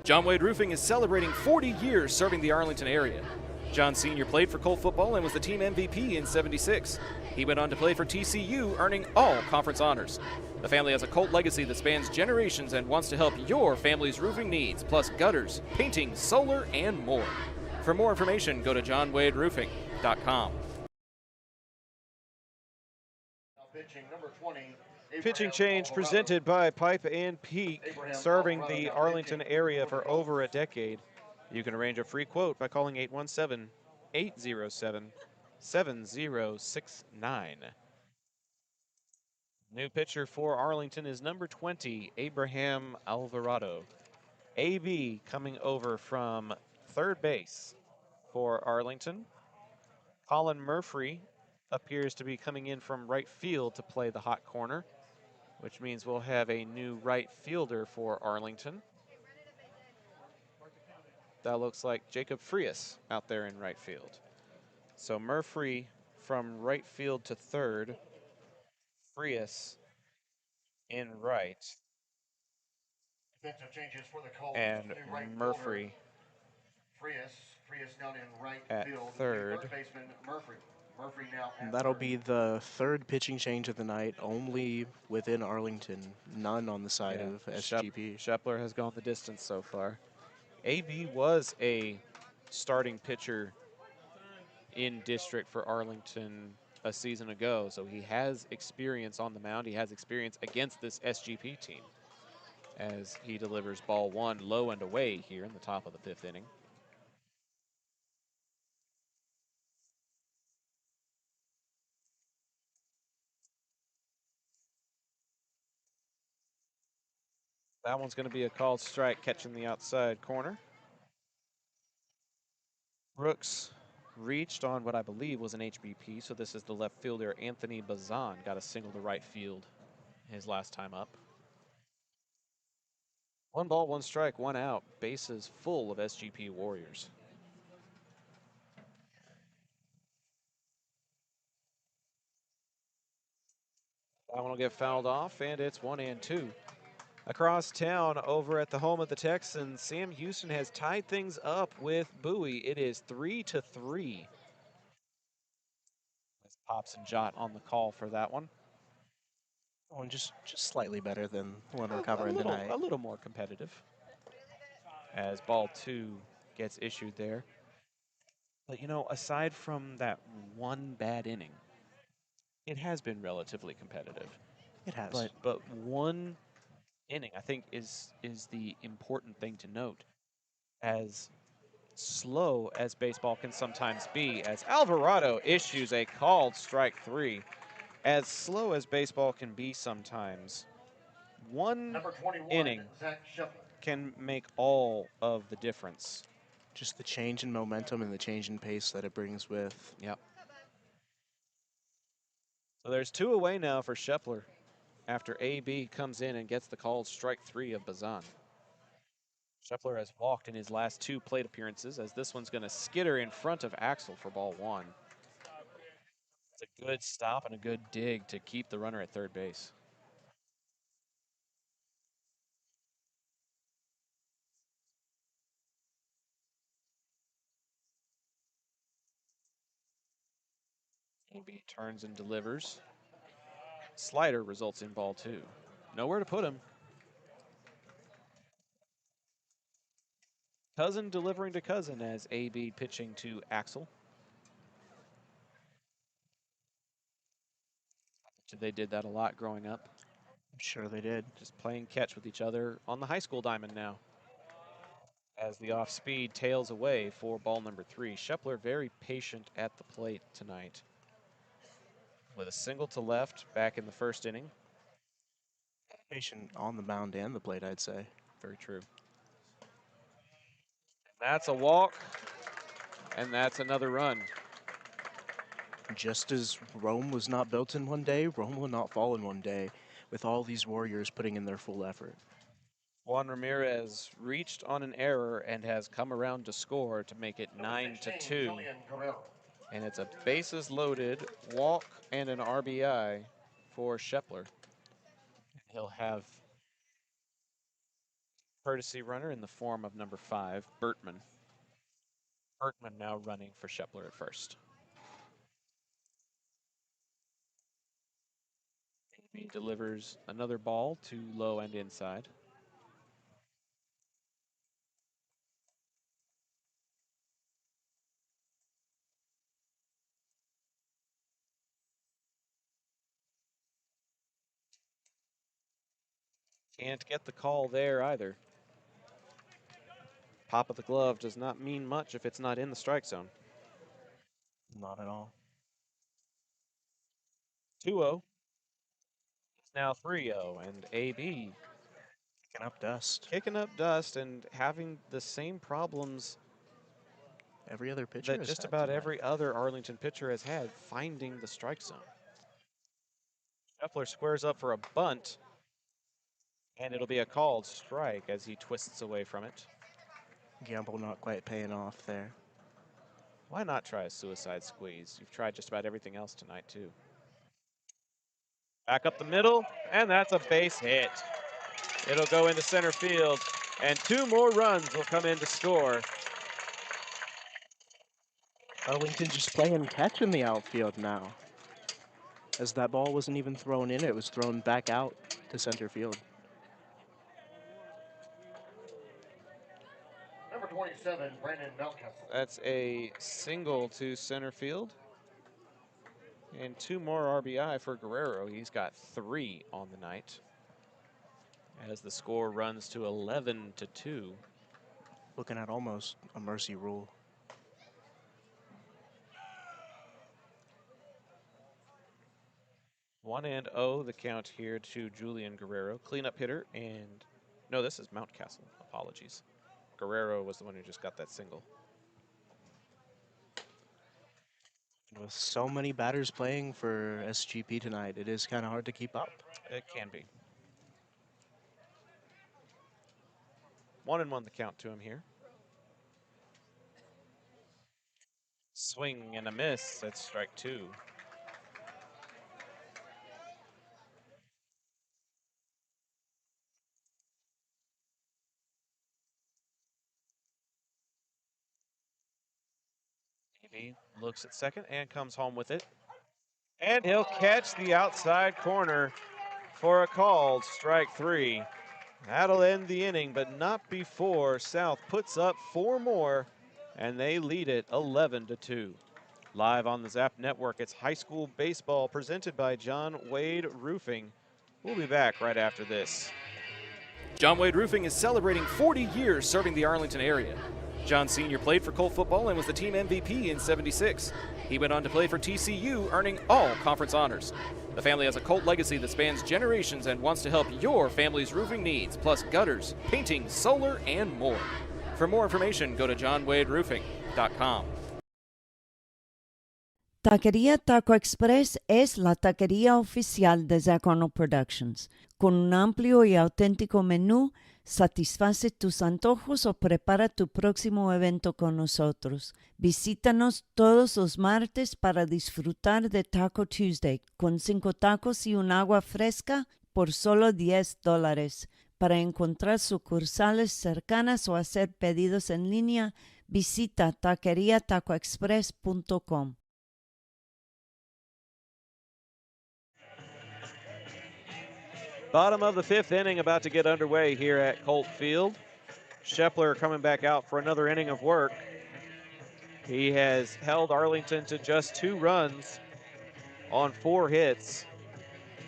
John Wade Roofing is celebrating 40 years serving the Arlington area. John Sr. played for Colt football and was the team MVP in '76. He went on to play for TCU, earning all conference honors. The family has a Colt legacy that spans generations and wants to help your family's roofing needs, plus gutters, painting, solar, and more. For more information, go to johnwaderoofing.com. Now pitching number 20. Pitching Abraham change Alvarado. presented by Pipe and Peak, Abraham serving Alvarado the now Arlington pitching area for for the over a decade. You can arrange a free quote by calling 817-807-7069. New pitcher for Arlington is number 20, Abraham Alvarado. AB coming over from third base for Arlington. Colin Murphy appears to be coming in from right field to play the hot corner, which means we'll have a new right fielder for Arlington. That looks like Jacob Frias out there in right field. So Murphy from right field to third, Frias in right, Defensive changes for the Colts. and New right Murphy fielder, Frias down in right at field. New third. Third baseman Murphy. Murphy now at That'll third. be the 3rd pitching change of the night, only within Arlington. None on the side Yeah, of SGP. Shepler has gone the distance so far. AB was a starting pitcher in district for Arlington a season ago, so he has experience on the mound. He has experience against this SGP team as he delivers ball 1 low and away here in the top of the 5th inning. That one's going to be a called strike, catching the outside corner. Brooks reached on what I believe was an HBP, so this is the left fielder, Anthony Bazan, got a single to right field his last time up. 1 ball, 1 strike, 1 out. Bases full of SGP Warriors. That one will get fouled off, and it's 1-2. Across town, over at the home of the Texans, Sam Houston has tied things up with Bowie. It is 3-3. With Pops and Jot on the call for that one. Oh, and just slightly better than the one we're covering tonight. A little more competitive. As ball 2 gets issued there. But, you know, aside from that one bad inning, it has been relatively competitive. It has. But one inning, I think, is the important thing to note. As slow as baseball can sometimes be, as Alvarado issues a called strike 3, as slow as baseball can be sometimes, one Number 21, inning Zach Shepler. can make all of the difference. Just the change in momentum and the change in pace that it brings with. Yep. So there's 2 away now for Shepler after AB comes in and gets the called strike 3 of Bazan. Shepler has walked in his last 2 plate appearances, as this one's going to skitter in front of Axel for ball 1. It's a good stop and a good dig to keep the runner at third base. AB turns and delivers. slider results in ball 2. Nowhere to put him. Cousin delivering to cousin as AB pitching to Axel. They did that a lot growing up. I'm sure they did. Just playing catch with each other on the high school diamond now. As the off speed tails away for ball number 3. Shepler very patient at the plate tonight. With a single to left back in the first inning. Patient on the mound and the plate, I'd say. Very true. That's a walk, and that's another run. Just as Rome was not built in one day, Rome will not fall in one day, with all these Warriors putting in their full effort. Juan Ramirez reached on an error and has come around to score to make it 9-2. And it's a bases loaded walk and an RBI for Shepler. He'll have courtesy runner in the form of number 5, Bertman. Bertman now running for Shepler at first. He delivers another ball to low and inside. Can't get the call there either. Pop of the glove does not mean much if it's not in the strike zone. Not at all. 2-0. It's now 3-0, and AB kicking up dust. Kicking up dust and having the same problems every other pitcher that just about every other Arlington pitcher has had, finding the strike zone. Shepler squares up for a bunt, and it'll be a called strike as he twists away from it. Gamble not quite paying off there. Why not try a suicide squeeze? You've tried just about everything else tonight, too. Back up the middle, and that's a base hit. It'll go into center field, and 2 more runs will come in to score. Arlington just playing catch in the outfield now. As that ball wasn't even thrown in, it was thrown back out to center field. Number 27, Brandon Mountcastle. That's a single to center field. And 2 more RBI for Guerrero. He's got 3 on the night. As the score runs to 11-2. Looking at almost a mercy rule. One and 0 the count here to Julian Guerrero. Cleanup hitter, and no, this is Mountcastle. Apologies. Guerrero was the one who just got that single. With so many batters playing for SGP tonight, it is kind of hard to keep up. It can be. 1-1 the count to him here. Swing and a miss. That's strike 2. He looks at second and comes home with it. And he'll catch the outside corner for a called strike 3. That'll end the inning, but not before South puts up 4 more, and they lead it 11-2. Live on the Zap Network, it's high school baseball presented by John Wade Roofing. We'll be back right after this. John Wade Roofing is celebrating 40 years serving the Arlington area. John Sr. played for Colt football and was the team MVP in '76. He went on to play for TCU, earning all conference honors. The family has a Colt legacy that spans generations and wants to help your family's roofing needs, plus gutters, painting, solar, and more. For more information, go to johnwaderoofing.com. Taquería Taco Express es la taquería oficial de Zach Arnold Productions. Con un amplio y auténtico menú, satisface tus antojos o prepara tu próximo evento con nosotros. Visítanos todos los martes para disfrutar de Taco Tuesday con 5 tacos y un agua fresca por solo $10. Para encontrar sucursales cercanas o hacer pedidos en línea, visita taqueriatacoexpress.com. Bottom of the 5th inning about to get underway here at Colt Field. Shepler coming back out for another inning of work. He has held Arlington to just 2 runs on 4 hits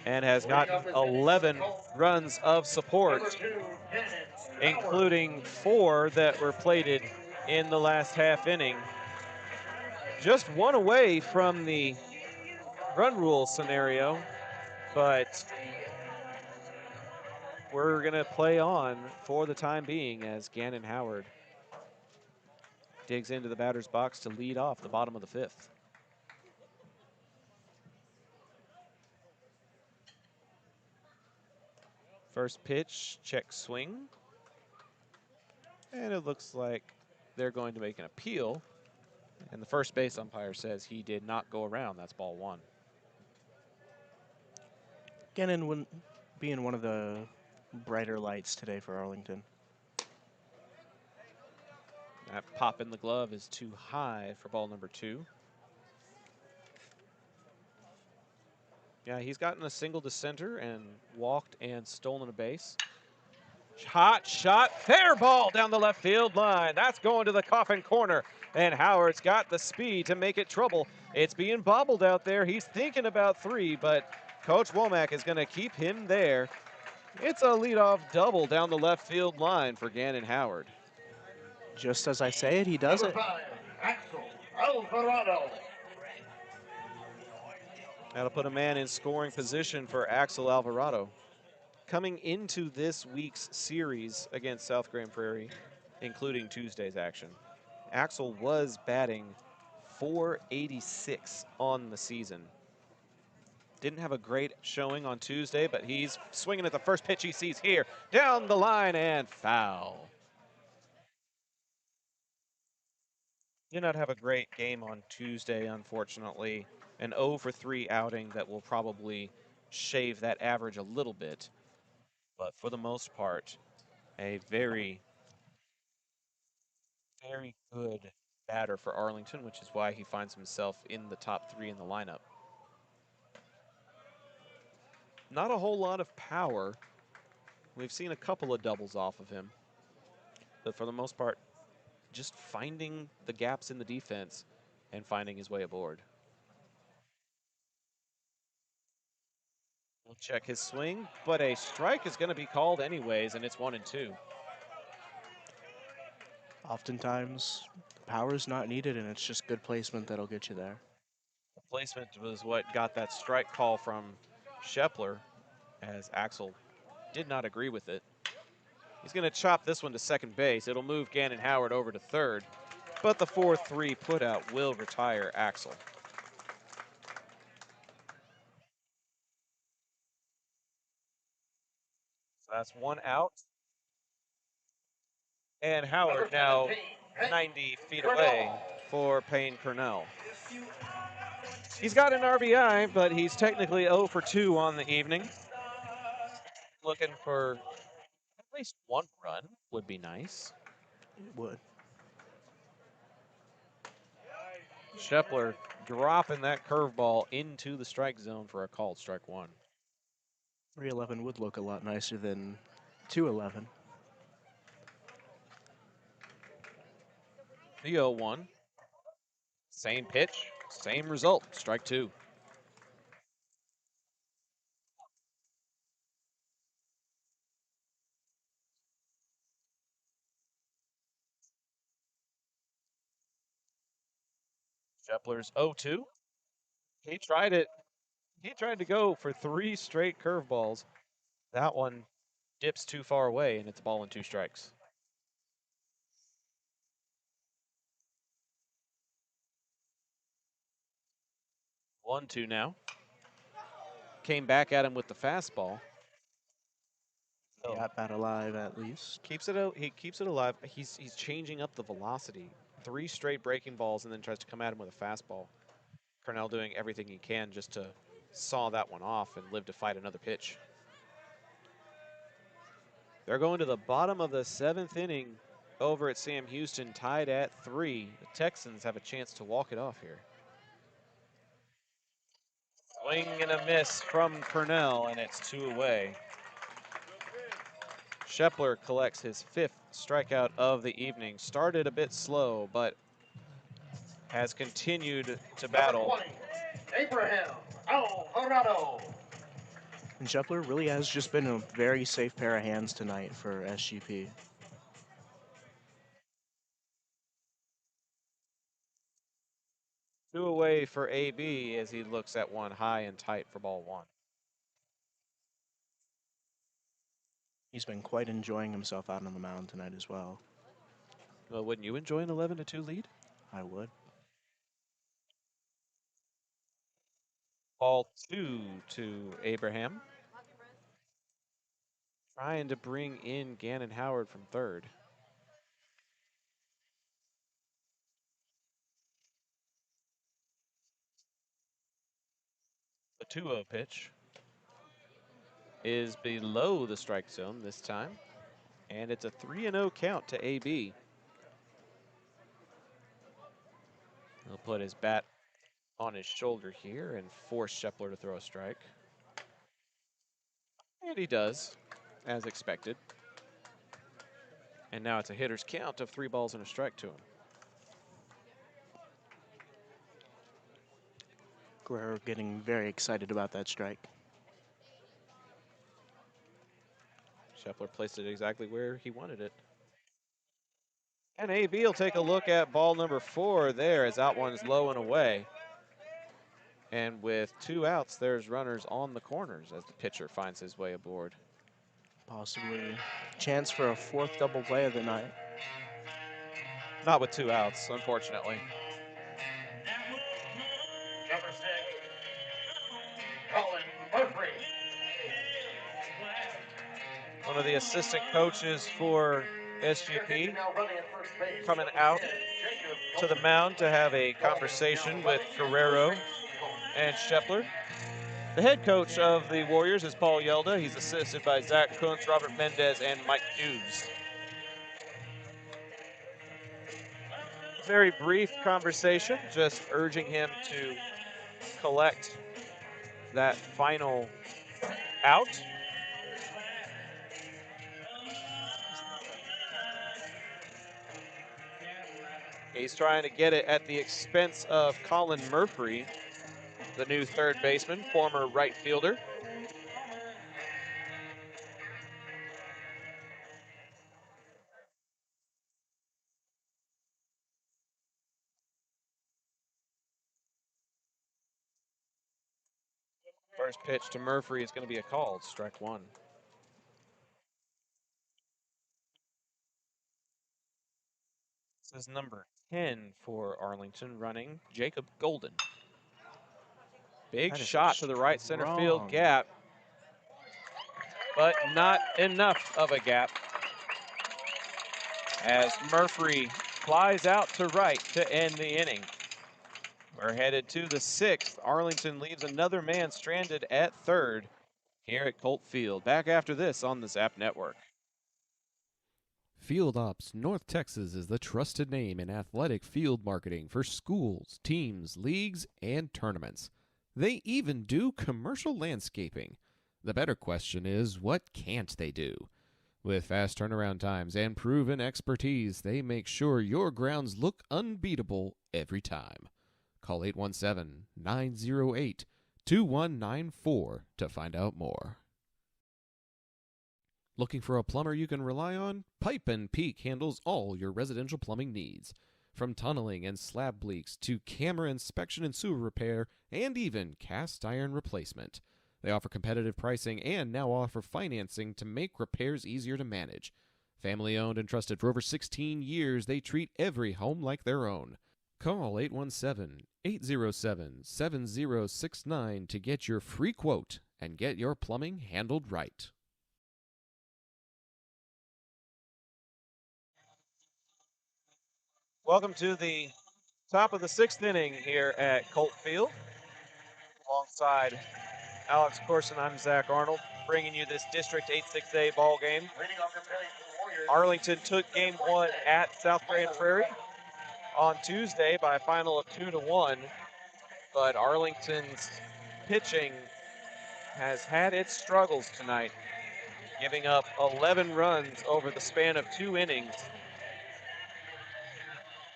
and has gotten 11 runs of support, including 4 that were plated in the last half inning. Just 1 away from the run rule scenario, but we're going to play on for the time being as Gannon Howard digs into the batter's box to lead off the bottom of the 5th. First pitch, check swing. And it looks like they're going to make an appeal. And the first base umpire says he did not go around. That's ball 1. Gannon wouldn't be in one of the brighter lights today for Arlington. That pop in the glove is too high for ball number 2. Yeah, he's gotten a single to center and walked and stolen a base. Hot shot, fair ball down the left field line. That's going to the coffin corner. And Howard's got the speed to make it trouble. It's being bobbled out there. He's thinking about 3, but Coach Womack is going to keep him there. It's a leadoff double down the left field line for Gannon Howard. Just as I say it, he does it. Axel Alvarado. That'll put a man in scoring position for Axel Alvarado. Coming into this week's series against South Grand Prairie, including Tuesday's action, Axel was batting .486 on the season. Didn't have a great showing on Tuesday, but he's swinging at the first pitch he sees here. Down the line and foul. Did not have a great game on Tuesday, unfortunately. An 0 for 3 outing that will probably shave that average a little bit. But for the most part, a very, very good batter for Arlington, which is why he finds himself in the top 3 in the lineup. Not a whole lot of power. We've seen a couple of doubles off of him. But for the most part, just finding the gaps in the defense and finding his way aboard. We'll check his swing, but a strike is going to be called anyways, and it's 1-2. Oftentimes, power is not needed, and it's just good placement that'll get you there. The placement was what got that strike call from Shepler, as Axel did not agree with it. He's going to chop this one to second base. It'll move Gannon Howard over to third, but the 4-3 putout will retire Axel. That's 1 out. And Howard now 90 feet away for Payne Cornell. He's got an RBI, but he's technically 0 for 2 on the evening. Looking for at least 1 run would be nice. It would. Shepler dropping that curveball into the strike zone for a called strike 1. 3-11 would look a lot nicer than 2-11. The 0-1. Same pitch, same result, strike 2. Shepler's 0-2. He tried it. He tried to go for 3 straight curveballs. That one dips too far away, and it's a ball and 2 strikes. One, 2 now. Came back at him with the fastball. He got that alive at least. He keeps it alive. He's changing up the velocity. 3 straight breaking balls and then tries to come at him with a fastball. Cornell doing everything he can just to saw that one off and live to fight another pitch. They're going to the bottom of the 7th inning over at Sam Houston, tied at 3. The Texans have a chance to walk it off here. Swing and a miss from Cornell, and it's 2 away. Shepler collects his 5th strikeout of the evening. Started a bit slow, but has continued to battle. Number 20, Abraham Alvarado. And Shepler really has just been a very safe pair of hands tonight for SGP. Two away for AB as he looks at one high and tight for ball 1. He's been quite enjoying himself out on the mound tonight as well. Well, wouldn't you enjoy an 11-2 lead? I would. Ball 2 to Abraham. Trying to bring in Gannon Howard from third. The 2-0 pitch is below the strike zone this time. And it's a 3-0 count to AB. He'll put his bat on his shoulder here and force Shepler to throw a strike. And he does, as expected. And now it's a hitter's count of 3 balls and a strike to him. Guerrero getting very excited about that strike. Shepler placed it exactly where he wanted it. And AB will take a look at ball number 4 there as out one is low and away. And with 2 outs, there's runners on the corners as the pitcher finds his way aboard. Possibly chance for a 4th double play of the night. Not with 2 outs, unfortunately. Number 6, Colin Murphy. One of the assistant coaches for SGP coming out to the mound to have a conversation with Guerrero and Shepler. The head coach of the Warriors is Paul Yelda. He's assisted by Zach Kuntz, Robert Mendez, and Mike Hughes. Very brief conversation, just urging him to collect that final out. He's trying to get it at the expense of Colin Murphy, the new third baseman, former right fielder. First pitch to Murphy is going to be a called strike 1. This is number 10 for Arlington, running Jacob Golden. Big shot to the right center field gap, but not enough of a gap as Murphy flies out to right to end the inning. We're headed to the 6th. Arlington leaves another man stranded at third here at Colt Field. Back after this on the Zap Network. Field Ops North Texas is the trusted name in athletic field marketing for schools, teams, leagues, and tournaments. They even do commercial landscaping. The better question is, what can't they do? With fast turnaround times and proven expertise, they make sure your grounds look unbeatable every time. Call 817-908-2194 to find out more. Looking for a plumber you can rely on? Pipe & Peak handles all your residential plumbing needs. From tunneling and slab leaks to camera inspection and sewer repair, and even cast iron replacement. They offer competitive pricing and now offer financing to make repairs easier to manage. Family owned and trusted for over 16 years, they treat every home like their own. Call 817-807-7069 to get your free quote and get your plumbing handled right. Welcome to the top of the 6th inning here at Colt Field. Alongside Alex Corson, I'm Zach Arnold, bringing you this District 8-6A ball game. Arlington took game 1 at South Grand Prairie on Tuesday by a final of 2-1, but Arlington's pitching has had its struggles tonight. giving up 11 runs over the span of 2 innings,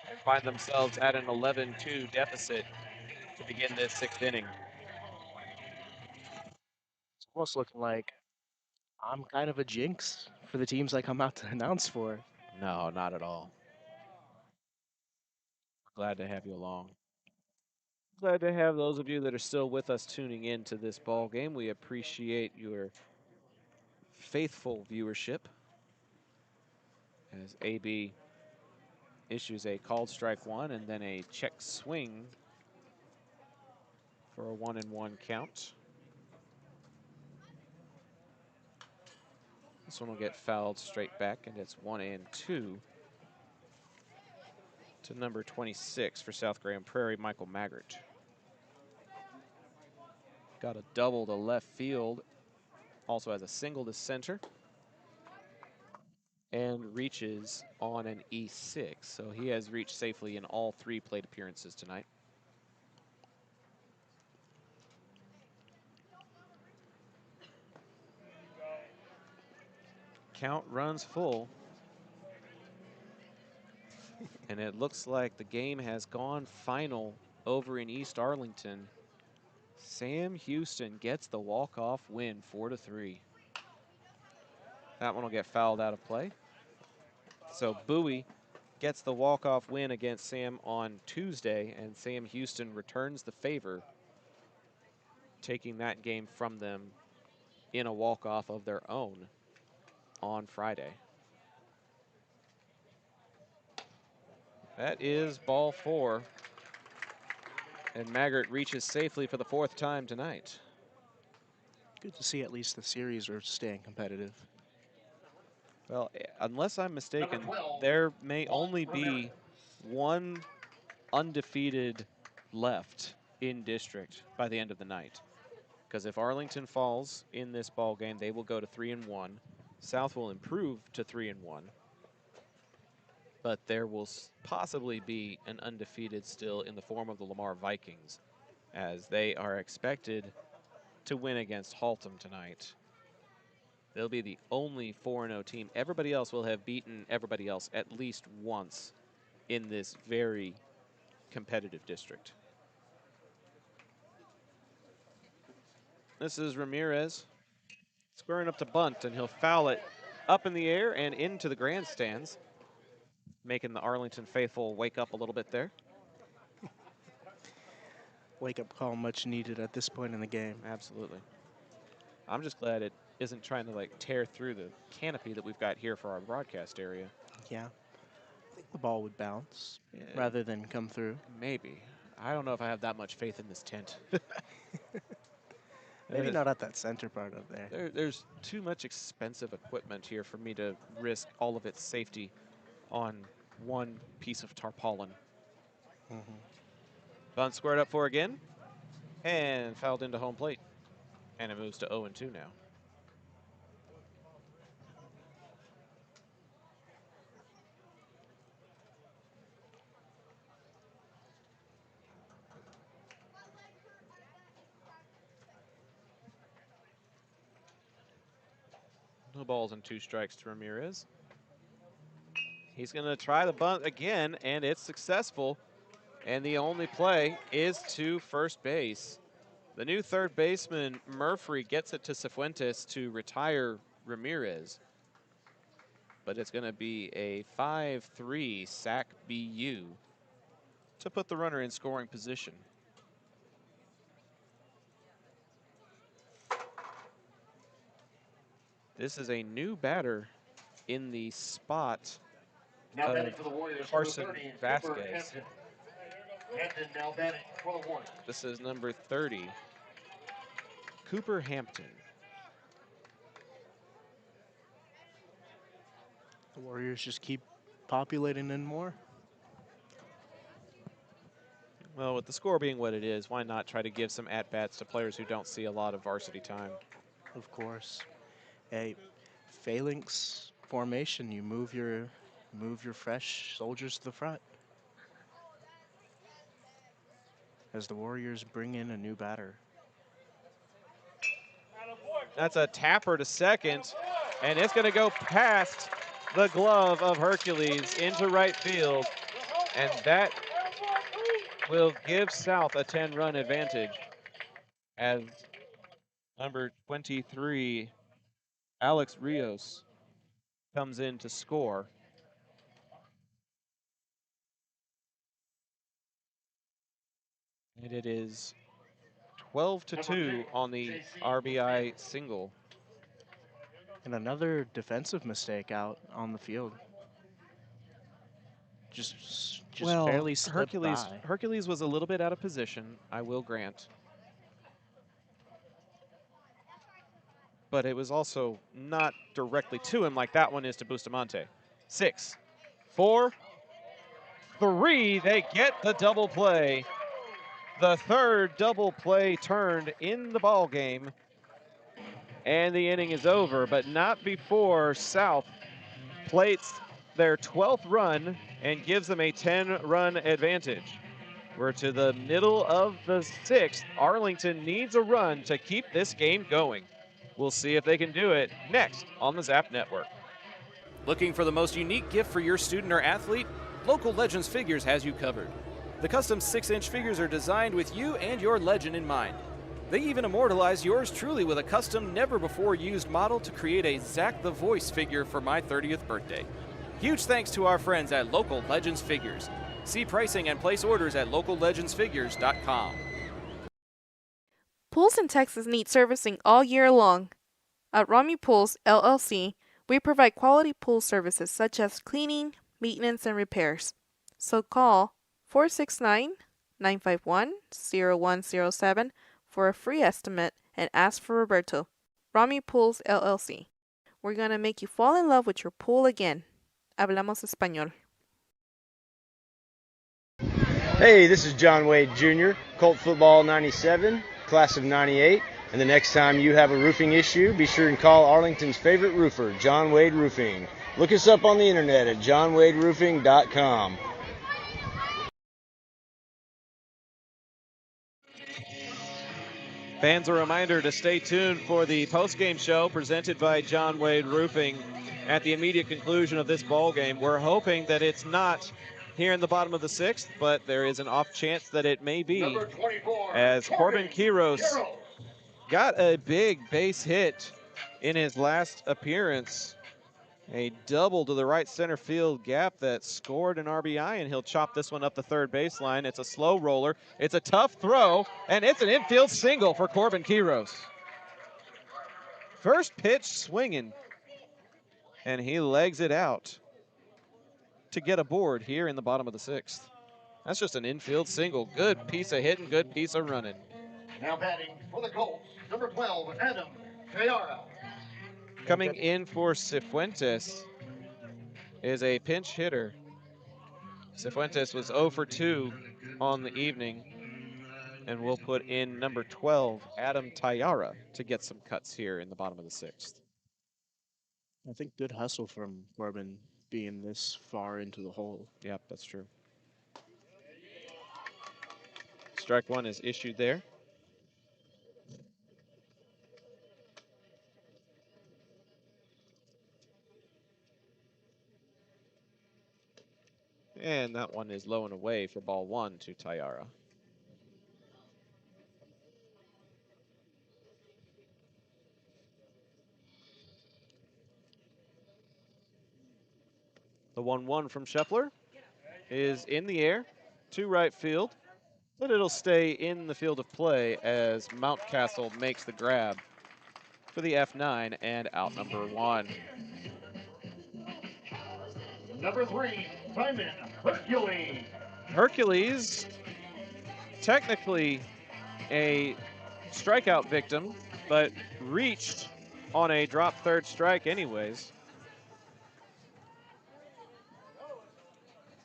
and find themselves at an 11-2 deficit to begin this 6th inning. It's almost looking like I'm kind of a jinx for the teams I come out to announce for. No, not at all. Glad to have you along. Glad to have those of you that are still with us tuning in to this ball game. We appreciate your faithful viewership as AB issues a called strike 1 and then a check swing for a 1-1 count. This one will get fouled straight back, and it's 1-2 to number 26 for South Graham Prairie, Michael Maggart. Got a double to left field, also has a single to center, and reaches on an E6. So he has reached safely in all 3 plate appearances tonight. Count runs full. And it looks like the game has gone final over in East Arlington. Sam Houston gets the walk-off win, 4-3. That one will get fouled out of play. So Bowie gets the walk-off win against Sam on Tuesday, and Sam Houston returns the favor, taking that game from them in a walk-off of their own on Friday. That is ball 4. And Maggart reaches safely for the 4th time tonight. Good to see at least the series are staying competitive. Well, unless I'm mistaken, there may only be one undefeated left in district by the end of the night. Because if Arlington falls in this ball game, they will go to 3-1. South will improve to 3-1. But there will possibly be an undefeated still in the form of the Lamar Vikings, as they are expected to win against Haltom tonight. They'll be the only 4-0 team. Everybody else will have beaten everybody else at least once in this very competitive district. This is Ramirez squaring up to bunt, and he'll foul it up in the air and into the grandstands, making the Arlington faithful wake up a little bit there. Wake-up call much needed at this point in the game. Absolutely. I'm just glad it isn't trying to like tear through the canopy that we've got here for our broadcast area. Yeah. I think the ball would bounce rather than come through. Maybe. I don't know if I have that much faith in this tent. Maybe not at that center part up there. There's too much expensive equipment here for me to risk all of its safety on one piece of tarpaulin. Bunt squared up for again, and fouled into home plate. And it moves to 0-2 now. No balls and 2 strikes to Ramirez. He's going to try the bunt again, and it's successful. And the only play is to first base. The new third baseman, Murphy, gets it to Cifuentes to retire Ramirez. But it's going to be a 5-3 sac BU to put the runner in scoring position. This is a new batter in the spot Now batting of for the Warriors, Carson number 30, Vasquez. Cooper Hampton. Hampton now batting for the Warriors. This is number 30, Cooper Hampton. The Warriors just keep populating in more. Well, with the score being what it is, why not try to give some at-bats to players who don't see a lot of varsity time? Of course. A phalanx formation, you move your fresh soldiers to the front. As the Warriors bring in a new batter. That's a tapper to second, and it's going to go past the glove of Hercules into right field, and that will give South a 10-run advantage as number 23, Alex Rios, comes in to score. And it is 12-2 on the RBI single. And another defensive mistake out on the field. Just well, barely slipped by. Hercules was a little bit out of position, I will grant. But it was also not directly to him like that one is to Bustamante. 6, 4, 3, they get the double play. The third double play turned in the ball game. And the inning is over, but not before South plates their 12th run and gives them a 10-run advantage. We're to the middle of the 6th. Arlington needs a run to keep this game going. We'll see if they can do it next on the Zap Network. Looking for the most unique gift for your student or athlete? Local Legends Figures has you covered. The custom 6-inch figures are designed with you and your legend in mind. They even immortalize yours truly with a custom, never-before-used model to create a Zach the Voice figure for my 30th birthday. Huge thanks to our friends at Local Legends Figures. See pricing and place orders at locallegendsfigures.com. Pools in Texas need servicing all year long. At Rami Pools, LLC, we provide quality pool services such as cleaning, maintenance, and repairs. So call 469-951-0107 for a free estimate and ask for Roberto. Rami Pools, LLC. We're going to make you fall in love with your pool again. Hablamos español. Hey, this is John Wade Jr., Colt Football 97, class of 98. And the next time you have a roofing issue, be sure and call Arlington's favorite roofer, John Wade Roofing. Look us up on the internet at johnwaderoofing.com. Fans, a reminder to stay tuned for the post-game show presented by John Wade Roofing at the immediate conclusion of this ball game. We're hoping that it's not here in the bottom of the 6th, but there is an off chance that it may be, as Corbin Quiros got a big base hit in his last appearance. A double to the right center field gap that scored an RBI, and he'll chop this one up the third baseline. It's a slow roller. It's a tough throw, and it's an infield single for Corbin Quiros. First pitch swinging, and he legs it out to get aboard here in the bottom of the 6th. That's just an infield single. Good piece of hitting, good piece of running. Now batting for the Colts, number 12, Adam Tayara. Coming in for Cifuentes is a pinch hitter. Cifuentes was 0 for 2 on the evening, and we'll put in number 12, Adam Tayara, to get some cuts here in the bottom of the 6th. I think good hustle from Corbin being this far into the hole. Yep, that's true. Strike one is issued there. And that one is low and away for ball one to Tayara. The 1-1 from Scheffler is in the air to right field, but it'll stay in the field of play as Mountcastle makes the grab for the F9 and out number 1. Number 3, Simon Hercules. Hercules, technically a strikeout victim, but reached on a drop third strike anyways.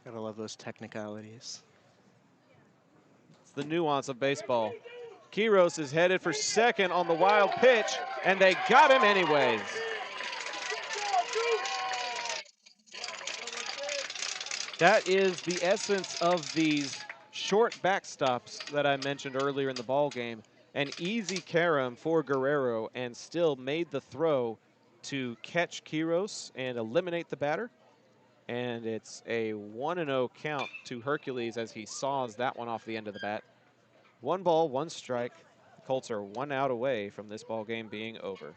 Gotta love those technicalities. It's the nuance of baseball. Quiros is headed for second on the wild pitch, and they got him anyways. That is the essence of these short backstops that I mentioned earlier in the ball game. An easy carom for Guerrero and still made the throw to catch Quiros and eliminate the batter. And it's a 1-0 count to Hercules as he saws that one off the end of the bat. 1 ball, 1 strike. The Colts are 1 out away from this ball game being over.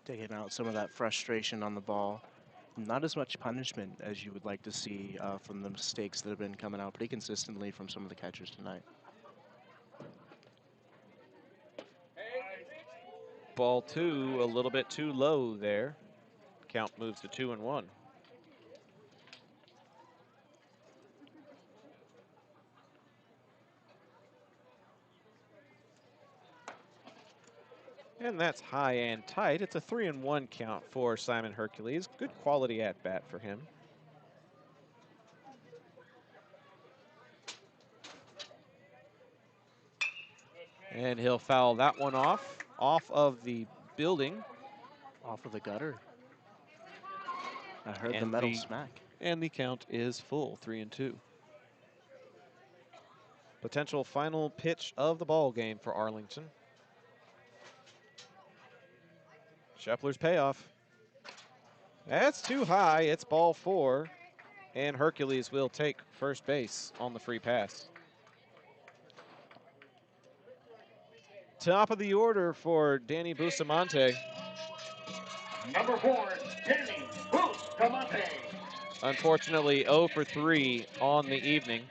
Taking out some of that frustration on the ball. Not as much punishment as you would like to see from the mistakes that have been coming out pretty consistently from some of the catchers tonight. Ball 2, a little bit too low there. Count moves to 2-1. And that's high and tight. It's a 3-1 count for Simon Hercules. Good quality at bat for him. And he'll foul that one off of the building. Off of the gutter. I heard the metal smack. And the count is full, 3-2. Potential final pitch of the ball game for Arlington. Schepler's payoff. That's too high. It's ball 4. And Hercules will take first base on the free pass. Top of the order for Danny Bustamante. Number 4, Danny Bustamante. Unfortunately, 0 for 3 on the evening.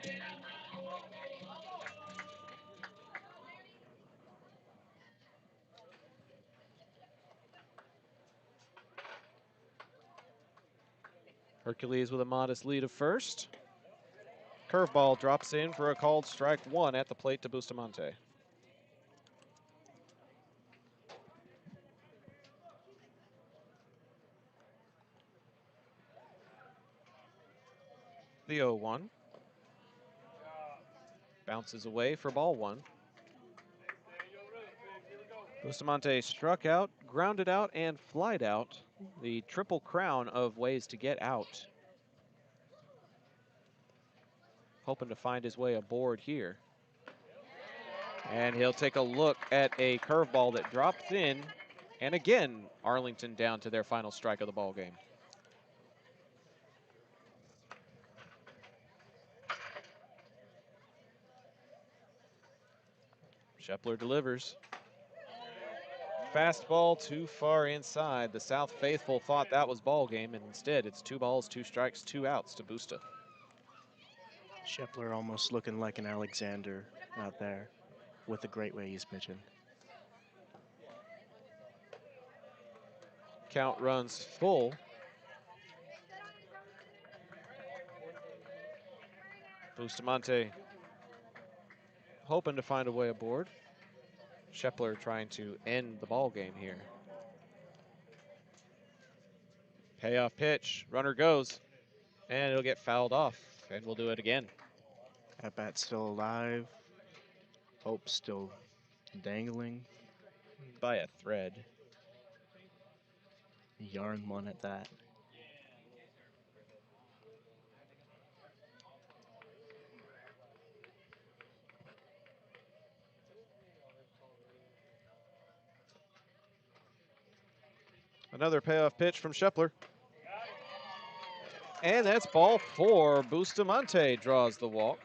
Hercules with a modest lead of first. Curveball drops in for a called strike 1 at the plate to Bustamante. The 0-1. Bounces away for ball 1. Bustamante struck out, grounded out, and flied out. The triple crown of ways to get out. Hoping to find his way aboard here. And he'll take a look at a curveball that dropped in. And again, Arlington down to their final strike of the ball game. Schepler delivers. Fastball too far inside. The South Faithful thought that was ball game, and instead it's 2 balls, 2 strikes, 2 outs to Busta. Schepler almost looking like an Alexander out there with the great way he's pitching. Count runs full. Bustamante hoping to find a way aboard. Schepler trying to end the ball game here. Payoff pitch, runner goes, and it'll get fouled off, and we'll do it again. At bat still alive. Hope still dangling. By a thread. Yarn one at that. Another payoff pitch from Schepler. And that's ball 4. Bustamante draws the walk.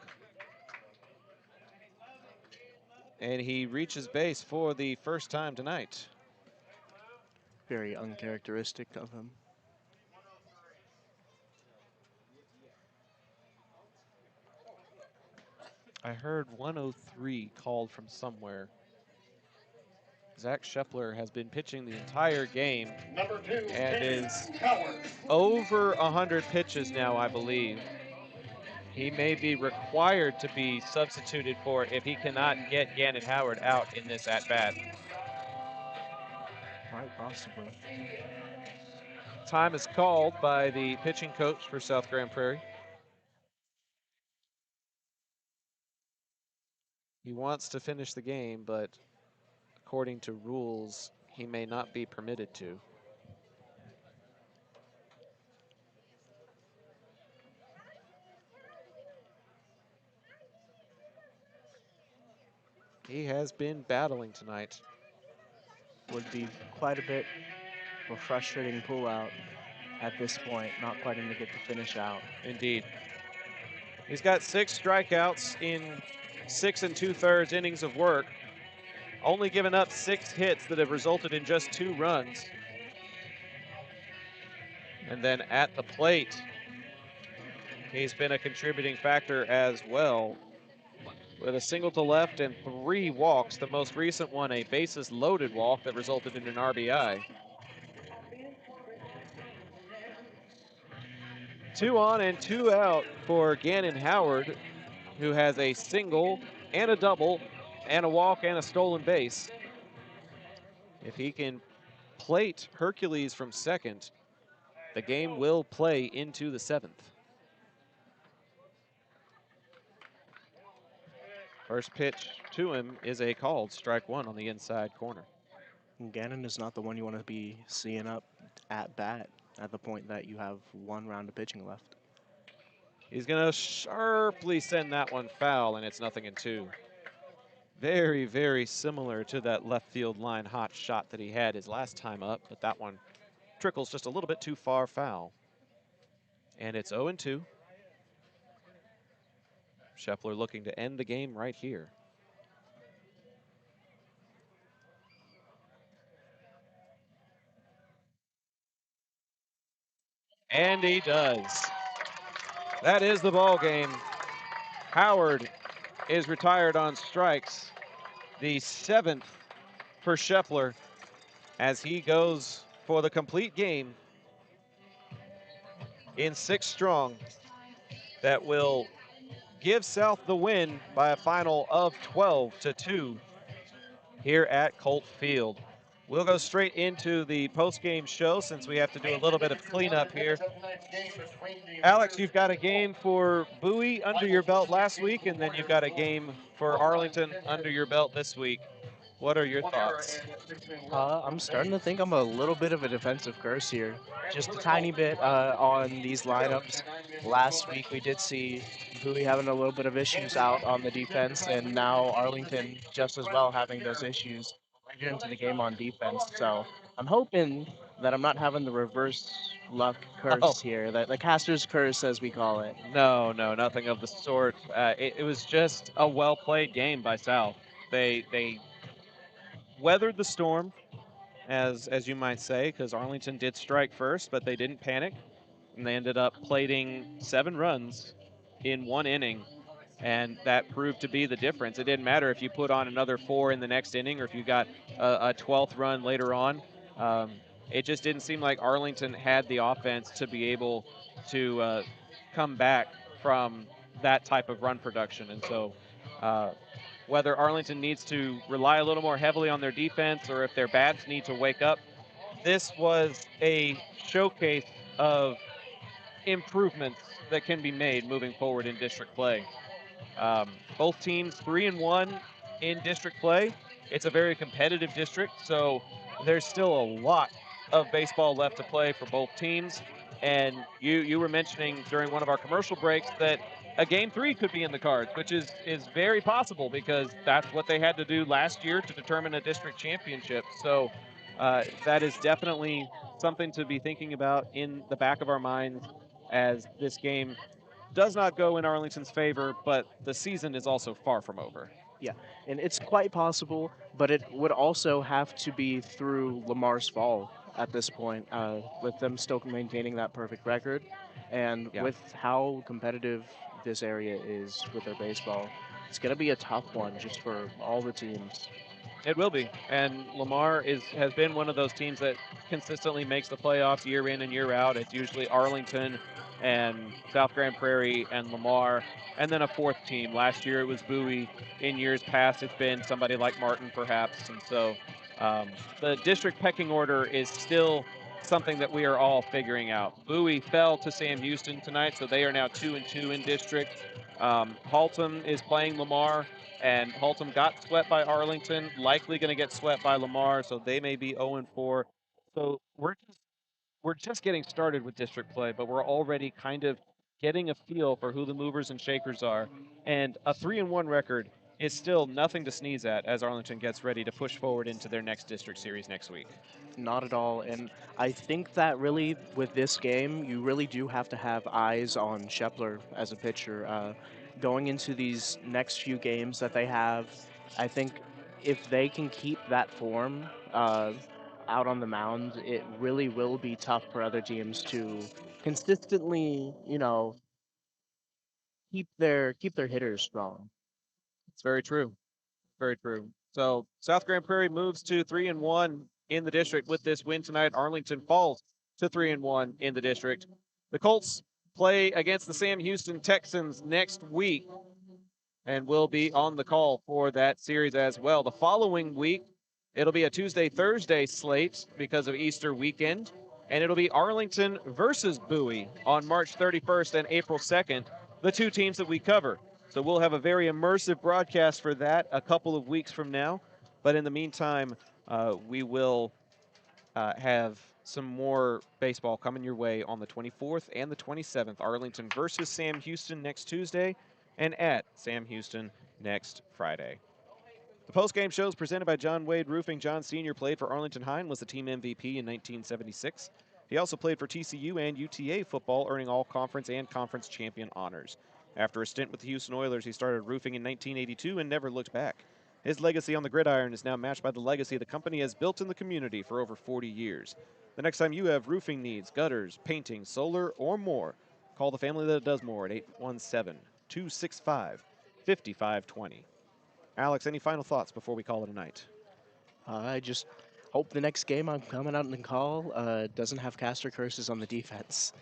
And he reaches base for the first time tonight. Very uncharacteristic of him. I heard 103 called from somewhere. Zach Schepler has been pitching the entire game and is over 100 pitches now, I believe. He may be required to be substituted for if he cannot get Gannon Howard out in this at-bat. Quite possibly. Time is called by the pitching coach for South Grand Prairie. He wants to finish the game, but according to rules, he may not be permitted to. He has been battling tonight. Would be quite a bit of a frustrating pullout at this point, not quite able to get the finish out. Indeed. He's got 6 strikeouts in 6 2/3 innings of work, only given up 6 hits that have resulted in just 2 runs. And then at the plate, he's been a contributing factor as well, with a single to left and 3 walks. The most recent one, a bases loaded walk that resulted in an RBI. 2 on and 2 out for Gannon Howard, who has a single and a double and a walk and a stolen base. If he can plate Hercules from second, the game will play into the 7th. First pitch to him is a called strike 1 on the inside corner. Gannon is not the one you want to be seeing up at bat at the point that you have 1 round of pitching left. He's going to sharply send that one foul, and it's 0-2. Very, very similar to that left field line hot shot that he had his last time up, but that one trickles just a little bit too far foul. And it's 0-2. Scheffler looking to end the game right here. And he does. That is the ball game. Howard is retired on strikes. The 7th for Scheffler as he goes for the complete game in 6 strong. That will give South the win by a final of 12-2 here at Colt Field. We'll go straight into the post-game show since we have to do a little bit of cleanup here. Alex, you've got a game for Bowie under your belt last week, and then you've got a game for Arlington under your belt this week. What are your thoughts? I'm starting to think I'm a little bit of a defensive curse here. Just a tiny bit on these lineups. Last week we did see Bowie having a little bit of issues out on the defense, and now Arlington just as well having those issues right into the game on defense. So I'm hoping that I'm not having the reverse luck curse here, the caster's curse as we call it. No, nothing of the sort. It was just a well-played game by South. They weathered the storm, as you might say, because Arlington did strike first, but they didn't panic, and they ended up plating 7 runs in 1 inning, and that proved to be the difference. It didn't matter if you put on another 4 in the next inning or if you got a 12th run later on. It just didn't seem like Arlington had the offense to be able to come back from that type of run production, and so whether Arlington needs to rely a little more heavily on their defense or if their bats need to wake up, this was a showcase of improvements that can be made moving forward in district play. Both teams 3-1 in district play. It's a very competitive district, so there's still a lot of baseball left to play for both teams. And you were mentioning during one of our commercial breaks that a Game 3 could be in the cards, which is very possible because that's what they had to do last year to determine a district championship. So that is definitely something to be thinking about in the back of our minds as this game does not go in Arlington's favor, but the season is also far from over. Yeah, and it's quite possible, but it would also have to be through Lamar's fall at this point, with them still maintaining that perfect record, and with how competitive this area is with their baseball. It's going to be a tough one just for all the teams. It will be, and Lamar has been one of those teams that consistently makes the playoffs year in and year out. It's usually Arlington and South Grand Prairie and Lamar, and then a 4th team. Last year it was Bowie. In years past it's been somebody like Martin perhaps, and so the district pecking order is still something that we are all figuring out. Bowie fell to Sam Houston tonight, so they are now 2-2 in district. Haltom is playing Lamar, and Haltom got swept by Arlington, likely going to get swept by Lamar, so they may be 0-4. So we're just getting started with district play, but we're already kind of getting a feel for who the movers and shakers are. And a 3-1 record is still nothing to sneeze at as Arlington gets ready to push forward into their next district series next week. Not at all. And I think that really, with this game, you really do have to have eyes on Shepler as a pitcher. Going into these next few games that they have, I think if they can keep that form out on the mound, it really will be tough for other teams to consistently, keep their hitters strong. It's very true. Very true. So South Grand Prairie moves to 3-1 in the district with this win tonight. Arlington falls to 3-1 in the district. The Colts play against the Sam Houston Texans next week and will be on the call for that series as well. The following week, it'll be a Tuesday-Thursday slate because of Easter weekend, and it'll be Arlington versus Bowie on March 31st and April 2nd, the two teams that we cover. So we'll have a very immersive broadcast for that a couple of weeks from now. But in the meantime, we will have some more baseball coming your way on the 24th and the 27th. Arlington versus Sam Houston next Tuesday and at Sam Houston next Friday. The postgame show is presented by John Wade Roofing. John Sr. played for Arlington High and was the team MVP in 1976. He also played for TCU and UTA football, earning all conference and conference champion honors. After a stint with the Houston Oilers, he started roofing in 1982 and never looked back. His legacy on the gridiron is now matched by the legacy the company has built in the community for over 40 years. The next time you have roofing needs, gutters, painting, solar, or more, call the family that does more at 817-265-5520. Alex, any final thoughts before we call it a night? I just hope the next game I'm coming out and call doesn't have caster curses on the defense.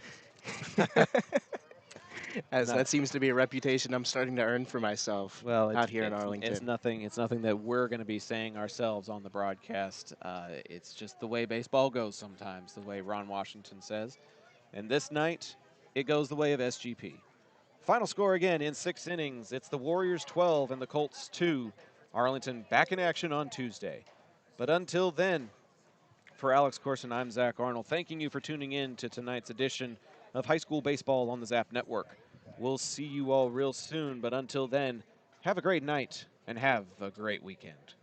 As that seems to be a reputation I'm starting to earn for myself out here in Arlington. It's nothing that we're going to be saying ourselves on the broadcast. It's just the way baseball goes sometimes, the way Ron Washington says. And this night, it goes the way of SGP. Final score again in 6 innings. It's the Warriors 12 and the Colts 2. Arlington back in action on Tuesday. But until then, for Alex Corson, I'm Zach Arnold, thanking you for tuning in to tonight's edition of High School Baseball on the Zap Network. We'll see you all real soon, but until then, have a great night and have a great weekend.